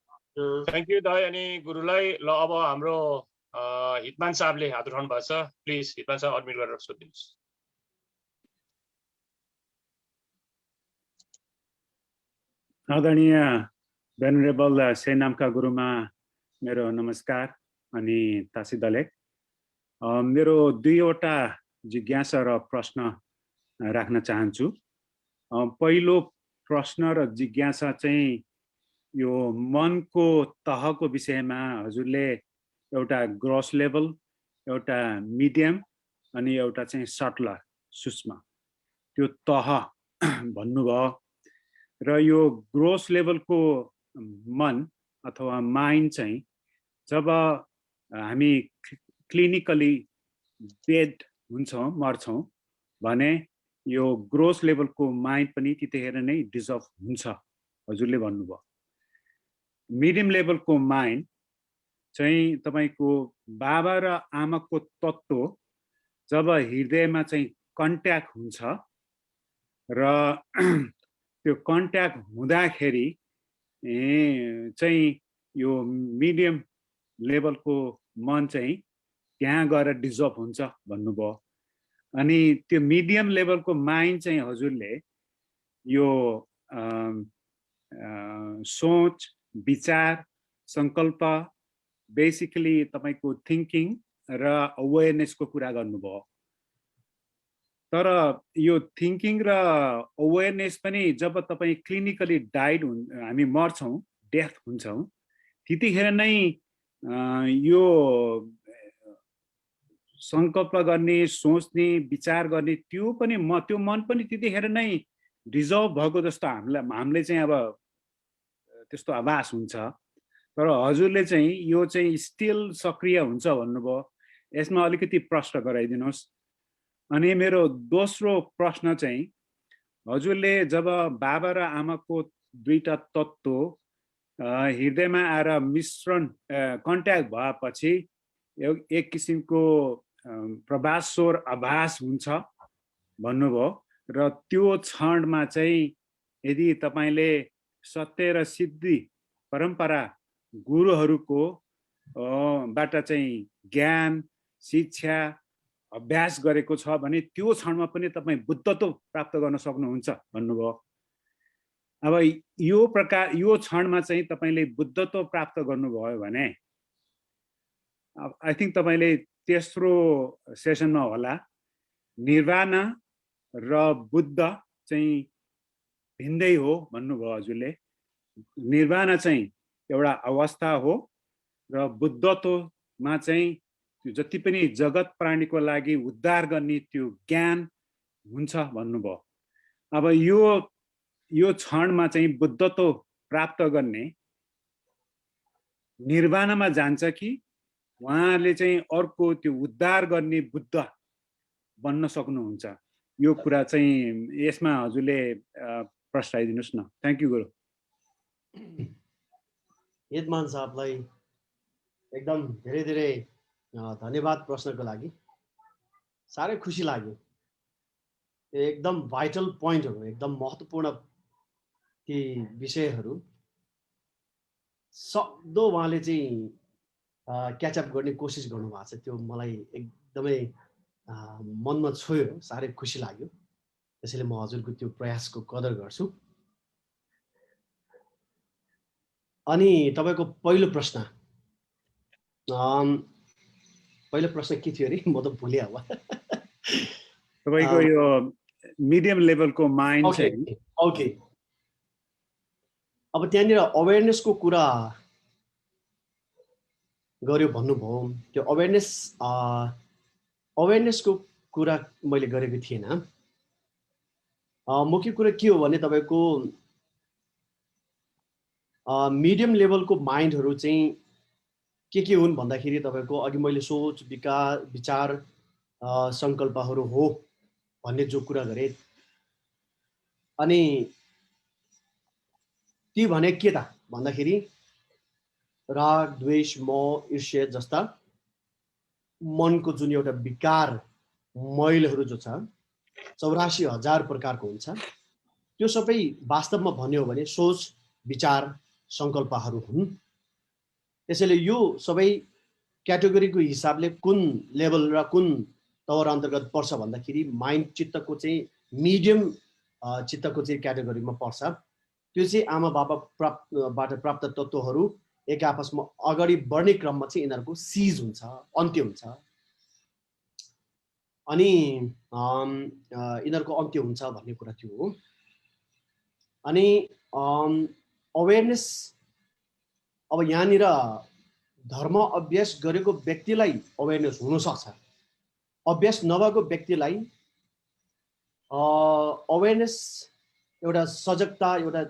थ्याङ्क यू दाइ अनि गुरुलाई। ल अब हाम्रो हितमान साहबले हात उठाउनु भएको छ, प्लिज हितमान साहब अडमिट गरेर सोधिदिनुहोस्। आदरणीय भेनरेबल सेनामका गुरुमा मेरो नमस्कार अनि तासी दलेक। मेरो 2वटा जिज्ञासा र प्रश्न राख्न चाहन्छु। पहिलो प्रश्न र जिज्ञासा चाहिँ यो मनको तहको विषयमा हजुरले एउटा ग्रस लेभल, एउटा मिडियम अनि एउटा चाहिँ सटलर सूक्ष्म त्यो तह भन्नुभयो। र यो ग्रोस लेभलको मन अथवा माइन्ड चाहिँ जब हामी क्लिनिकली डेड हुन्छौँ, मर्छौँ भने यो ग्रोस लेभलको माइन्ड पनि त्यतिखेर नै डिजल्भ हुन्छ हजुरले भन्नुभयो। मिडियम लेभलको माइन्ड चाहिँ तपाईको बाबा र आमाको तत्त्व जब हृदयमा चाहिँ कन्ट्याक्ट हुन्छ र त्यो कन्ट्याक्ट हुँदाखेरि चाहिँ यो मिडियम लेभलको मन चाहिँ त्यहाँ गएर डिजल्भ हुन्छ भन्नुभयो। अनि त्यो मिडियम लेभलको माइन्ड चाहिँ हजुरले यो सोच, विचार, संकल्प, बेसिकली तपाईको थिङ्किङ र अवेरनेसको कुरा गर्नुभयो। तर यो थिङ्किङ र अवेरनेस पनि जब तपाईँ क्लिनिकली डाइड हामी मर्छौँ, डेथ हुन्छौँ, त्यतिखेर नै यो संकल्प गर्ने, सोच्ने, विचार गर्ने त्यो मन पनि त्यतिखेर नै डिजल्भ भएको जस्तो हामीले चाहिँ अब त्यस्तो आभास हुन्छ। तर हजुरले चाहिँ यो चाहिँ स्टिल सक्रिय हुन्छ भन्नुभयो। यसमा अलिकति प्रश्न गराइदिनुहोस्। अनि मेरो दोस्रो प्रश्न चाहिँ, हजुरले जब बाबा र आमाको 2टा तत्त्व हृदयमा आएर मिश्रण कन्ट्याक्ट भएपछि एक किसिमको प्रभासोर आभास हुन्छ भन्नुभयो र त्यो क्षणमा चाहिँ यदि तपाईले सत्य र सिद्धि परम्परा गुरुहरूको बाट चाहिँ ज्ञान शिक्षा अभ्यास गरेको छ भने त्यो क्षणमा पनि तपाईँ बुद्धत्व प्राप्त गर्न सक्नुहुन्छ भन्नुभयो। अब यो क्षणमा चाहिँ तपाईले बुद्धत्व प्राप्त गर्नुभयो भने आई थिंक तपाईले तेस्रो सेसनमा होला निर्वाणा र बुद्ध चाहिँ भिन्दै हो भन्नुभयो हजुरले। निर्वाणा चाहिँ एउटा अवस्था हो र बुद्धत्वमा चाहिँ जति पनि जगत प्राणीको लागि उद्धार गर्ने त्यो ज्ञान हुन्छ भन्नुभयो। अब यो क्षणमा चाहिँ बुद्धत्व प्राप्त गर्ने निर्वाणामा जान्छ कि उहाँले चाहिँ अर्को त्यो उद्धार गर्ने बुद्ध बन्न सक्नुहुन्छ? यो कुरा चाहिँ यसमा हजुरले प्रश्नाइदिनुस् न। थ्यांक यू गुरु। यजमान साहबलाई एकदम धेरै धेरै धन्यवाद प्रश्नको लागि। साह्रै खुसी लाग्यो। एकदम भाइटल पोइन्टहरु, एकदम महत्त्वपूर्ण ती विषयहरु सक्दो उहाँले चाहिँ क्याचअप गर्ने कोसिस गर्नुभएको छ। त्यो मलाई एकदमै मनमा छोयो, साह्रै खुसी लाग्यो। त्यसैले म हजुरको त्यो प्रयासको कदर गर्छु। अनि तपाईको पहिलो प्रश्न के थियो रे? म त भुले अब। तपाईको यो मिडियम लेभलको माइन्ड चाहिँ ओके। अब त्यहाँनिर अवेयरनेसको कुरा गर्यो भन्नुभयो। त्यो अवेयरनेसको कुरा मैले गरेको थिएन। मुख्य कुरा के हो भने तपाईको मिडियम लेभलको माइन्डहरु चाहिँ के हुन् भन्दाखेरि तपाईको अघि मैले सोच विचार संकल्पहरु हो भन्ने जो कुरा गरे। अनि ती भने के त भन्दाखेरि राग द्वेष मोह ईर्ष्या जस्ता मनको जुन एउटा विकार मैलहरु जो छ 84,000 प्रकारको हुन्छ। त्यो सबै वास्तवमा भन्यो भने सोच विचार संकल्पहरु हुन्। त्यसैले यो सबै क्याटेगोरीको हिसाबले कुन लेभल र कुन तवर अन्तर्गत पर्छ भन्दाखेरि माइन्ड चित्तको चाहिँ मिडियम चित्तको चाहिँ क्याटेगोरीमा पर्छ। त्यो चाहिँ आमा बाबाबाट प्राप्त तत्त्वहरु एक आपसमा अगाडि बढ्ने क्रममा चाहिँ यिनीहरुको सीज हुन्छ, अन्त्य हुन्छ। अनि यिनीहरुको अन्त्य हुन्छ भन्ने कुरा त्यो हो। अनि अवेयरनेस अब यहाँनिर धर्म अभ्यास गरेको व्यक्तिलाई अवेयरनेस हुन सक्छ। अभ्यास नभएको व्यक्तिलाई अवेयरनेस एउटा सजगता एउटा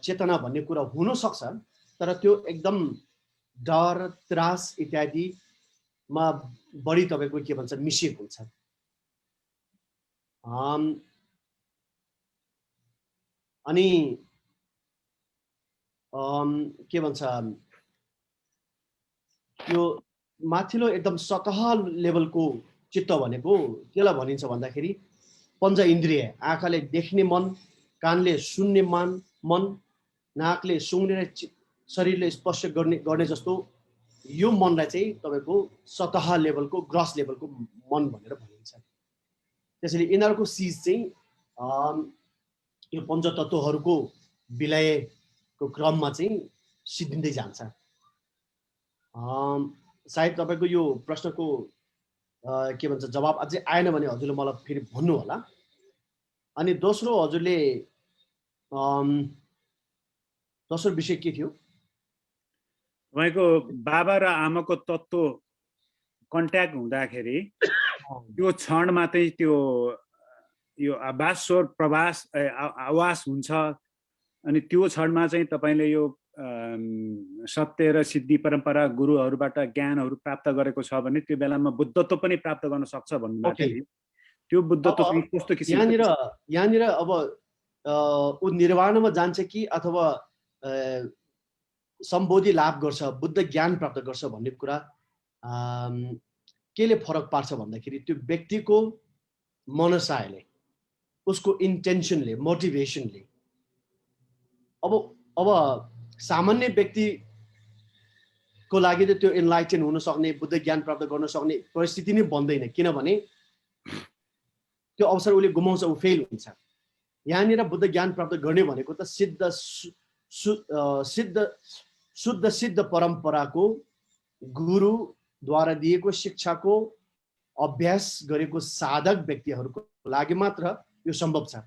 चेतना भन्ने कुरा हुन सक्छ। तर त्यो एकदम डर त्रास इत्यादिमा बढी तपाईको के भन्छ मिसिएको हुन्छ। अनि के भन्छ यो माथिल्लो एकदम सतह लेभलको चित्त भनेको केलाई भनिन्छ भन्दाखेरि पञ्च इन्द्रिय, आँखाले देख्ने मन, कानले सुन्ने मन, नाकले सुँघ्ने र शरीरले स्पर्श गर्ने जस्तो यो मनलाई चाहिँ तपाईको सतह लेभलको ग्रस लेभलको मन भनेर भनिन्छ। त्यसैले यिनीहरुको सीज चाहिँ यो पञ्चतत्त्वहरुको विलयको क्रममा चाहिँ सिद्धिँदै जान्छ। सायद तपाईको यो प्रश्नको के भन्छ जवाब अझै आएन भने हजुरले मलाई फेरि भन्नु होला। अनि दोस्रो हजुरले दोस्रो विषय के थियो? तपाईको बाबा र आमाको तत्त्व कन्ट्याक्ट हुँदाखेरि त्यो क्षणमा चाहिँ त्यो यो आवाज स्वर प्रवास आवाज हुन्छ। अनि त्यो क्षणमा चाहिँ तपाईले यो सत्य र सिद्धि परम्परा गुरुहरुबाट ज्ञानहरु प्राप्त गरेको छ भने त्यो बेलामा बुद्धत्व पनि प्राप्त गर्न सक्छ भन्नुभयो। त्यो बुद्धत्व चाहिँ कस्तो किसिमको? यहाँनिर अब उ निर्वाणमा जान्छ कि अथवा सम्बोधि लाभ गर्छ, बुद्ध ज्ञान प्राप्त गर्छ भन्ने कुरा केले फरक पार्छ भन्दाखेरि त्यो व्यक्तिको मनसायले, उसको इन्टेन्सनले, मोटिभेसनले। अब सामान्य व्यक्तिको लागि त त्यो इन्लाइटन हुन सक्ने, बुद्ध ज्ञान प्राप्त गर्न सक्ने परिस्थिति नै बन्दैन, किनभने त्यो अवसर उसले गुमाउँछ, ऊ फेल हुन्छ। यहाँनिर बुद्ध ज्ञान प्राप्त गर्ने भनेको त शुद्ध परम्पराको गुरुद्वारा दिएको शिक्षाको अभ्यास गरेको साधक व्यक्तिहरूको लागि मात्र यो सम्भव छ।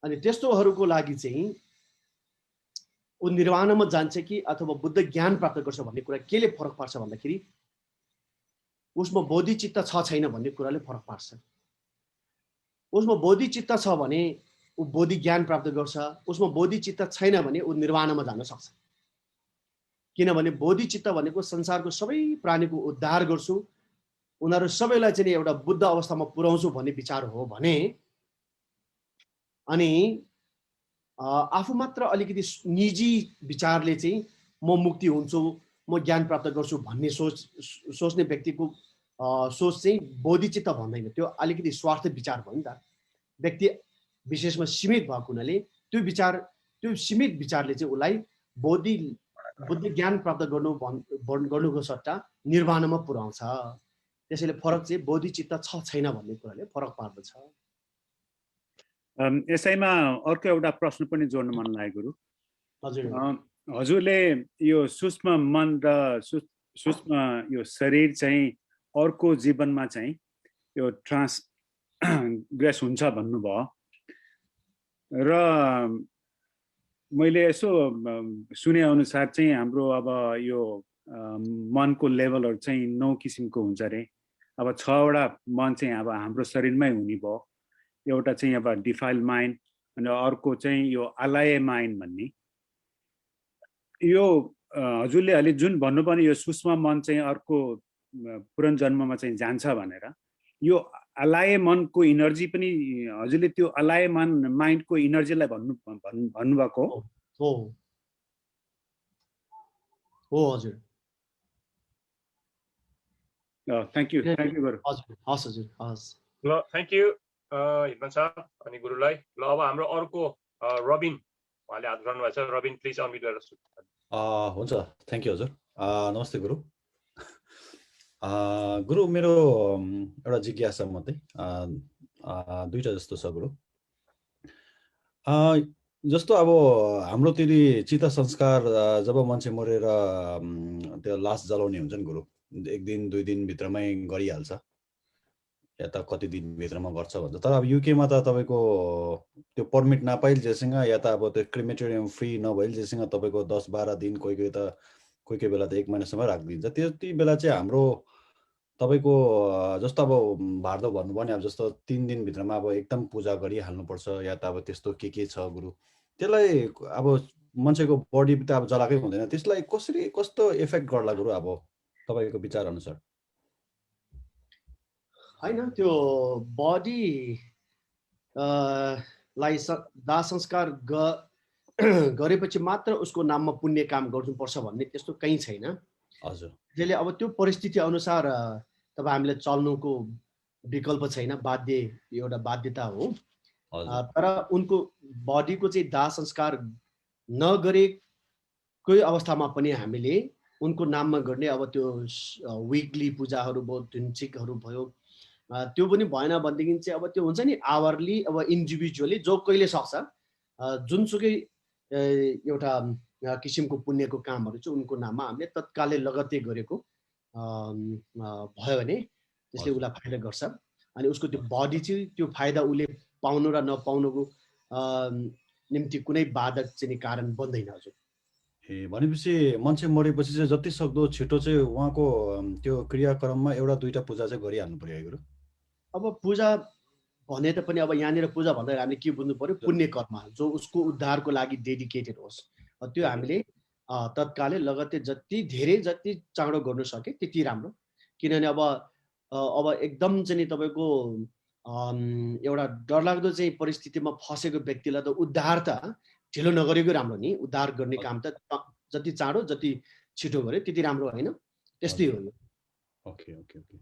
अनि त्यस्तोहरूको लागि चाहिँ ऊ निर्वाणमा जान्छ कि अथवा बुद्ध ज्ञान प्राप्त गर्छ भन्ने कुरा केले फरक पार्छ भन्दाखेरि उसमा बोधिचित्त छ छैन भन्ने कुराले फरक पार्छ। उसमा बोधिचित्त छ भने ऊ बोधि ज्ञान प्राप्त गर्छ, उसमा बोधिचित्त छैन भने ऊ निर्वाणमा जान सक्छ। किनभने बोधिचित्त भनेको संसारको सबै प्राणीको उद्धार गर्छु, उनीहरू सबैलाई चाहिँ एउटा बुद्ध अवस्थामा पुर्याउँछु भन्ने विचार हो भने, अनि आफू मात्र अलिकति निजी विचारले चाहिँ म मुक्ति हुन्छु, म ज्ञान प्राप्त गर्छु भन्ने सोच्ने व्यक्तिको सोच चाहिँ बोधिचित्त भन्दैन, त्यो अलिकति स्वार्थ विचार भयो नि त। व्यक्ति विशेषमा सीमित भएको हुनाले त्यो सीमित विचारले चाहिँ उसलाई बुद्ध ज्ञान प्राप्त गर्नुको सट्टा निर्वाणमा पुर्याउँछ। त्यसैले फरक चाहिँ बोधिचित्त छ छैन भन्ने कुराले फरक पार्दछ। यसैमा अर्को एउटा प्रश्न पनि जोड्न मन लागेको गुरु। हजुर, हजुरले यो सूक्ष्म मन र सूक्ष्म यो शरीर चाहिँ अर्को जीवनमा चाहिँ यो ट्रान्सग्रेस हुन्छ भन्नुभयो र मैले यसो सुने अनुसार चाहिँ हाम्रो अब यो मनको लेभलहरू चाहिँ 9 किसिमको हुन्छ अरे। अब 6वटा मन चाहिँ अब हाम्रो शरीरमै हुने भयो। एउटा चाहिँ अब डिफाइल माइन्ड, अनि अर्को चाहिँ यो अलाय माइन्ड भन्ने। यो हजुरले अलि जुन भन्नुभयो यो सूक्ष्म मन चाहिँ अर्को पुनर्जन्ममा चाहिँ जान्छ भनेर, यो अलाय मनको इनर्जी पनि हजुरले त्यो अलाय माइन्डको इनर्जीलाई भन्नुभएको हो? हो हजुर। थ्याङ्क यू गुरु। हजुर, हस् हजुर, हस्। ल थ्याङ्क यू हिप्पन सर अनि गुरुलाई। ल अब हाम्रो अर्को रबिन, उहाँले हात उठाउनु भएको छ। रबिन प्लिज अनम्युट गरेर। हुन्छ, थ्याङ्क यू हजुर। नमस्ते गुरु। गुरु मेरो एउटा जिज्ञासा मात्रै, 2टा जस्तो छ गुरु। जस्तो अब हाम्रोतिर चिता संस्कार जब मान्छे मरेर त्यो लास जलाउने हुन्छ नि गुरु, 1 दिन 2 दिनभित्रमै गरिहाल्छ, या त कति दिनभित्रमा गर्छ भन्छ। तर अब युकेमा त तपाईँको त्यो पर्मिट नपाइन्जेलसँग या त अब त्यो क्रिमेटोरियम फ्री नभइन्जेलसँग तपाईँको 10-12 दिन, कोही कोही बेला त 1 महिनासम्म राखिदिन्छ। त्यति बेला चाहिँ हाम्रो तपाईँको जस्तो अब भारत भन्नुभयो नि, अब जस्तो 3 दिनभित्रमा अब एकदम पूजा गरिहाल्नुपर्छ या त अब त्यस्तो के छ गुरु, त्यसलाई अब मान्छेको बडी त अब जलाएकै हुँदैन, त्यसलाई कस्तो इफेक्ट गर्ला गुरु अब तपाईँको विचार अनुसार? होइन, त्यो बडी लाई दाह संस्कार गरेपछि मात्र उसको नाममा पुण्य काम गर्नुपर्छ भन्ने त्यस्तो कहीँ छैन। हजुर, त्यसले अब त्यो परिस्थिति अनुसार तब हामीले चल्नुको विकल्प छैन, एउटा बाध्यता हो। तर उनको बडीको चाहिँ दाह संस्कार नगरेकै अवस्थामा पनि हामीले उनको नाममा गर्ने अब त्यो विकली पूजाहरू भयो, ढुन्चिकहरू भयो, त्यो पनि भएन भनेदेखि चाहिँ अब त्यो हुन्छ नि आवरली, अब इन्डिभिजुअली जो कहिले सक्छ जुनसुकै एउटा किसिमको पुण्यको कामहरू चाहिँ उनको नाममा हामीले तत्कालै लगत्तै गरेको भयो भने त्यसले उसलाई फाइदा गर्छ। अनि उसको त्यो बडी चाहिँ त्यो फाइदा उसले पाउनु र नपाउनुको निम्ति कुनै बाधक चाहिँ कारण बन्दैन हजुर। भनेपछि मान्छे मरेपछि चाहिँ जति सक्दो छिटो चाहिँ उहाँको त्यो क्रियाक्रममा 1-2टा पूजा चाहिँ गरिहाल्नु पर्यो गुरु। अब पूजा भने त पनि अब यहाँनिर पूजा भन्दा हामीले के बुझ्नु पर्यो, पुण्य कर्म जो उसको उद्धारको लागि डेडिकेटेड होस्, त्यो हामीले तत्कालै लगत्तै जति चाँडो गर्नु सके त्यति राम्रो। किनभने अब एकदम चाहिँ तपाईँको एउटा डरलाग्दो चाहिँ परिस्थितिमा फसेको व्यक्तिलाई त उद्धार त ढिलो नगरेको राम्रो नि। उद्धार गर्ने काम त जति चाँडो जति छिटो गऱ्यो त्यति राम्रो होइन, त्यस्तै हो यो। ओके ओके ओके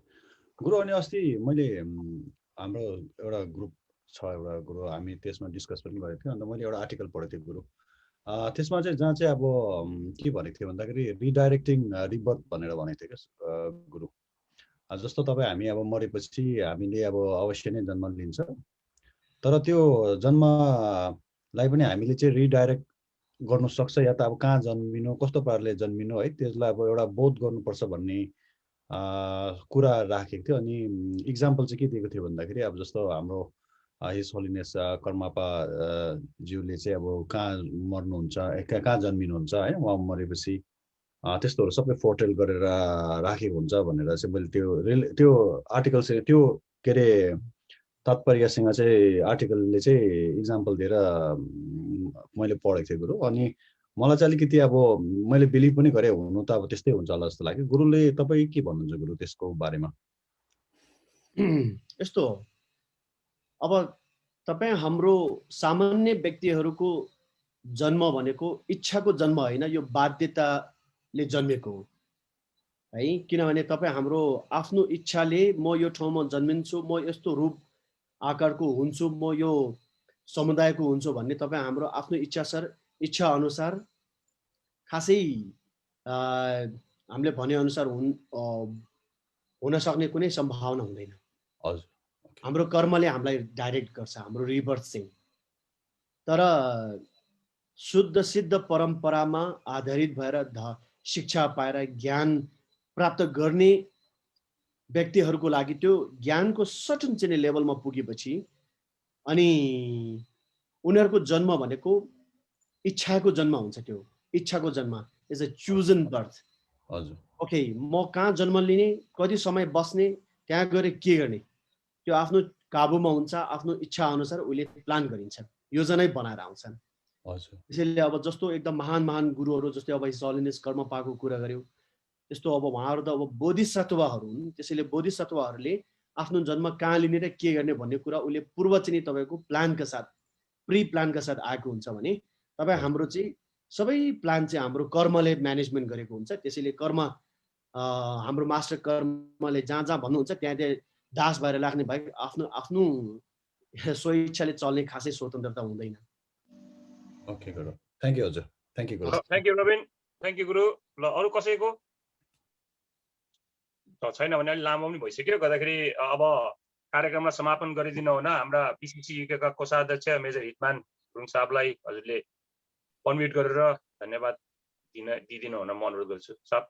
गुरु, अनि अस्ति मैले हाम्रो एउटा ग्रुप छ, एउटा गुरु, हामी त्यसमा डिस्कस पनि गरेको थियौँ। अन्त मैले एउटा आर्टिकल पढेको थिएँ गुरु, त्यसमा चाहिँ जहाँ चाहिँ अब के भनेको थियो भन्दाखेरि रिडाइरेक्टिङ रिबर्थ भनेर भनेको थियो क्या गुरु। जस्तो तपाईँ हामी अब मरेपछि हामीले अब अवश्य नै जन्म लिन्छ, तर त्यो जन्मलाई पनि हामीले चाहिँ रिडाइरेक्ट गर्नु सक्छ, या त अब कहाँ जन्मिनु, कस्तो प्रकारले जन्मिनु है, त्यसलाई अब एउटा बोध गर्नुपर्छ भन्ने कुरा राखेको थियो। अनि इक्जाम्पल चाहिँ के दिएको थियो भन्दाखेरि अब जस्तो हाम्रो हिज होलिनेस कर्मापा ज्यूले चाहिँ अब कहाँ मर्नुहुन्छ, कहाँ जन्मिनुहुन्छ होइन, उहाँ मरेपछि त्यस्तोहरू सबै फोरटेल गरेर राखेको हुन्छ भनेर चाहिँ मैले त्यो आर्टिकल चाहिँ त्यो के अरे तात्पर्यसँग चाहिँ आर्टिकलले चाहिँ इक्जाम्पल दिएर मैले पढेको थिएँ गुरु। अनि मलाई चाहिँ अलिकति अब मैले बिलिभ पनि गरेँ, हुनु त अब त्यस्तै हुन्छ होला जस्तो लाग्यो। गुरुले तपाईँ के भन्नुहुन्छ गुरु त्यसको बारेमा? यस्तो हो, अब तपाईँ हाम्रो सामान्य व्यक्तिहरूको जन्म भनेको इच्छाको जन्म होइन, यो बाध्यताले जन्मेको हो है। किनभने तपाईँ हाम्रो आफ्नो इच्छाले म यो ठाउँमा जन्मिन्छु, म यस्तो रूप आकारको हुन्छु, म यो समुदायको हुन्छु भन्ने तपाईँ हाम्रो आफ्नो इच्छा अनुसार खासै हामीले भनेअनुसार हुन सक्ने कुनै सम्भावना हुँदैन। हजुर, हाम्रो कर्मले हामीलाई डाइरेक्ट गर्छ, हाम्रो रिबर्थ चाहिँ। तर शुद्ध सिद्ध परम्परामा आधारित भएर शिक्षा पाएर ज्ञान प्राप्त गर्ने व्यक्तिहरूको लागि त्यो ज्ञानको सर्टन चाहिँ लेभलमा पुगेपछि अनि उनीहरूको जन्म भनेको इच्छाको जन्म हुन्छ। त्यो इच्छाको जन्म इज अ चुजन बर्थ। हजुर, ओके, म कहाँ जन्म लिने, कति समय बस्ने, त्यहाँ गएर के गर्ने, त्यो आफ्नो काबुमा हुन्छ। आफ्नो इच्छा अनुसार उसले प्लान गरिन्छ, योजनै बनाएर आउँछन्। त्यसैले अब जस्तो एकदम महान गुरुहरू जस्तै अब हिज होलिनेस कर्मपाको कुरा गर्यो, त्यस्तो अब उहाँहरू त अब बोधिसत्वहरू हुन्। त्यसैले बोधिसत्वहरूले आफ्नो जन्म कहाँ लिने र के गर्ने भन्ने कुरा उसले पूर्व चाहिँ तपाईँको प्लानका साथ, प्री प्लानका साथ आएको हुन्छ भने तपाईँ हाम्रो चाहिँ सबै प्लान चाहिँ हाम्रो कर्मले म्यानेजमेन्ट गरेको हुन्छ। त्यसैले कर्म हाम्रो मास्टर कर्मले जहाँ जहाँ भन्नुहुन्छ त्यहाँ त्यहाँ दास भएर लाग्ने भए आफ्नो आफ्नो स्वइच्छाले चल्ने खासै स्वतन्त्रता हुँदैन। Okay Guru, thank you. हजुर, thank you Guru. Thank you Naveen, thank you गुरु। ल अरू कसैको छैन भने अलिक लामो पनि भइसक्यो, गर्दाखेरि अब कार्यक्रमलाई समापन गरिदिनु हुन हाम्रा बिसिसी युकेका कोषाध्यक्ष मेजर हितमान गुरुङ साहबलाई हजुरले अनम्युट गरेर धन्यवाद दिदिनु हुन म अनुरोध गर्छु। साहब।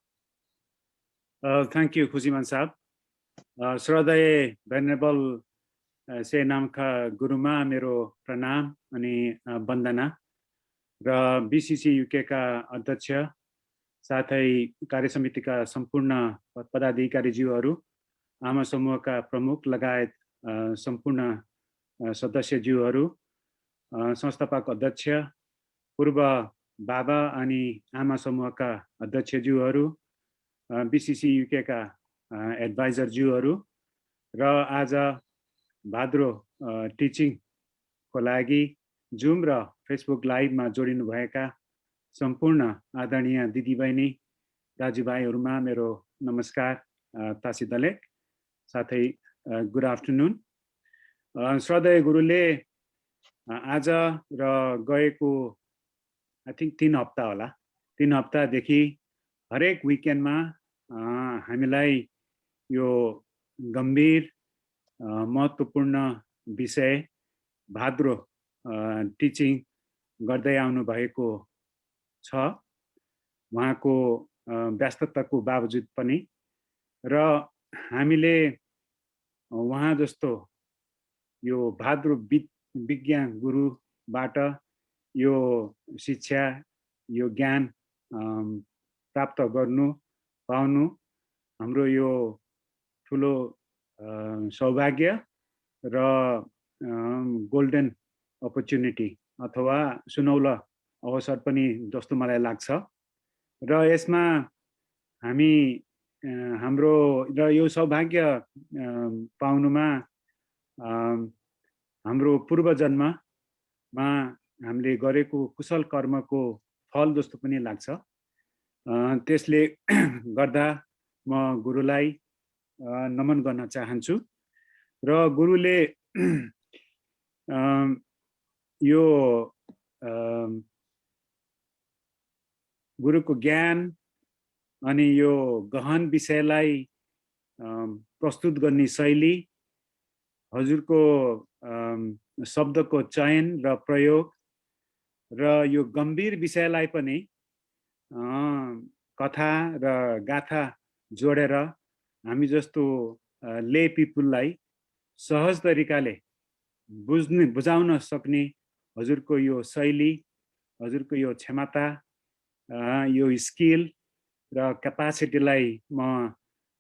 थ्याङ्क यू खुसीमान साहब। श्रद्धेय भेनेबल सेनामका गुरुमा मेरो प्रणाम अनि वन्दना र बिसिसी युकेका अध्यक्ष साथै कार्यसमितिका सम्पूर्ण पदाधिकारीज्यूहरू, आमा समूहका प्रमुख लगायत सम्पूर्ण सदस्यज्यूहरू, संस्थापक अध्यक्ष, पूर्व बाबा अनि आमा समूहका अध्यक्षज्यूहरू, बिसिसी युकेका एडभाइजरज्यूहरू र आज भाद्रो टिचिङको लागि जुम र फेसबुक लाइभमा जोडिनुभएका सम्पूर्ण आदरणीय दिदीबहिनी दाजुभाइहरूमा मेरो नमस्कार तासी दलेक, साथै गुड आफ्टरनुन। श्रद्धेय गुरुले आज र गएको आई थिङ्क 3 हप्ता होला, 3 हप्तादेखि हरेक विकेन्डमा हामीलाई यो गम्भीर महत्त्वपूर्ण विषय भाद्रो टिचिङ गर्दै आउनु भएको छ, उहाँको व्यस्तताको बावजुद पनि। र हामीले उहाँ जस्तो यो भाद्रो विज्ञान गुरुबाट यो शिक्षा, यो ज्ञान प्राप्त गर्नु पाउनु हाम्रो यो ठुलो सौभाग्य र गोल्डन अपर्च्युनिटी अथवा सुनौलो अवसर पनि जस्तो मलाई लाग्छ। र यसमा हामी हाम्रो र यो सौभाग्य पाउनुमा हाम्रो पूर्वजन्ममा हामीले गरेको कुशल कर्मको फल जस्तो पनि लाग्छ। त्यसले गर्दा म गुरुलाई नमन गर्न चाहन्छु र गुरुले यो गुरुको ज्ञान अनि यो गहन विषयलाई प्रस्तुत गर्ने शैली, हजुरको शब्दको चयन र प्रयोग र यो गम्भीर विषयलाई पनि कथा र गाथा जोडेर हामी जस्तो ले पिपुललाई सहज तरिकाले बुझाउन सक्ने हजुरको यो शैली, हजुरको यो क्षमता, यो स्किल र क्यापासिटीलाई म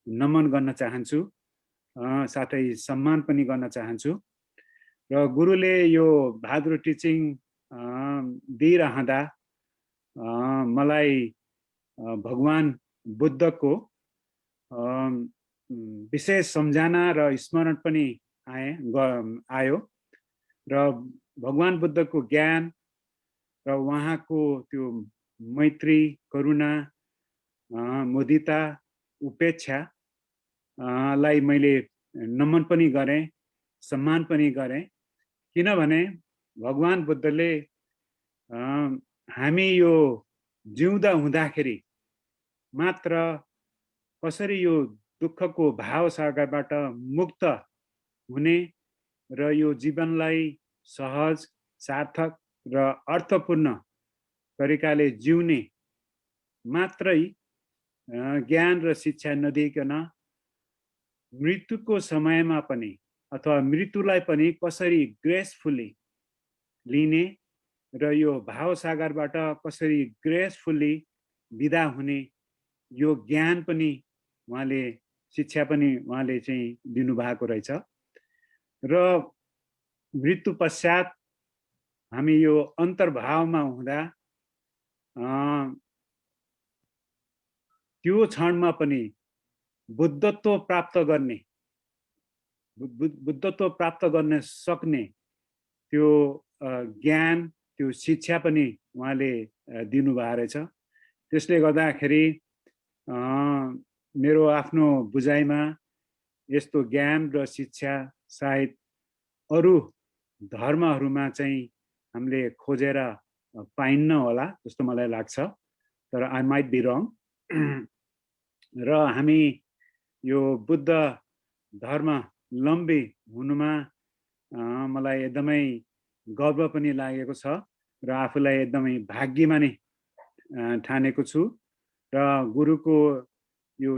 नमन गर्न चाहन्छु, साथै सम्मान पनि गर्न चाहन्छु। र गुरुले यो भाद्रो टिचिङ दिइरहँदा मलाई भगवान बुद्धको विशेष सम्झना र स्मरण पनि आयो र भगवान बुद्धको ज्ञान र उहाँको त्यो मैत्री, करुणा, मुदिता, उपेक्षा लाई मैले नमन पनि गरेँ, सम्मान पनि गरेँ, किनभने भगवान बुद्धले हामी यो जिउँदा हुँदाखेरि मात्र कसरी यो दुःखको भाव सागरबाट मुक्त हुने र यो जीवनलाई सहज, सार्थक र अर्थपूर्ण तरिकाले जिउने मात्रै ज्ञान र शिक्षा नदिइकन मृत्युको समयमा पनि अथवा मृत्युलाई पनि कसरी ग्रेसफुल्ली लिने र यो भावसागरबाट कसरी ग्रेसफुल्ली विदा हुने यो ज्ञान पनि उहाँले, शिक्षा पनि उहाँले चाहिँ दिनुभएको रहेछ। र मृत्यु पश्चात हामी यो अन्तर्भावमा हुँदा त्यो क्षणमा पनि बुद्धत्व प्राप्त गर्न सक्ने त्यो ज्ञान, त्यो शिक्षा पनि उहाँले दिनुभएको रहेछ। त्यसले गर्दाखेरि मेरो आफ्नो बुझाइमा यस्तो ज्ञान र शिक्षा सायद अरू धर्महरूमा चाहिँ हामीले खोजेर पाइन्न होला जस्तो मलाई लाग्छ, तर आई माइट बी रङ। र हामी यो बुद्ध धर्मावलम्बी हुनुमा मलाई एकदमै गर्व पनि लागेको छ र आफूलाई एकदमै भाग्यमानी ठानेको छु। र गुरुको यो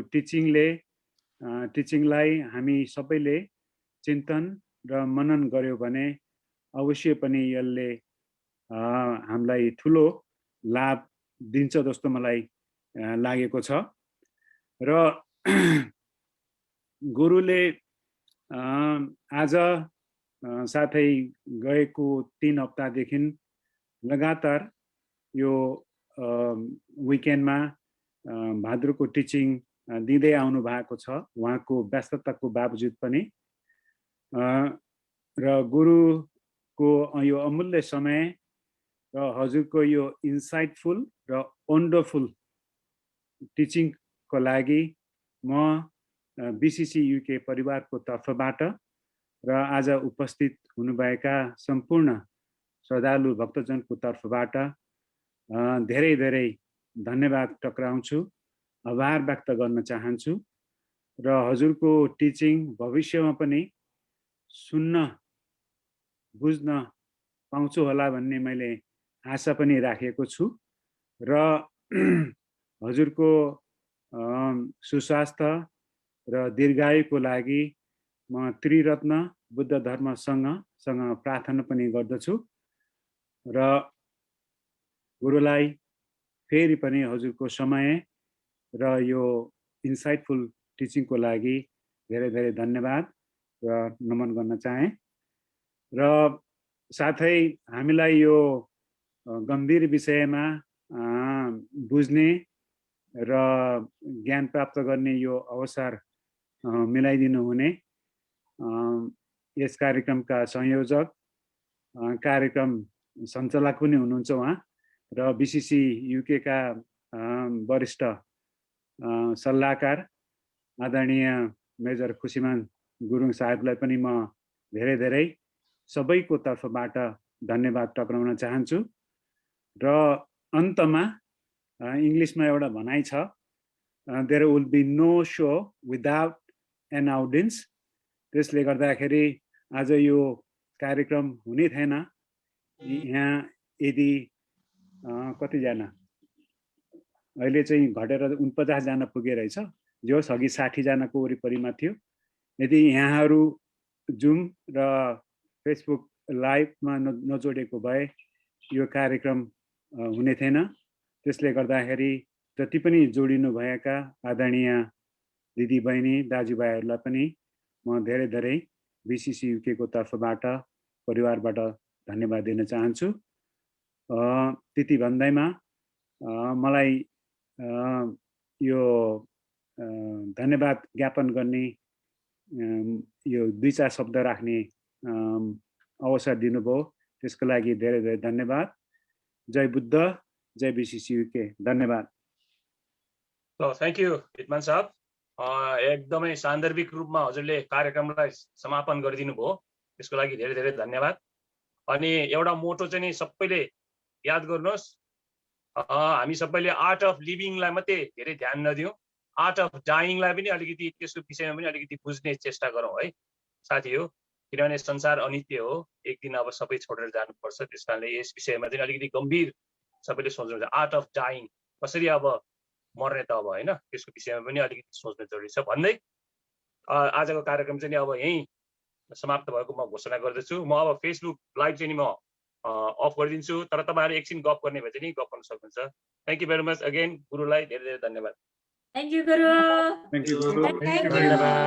टिचिङलाई हामी सबैले चिन्तन र मनन गर्यो भने अवश्य पनि यसले हामीलाई ठुलो लाभ दिन्छ जस्तो मलाई लागेको छ। र गुरुले आज साथै गएको 3 हप्तादेखि लगातार यो विकेन्डमा भाद्रको टिचिङ दिँदै आउनु भएको छ, उहाँको व्यस्तताको बावजुद पनि। र गुरुको यो अमूल्य समय र हजुरको यो इन्साइटफुल र वन्डरफुल टिचिङको लागि म बीसीसी युके परिवारको तर्फबाट र आज उपस्थित हुनुभएका सम्पूर्ण श्रद्धालु भक्तजनको तर्फबाट धेरै धेरै धन्यवाद टक्राउँछु, आभार व्यक्त गर्न चाहन्छु। र हजुरको टिचिङ भविष्यमा पनि सुन्न बुझ्न पाउँछु होला भन्ने मैले आशा पनि राखेको छु। र हजुरको सुस्वास्थ्य र दीर्घायुको लागि म त्रिरत्न बुद्ध धर्म सँग प्रार्थना पनि गर्दछु। र गुरुलाई फेरि पनि हजुरको समय र यो इन्साइटफुल टिचिङको लागि धेरै धेरै धन्यवाद र नमन गर्न चाहे। र साथै हामीलाई यो गम्भीर विषयमा बुझ्ने र ज्ञान प्राप्त गर्ने यो अवसर मिलाइदिनु हुने यस कार्यक्रमका संयोजक, कार्यक्रम सञ्चालक पनि हुनुहुन्छ उहाँ, र बीसीसी युके का वरिष्ठ सल्लाहकार आदरणीय मेजर खुसीमान गुरुङ साहेबलाई पनि म धेरै धेरै सबैको तर्फबाट धन्यवाद टक्राउन चाहन्छु। र अन्तमा इङ्ग्लिसमा एउटा भनाइ छ, there will be no show without an audience. त्यसले गर्दाखेरि आज यो कार्यक्रम हुने थिएन। यहाँ यदि कतिजना अहिले चाहिँ घटेर 49 जना पुगे रहेछ, जो अघि 60 जनाको वरिपरिमा थियो। यदि यहाँहरू जुम र फेसबुक लाइभमा नजोडेको भए यो कार्यक्रम हुने थिएन। त्यसले गर्दाखेरि जति पनि जोडिनु भएका आदरणीय दिदी बहिनी दाजुभाइहरूलाई पनि म धेरै धेरै बिसिसी युके को तर्फबाट परिवारबाट धन्यवाद दिन चाहन्छु। त्यति भन्दैमा मलाई यो धन्यवाद ज्ञापन गर्ने यो 2-4 शब्द राख्ने अवसर दिनुभयो, त्यसको लागि धेरै धेरै धन्यवाद। जय बुद्ध, जय बिसिसी युके। धन्यवाद। थ्याङ्क यू हिटमान साहब। एकदमै सान्दर्भिक रूपमा हजुरले कार्यक्रमलाई समापन गरिदिनु भयो, त्यसको लागि धेरै धेरै धन्यवाद। अनि एउटा मोटो चाहिँ नि सबैले याद गर्नुहोस्, हामी सबैले आर्ट अफ लिभिङलाई मात्रै धेरै ध्यान नदिउँ, आर्ट अफ डाइङलाई पनि अलिकति त्यसको विषयमा पनि अलिकति बुझ्ने चेष्टा गरौँ है साथी हो। किनभने संसार अनित्य हो, एक दिन अब सबै छोडेर जानुपर्छ। त्यस कारणले यस विषयमा चाहिँ अलिकति गम्भीर सबैले सोच्नुहुन्छ। आर्ट अफ डाइङ, कसरी अब मर्ने त अब होइन, त्यसको विषयमा पनि अलिकति सोच्नु जरुरी छ भन्दै आजको कार्यक्रम चाहिँ नि अब यहीँ समाप्त भएको म घोषणा गर्दछु। म अब फेसबुक लाइभ चाहिँ नि म अफ गरिदिन्छु, तर तपाईँहरू एकछिन गफ गर्ने भए चाहिँ नि गफ गर्न सक्नुहुन्छ। Thank you very much again. गुरुलाई धेरै धेरै धन्यवाद। Thank you Guru. Thank you Guru. Thank you.